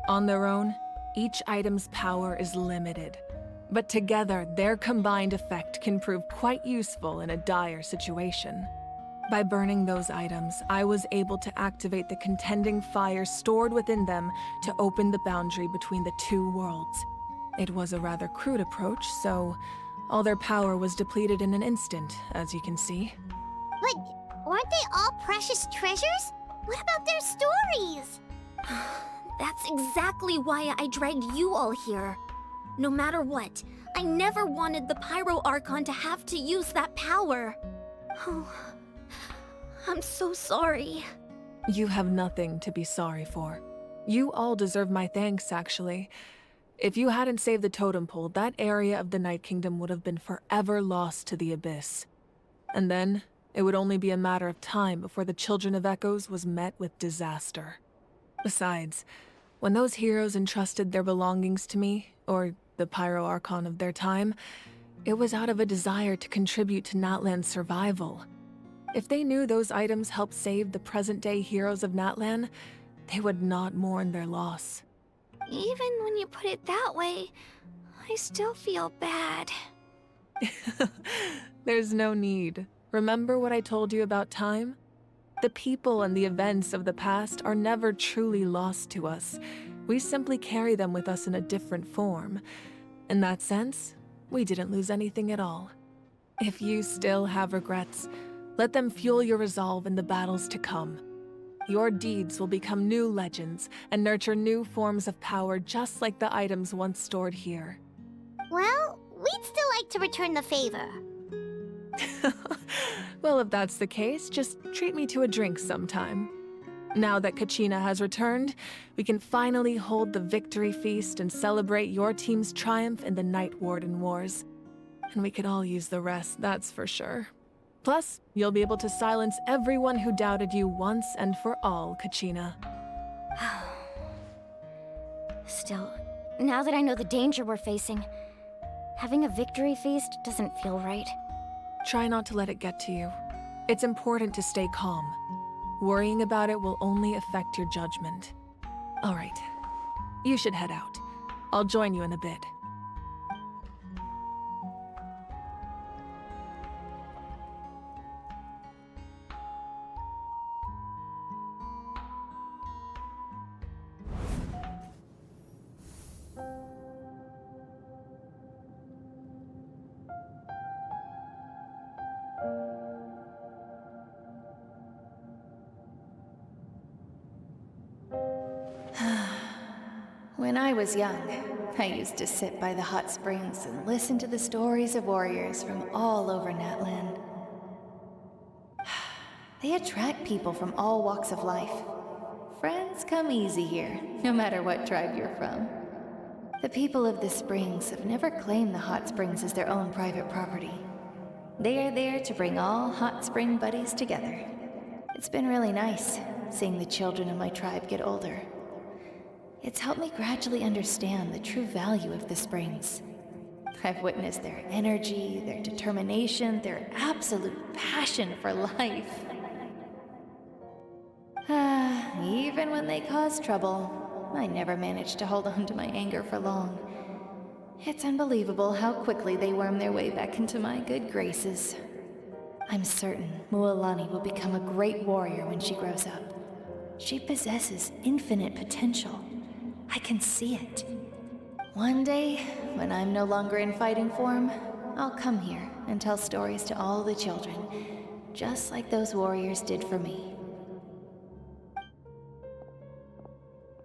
On their own, each item's power is limited, but together, their combined effect can prove quite useful in a dire situation. By burning those items, I was able to activate the contending fire stored within them to open the boundary between the two worlds. It was a rather crude approach, so all their power was depleted in an instant, as you can see. But weren't they all precious treasures? What about their stories? That's exactly why I dragged you all here. No matter what, I never wanted the Pyro Archon to have to use that power. Oh, I'm so sorry. You have nothing to be sorry for. You all deserve my thanks, actually. If you hadn't saved the totem pole, that area of the Night Kingdom would have been forever lost to the Abyss. And then, it would only be a matter of time before the Children of Echoes was met with disaster. Besides, when those heroes entrusted their belongings to me, or the Pyro Archon of their time, it was out of a desire to contribute to Natlan's survival. If they knew those items helped save the present-day heroes of Natlan, they would not mourn their loss. Even when you put it that way, I still feel bad. There's no need. Remember what I told you about time? The people and the events of the past are never truly lost to us. We simply carry them with us in a different form. In that sense, we didn't lose anything at all. If you still have regrets, let them fuel your resolve in the battles to come. Your deeds will become new legends and nurture new forms of power just like the items once stored here. Well, we'd still like to return the favor. Well, if that's the case, just treat me to a drink sometime. Now that Kachina has returned, we can finally hold the victory feast and celebrate your team's triumph in the Night Warden Wars. And we could all use the rest, that's for sure. Plus, you'll be able to silence everyone who doubted you once and for all, Kachina. Still, now that I know the danger we're facing, having a victory feast doesn't feel right. Try not to let it get to you. It's important to stay calm. Worrying about it will only affect your judgment. All right, you should head out. I'll join you in a bit. When I was young, I used to sit by the hot springs and listen to the stories of warriors from all over Natlan. They attract people from all walks of life. Friends come easy here, no matter what tribe you're from. The people of the springs have never claimed the hot springs as their own private property. They are there to bring all hot spring buddies together. It's been really nice, seeing the children of my tribe get older. It's helped me gradually understand the true value of the springs. I've witnessed their energy, their determination, their absolute passion for life. Even when they cause trouble, I never managed to hold on to my anger for long. It's unbelievable how quickly they worm their way back into my good graces. I'm certain Mualani will become a great warrior when she grows up. She possesses infinite potential. I can see it. One day, when I'm no longer in fighting form, I'll come here and tell stories to all the children, just like those warriors did for me.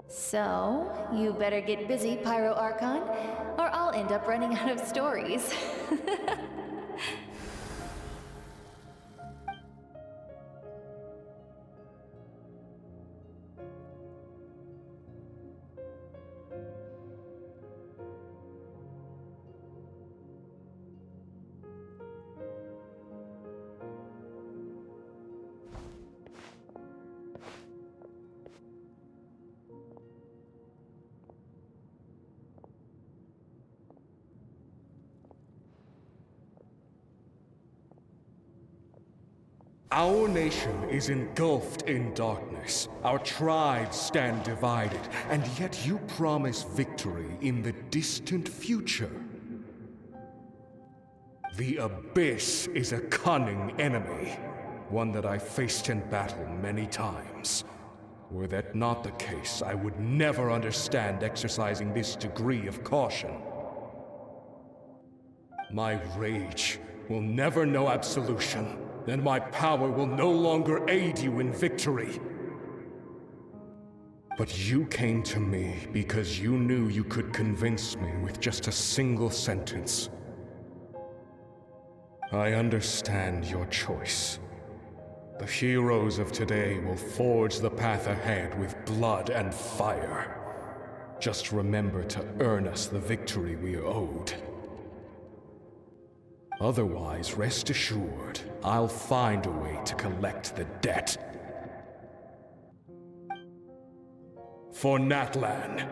So, you better get busy, Pyro Archon, or I'll end up running out of stories. Our nation is engulfed in darkness. Our tribes stand divided, and yet you promise victory in the distant future. The Abyss is a cunning enemy, one that I faced in battle many times. Were that not the case, I would never understand exercising this degree of caution. My rage will never know absolution, and my power will no longer aid you in victory. But you came to me because you knew you could convince me with just a single sentence. I understand your choice. The heroes of today will forge the path ahead with blood and fire. Just remember to earn us the victory we are owed. Otherwise, rest assured, I'll find a way to collect the debt. For Natlan.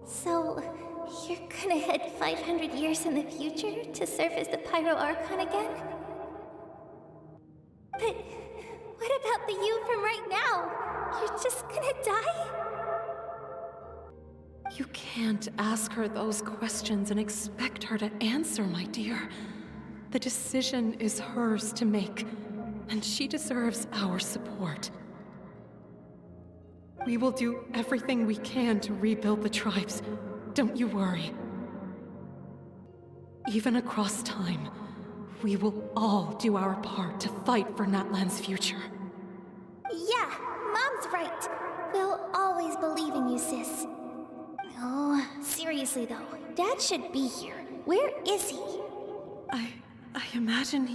So, you're gonna head 500 years in the future to serve as the Pyro Archon again? But what about the you from right now? You're just gonna die? You can't ask her those questions and expect her to answer, my dear. The decision is hers to make, and she deserves our support. We will do everything we can to rebuild the tribes. Don't you worry. Even across time, we will all do our part to fight for Natlan's future. Yeah, Mom's right. We'll always believe in you, sis. Oh, seriously though, Dad should be here. Where is he? I imagine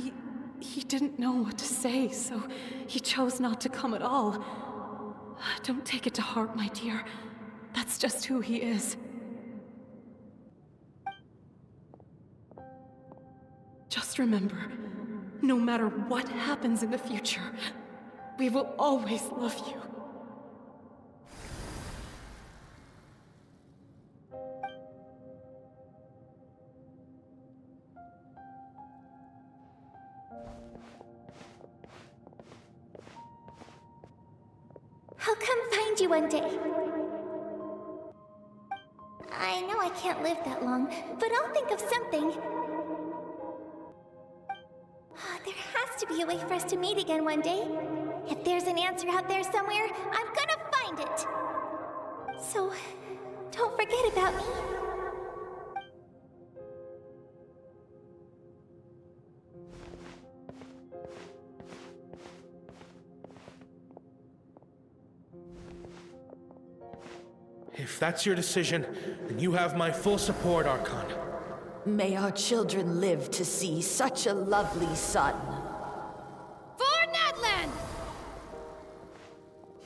he didn't know what to say, so he chose not to come at all. Don't take it to heart, my dear. That's just who he is. Just remember, no matter what happens in the future, we will always love you. I'll come find you one day. I know I can't live that long, but I'll think of something. There has to be a way for us to meet again one day. If there's an answer out there somewhere, I'm gonna find it. So, don't forget about me. If that's your decision, then you have my full support, Archon. May our children live to see such a lovely son. For Natlan!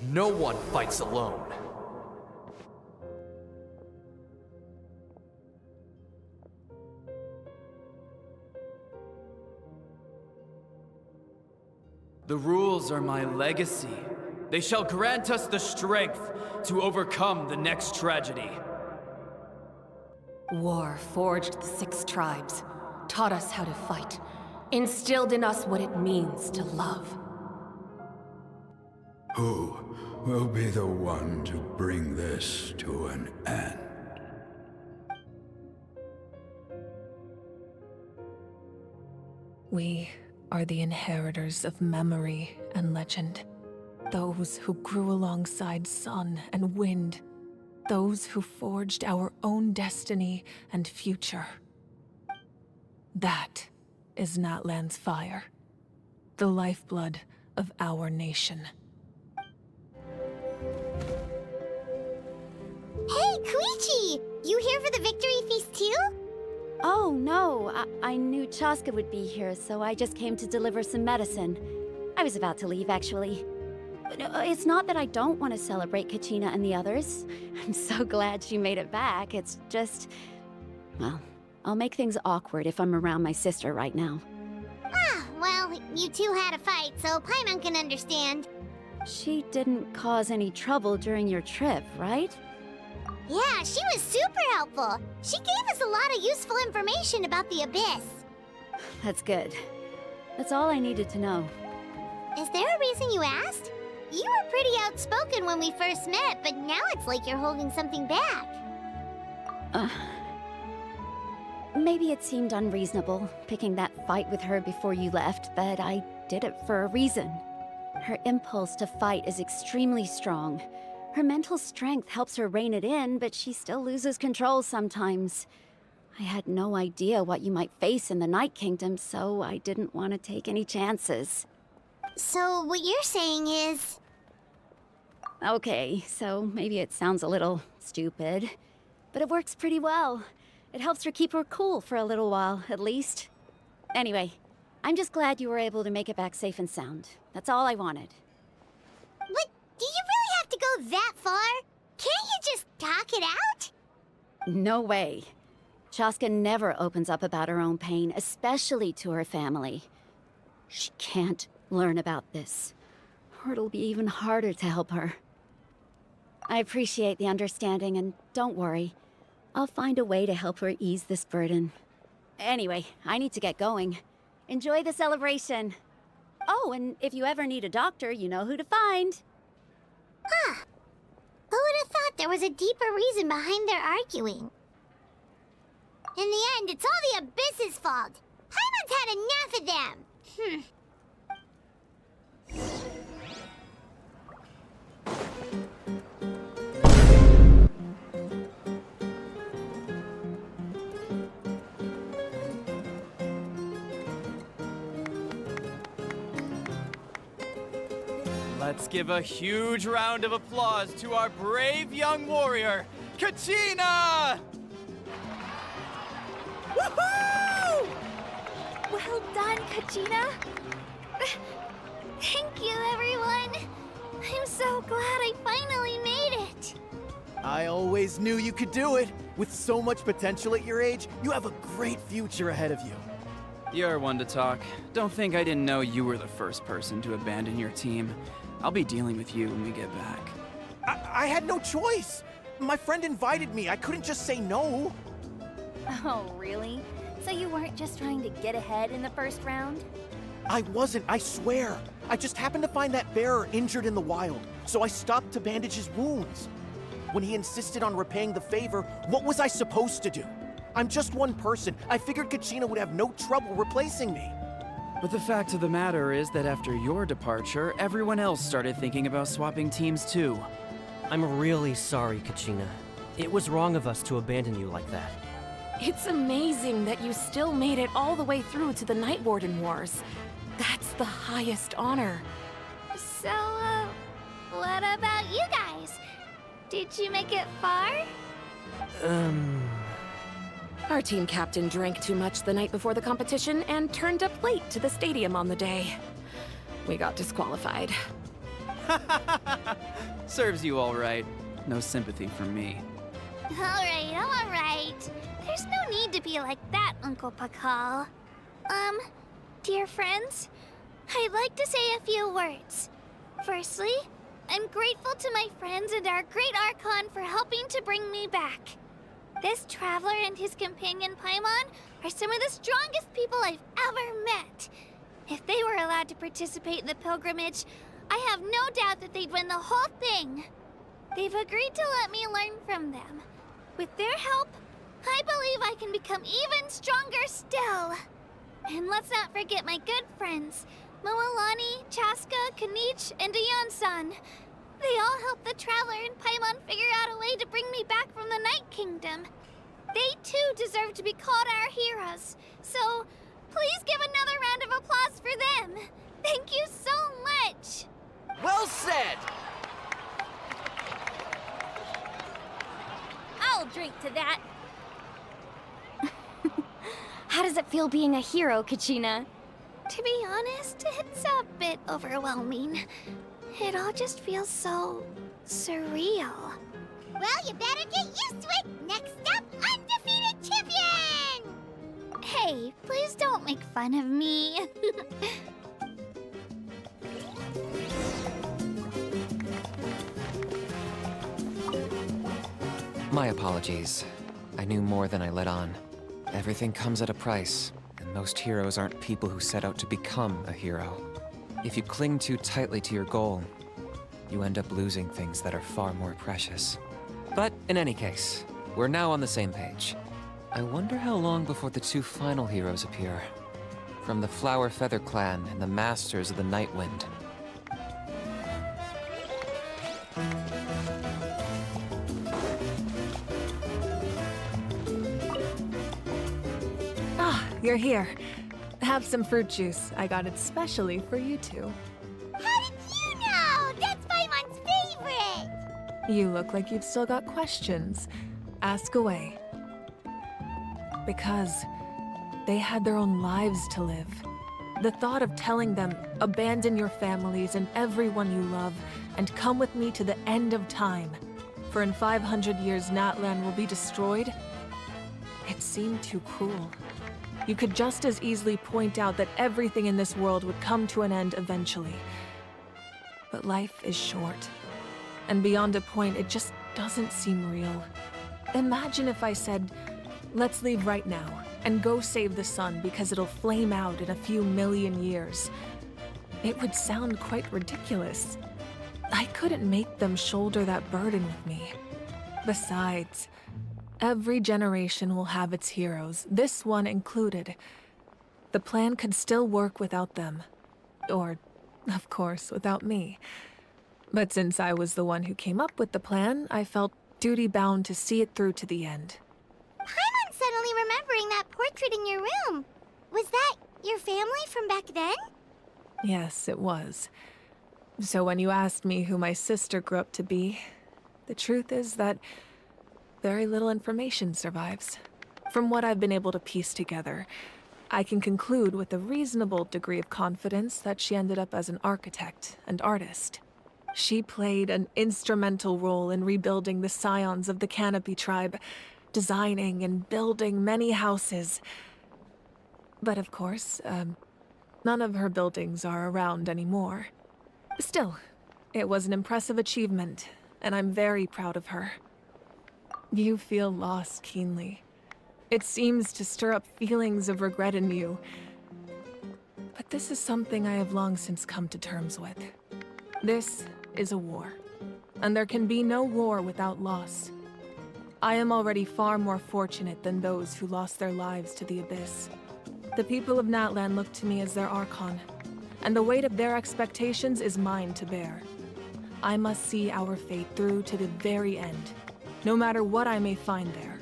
No one fights alone. The rules are my legacy. They shall grant us the strength to overcome the next tragedy. War forged the 6 tribes, taught us how to fight, instilled in us what it means to love. Who will be the one to bring this to an end? We are the inheritors of memory and legend. Those who grew alongside sun and wind. Those who forged our own destiny and future. That is Natlan's fire. The lifeblood of our nation. Hey, Koichi! You here for the victory feast too? Oh, no. I knew Chaska would be here, so I just came to deliver some medicine. I was about to leave, actually. It's not that I don't want to celebrate Kachina and the others. I'm so glad she made it back. It's just... well, I'll make things awkward if I'm around my sister right now. You two had a fight, so Paimon can understand. She didn't cause any trouble during your trip, right? Yeah, she was super helpful. She gave us a lot of useful information about the Abyss. That's good. That's all I needed to know. Is there a reason you asked? You were pretty outspoken when we first met, but now it's like you're holding something back. Maybe it seemed unreasonable, picking that fight with her before you left, but I did it for a reason. Her impulse to fight is extremely strong. Her mental strength helps her rein it in, but she still loses control sometimes. I had no idea what you might face in the Night Kingdom, so I didn't want to take any chances. So what you're saying is... Okay, so maybe it sounds a little stupid, but it works pretty well. It helps her keep her cool for a little while, at least. Anyway, I'm just glad you were able to make it back safe and sound. That's all I wanted. But do you really have to go that far? Can't you just talk it out? No way. Chaska never opens up about her own pain, especially to her family. She can't learn about this, or it'll be even harder to help her. I appreciate the understanding, and don't worry. I'll find a way to help her ease this burden. Anyway, I need to get going. Enjoy the celebration. Oh, and if you ever need a doctor, you know who to find. Huh. Who would have thought there was a deeper reason behind their arguing? In the end, it's all the Abyss's fault. Paimon's had enough of them. Let's give a huge round of applause to our brave young warrior, Kachina! Woohoo! Well done, Kachina. Thank you, everyone. I'm so glad I finally made it. I always knew you could do it. With so much potential at your age, you have a great future ahead of you. You're one to talk. Don't think I didn't know you were the first person to abandon your team. I'll be dealing with you when we get back. I had no choice. My friend invited me. I couldn't just say no. Oh, really? So you weren't just trying to get ahead in the first round? I wasn't, I swear. I just happened to find that bearer injured in the wild, so I stopped to bandage his wounds. When he insisted on repaying the favor, what was I supposed to do? I'm just one person. I figured Kachina would have no trouble replacing me. But the fact of the matter is that after your departure, everyone else started thinking about swapping teams too. I'm really sorry, Kachina. It was wrong of us to abandon you like that. It's amazing that you still made it all the way through to the Night Warden Wars. That's the highest honor. So, what about you guys? Did you make it far? Our team captain drank too much the night before the competition and turned up late to the stadium on the day. We got disqualified. Serves you all right. No sympathy from me. Alright. There's no need to be like that, Uncle Pakal. Dear friends, I'd like to say a few words. Firstly, I'm grateful to my friends and our great Archon for helping to bring me back. This traveler and his companion Paimon are some of the strongest people I've ever met. If they were allowed to participate in the pilgrimage, I have no doubt that they'd win the whole thing. They've agreed to let me learn from them. With their help, I believe I can become even stronger still. And let's not forget my good friends, Mualani, Chaska, Kanich, and Ayan-san. They all helped the Traveler and Paimon figure out a way to bring me back from the Night Kingdom. They too deserve to be called our heroes. So, please give another round of applause for them. Thank you so much. Well said! I'll drink to that. How does it feel being a hero, Kachina? To be honest, it's a bit overwhelming. It all just feels so surreal. Well, you better get used to it. Next up, undefeated champion! Hey, please don't make fun of me. My apologies. I knew more than I let on. Everything comes at a price, and most heroes aren't people who set out to become a hero. If you cling too tightly to your goal, you end up losing things that are far more precious. But in any case, we're now on the same page. I wonder how long before the two final heroes appear. From the Flower Feather Clan and the Masters of the Night Wind. Ah, you're here. Have some fruit juice. I got it specially for you two. How did you know? That's Paimon's favorite! You look like you've still got questions. Ask away. Because they had their own lives to live. The thought of telling them, abandon your families and everyone you love, and come with me to the end of time, for in 500 years Natlan will be destroyed, it seemed too cruel. You could just as easily point out that everything in this world would come to an end eventually. But life is short, and beyond a point, it just doesn't seem real. Imagine if I said, let's leave right now, and go save the sun because it'll flame out in a few million years. It would sound quite ridiculous. I couldn't make them shoulder that burden with me. Besides, every generation will have its heroes, this one included. The plan could still work without them. Or, of course, without me. But since I was the one who came up with the plan, I felt duty-bound to see it through to the end. Paimon's suddenly remembering that portrait in your room. Was that your family from back then? Yes, it was. So when you asked me who my sister grew up to be, the truth is that very little information survives. From what I've been able to piece together, I can conclude with a reasonable degree of confidence that she ended up as an architect and artist. She played an instrumental role in rebuilding the scions of the Canopy tribe, designing and building many houses. But of course, none of her buildings are around anymore. Still, it was an impressive achievement, and I'm very proud of her. You feel loss keenly. It seems to stir up feelings of regret in you. But this is something I have long since come to terms with. This is a war, and there can be no war without loss. I am already far more fortunate than those who lost their lives to the Abyss. The people of Natlan look to me as their Archon, and the weight of their expectations is mine to bear. I must see our fate through to the very end, no matter what I may find there.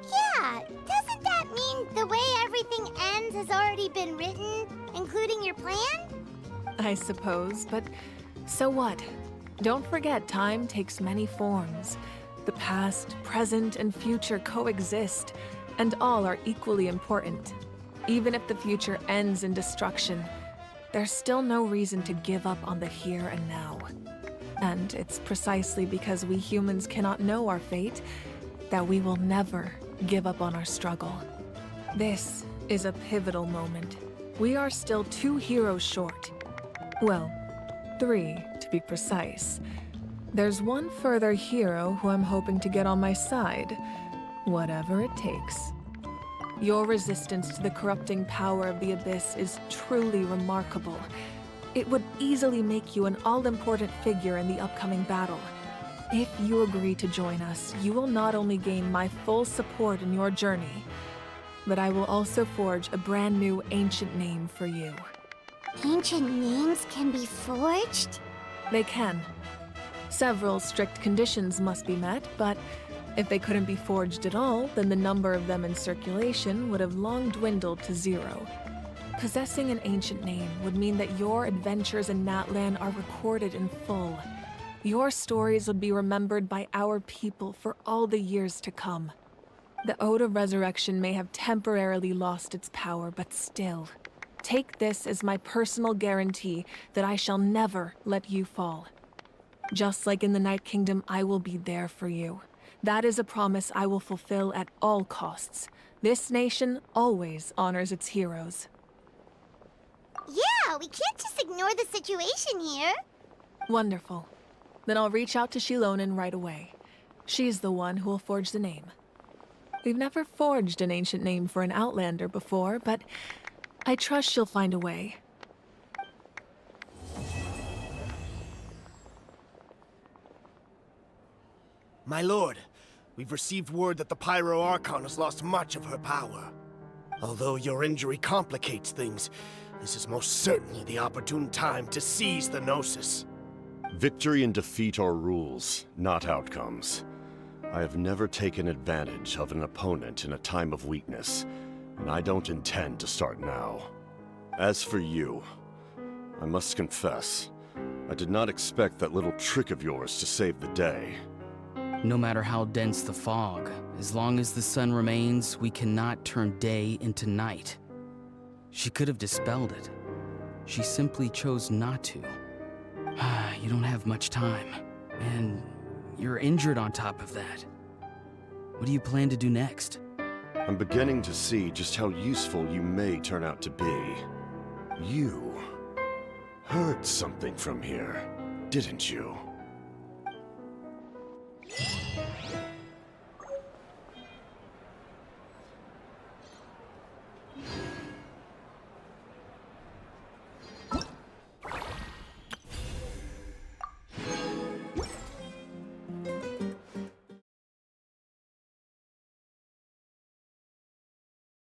Yeah, doesn't that mean the way everything ends has already been written, including your plan? I suppose, but so what? Don't forget, time takes many forms. The past, present, and future coexist, and all are equally important. Even if the future ends in destruction, there's still no reason to give up on the here and now. And it's precisely because we humans cannot know our fate that we will never give up on our struggle. This is a pivotal moment. We are still 2 heroes short. Well, 3 to be precise. There's one further hero who I'm hoping to get on my side, whatever it takes. Your resistance to the corrupting power of the Abyss is truly remarkable. It would easily make you an all-important figure in the upcoming battle. If you agree to join us, you will not only gain my full support in your journey, but I will also forge a brand new ancient name for you. Ancient names can be forged? They can. Several strict conditions must be met, but if they couldn't be forged at all, then the number of them in circulation would have long dwindled to 0. Possessing an ancient name would mean that your adventures in Natlan are recorded in full. Your stories would be remembered by our people for all the years to come. The Ode of Resurrection may have temporarily lost its power, but still, take this as my personal guarantee that I shall never let you fall. Just like in the Night Kingdom, I will be there for you. That is a promise I will fulfill at all costs. This nation always honors its heroes. Yeah, we can't just ignore the situation here. Wonderful. Then I'll reach out to Shilonen right away. She's the one who will forge the name. We've never forged an ancient name for an Outlander before, but I trust she'll find a way. My lord, we've received word that the Pyro Archon has lost much of her power. Although your injury complicates things, this is most certainly the opportune time to seize the Gnosis. Victory and defeat are rules, not outcomes. I have never taken advantage of an opponent in a time of weakness, and I don't intend to start now. As for you, I must confess, I did not expect that little trick of yours to save the day. No matter how dense the fog, as long as the sun remains, we cannot turn day into night. She could have dispelled it. She simply chose not to. You don't have much time, and you're injured on top of that. What do you plan to do next? I'm beginning to see just how useful you may turn out to be. You heard something from here, didn't you?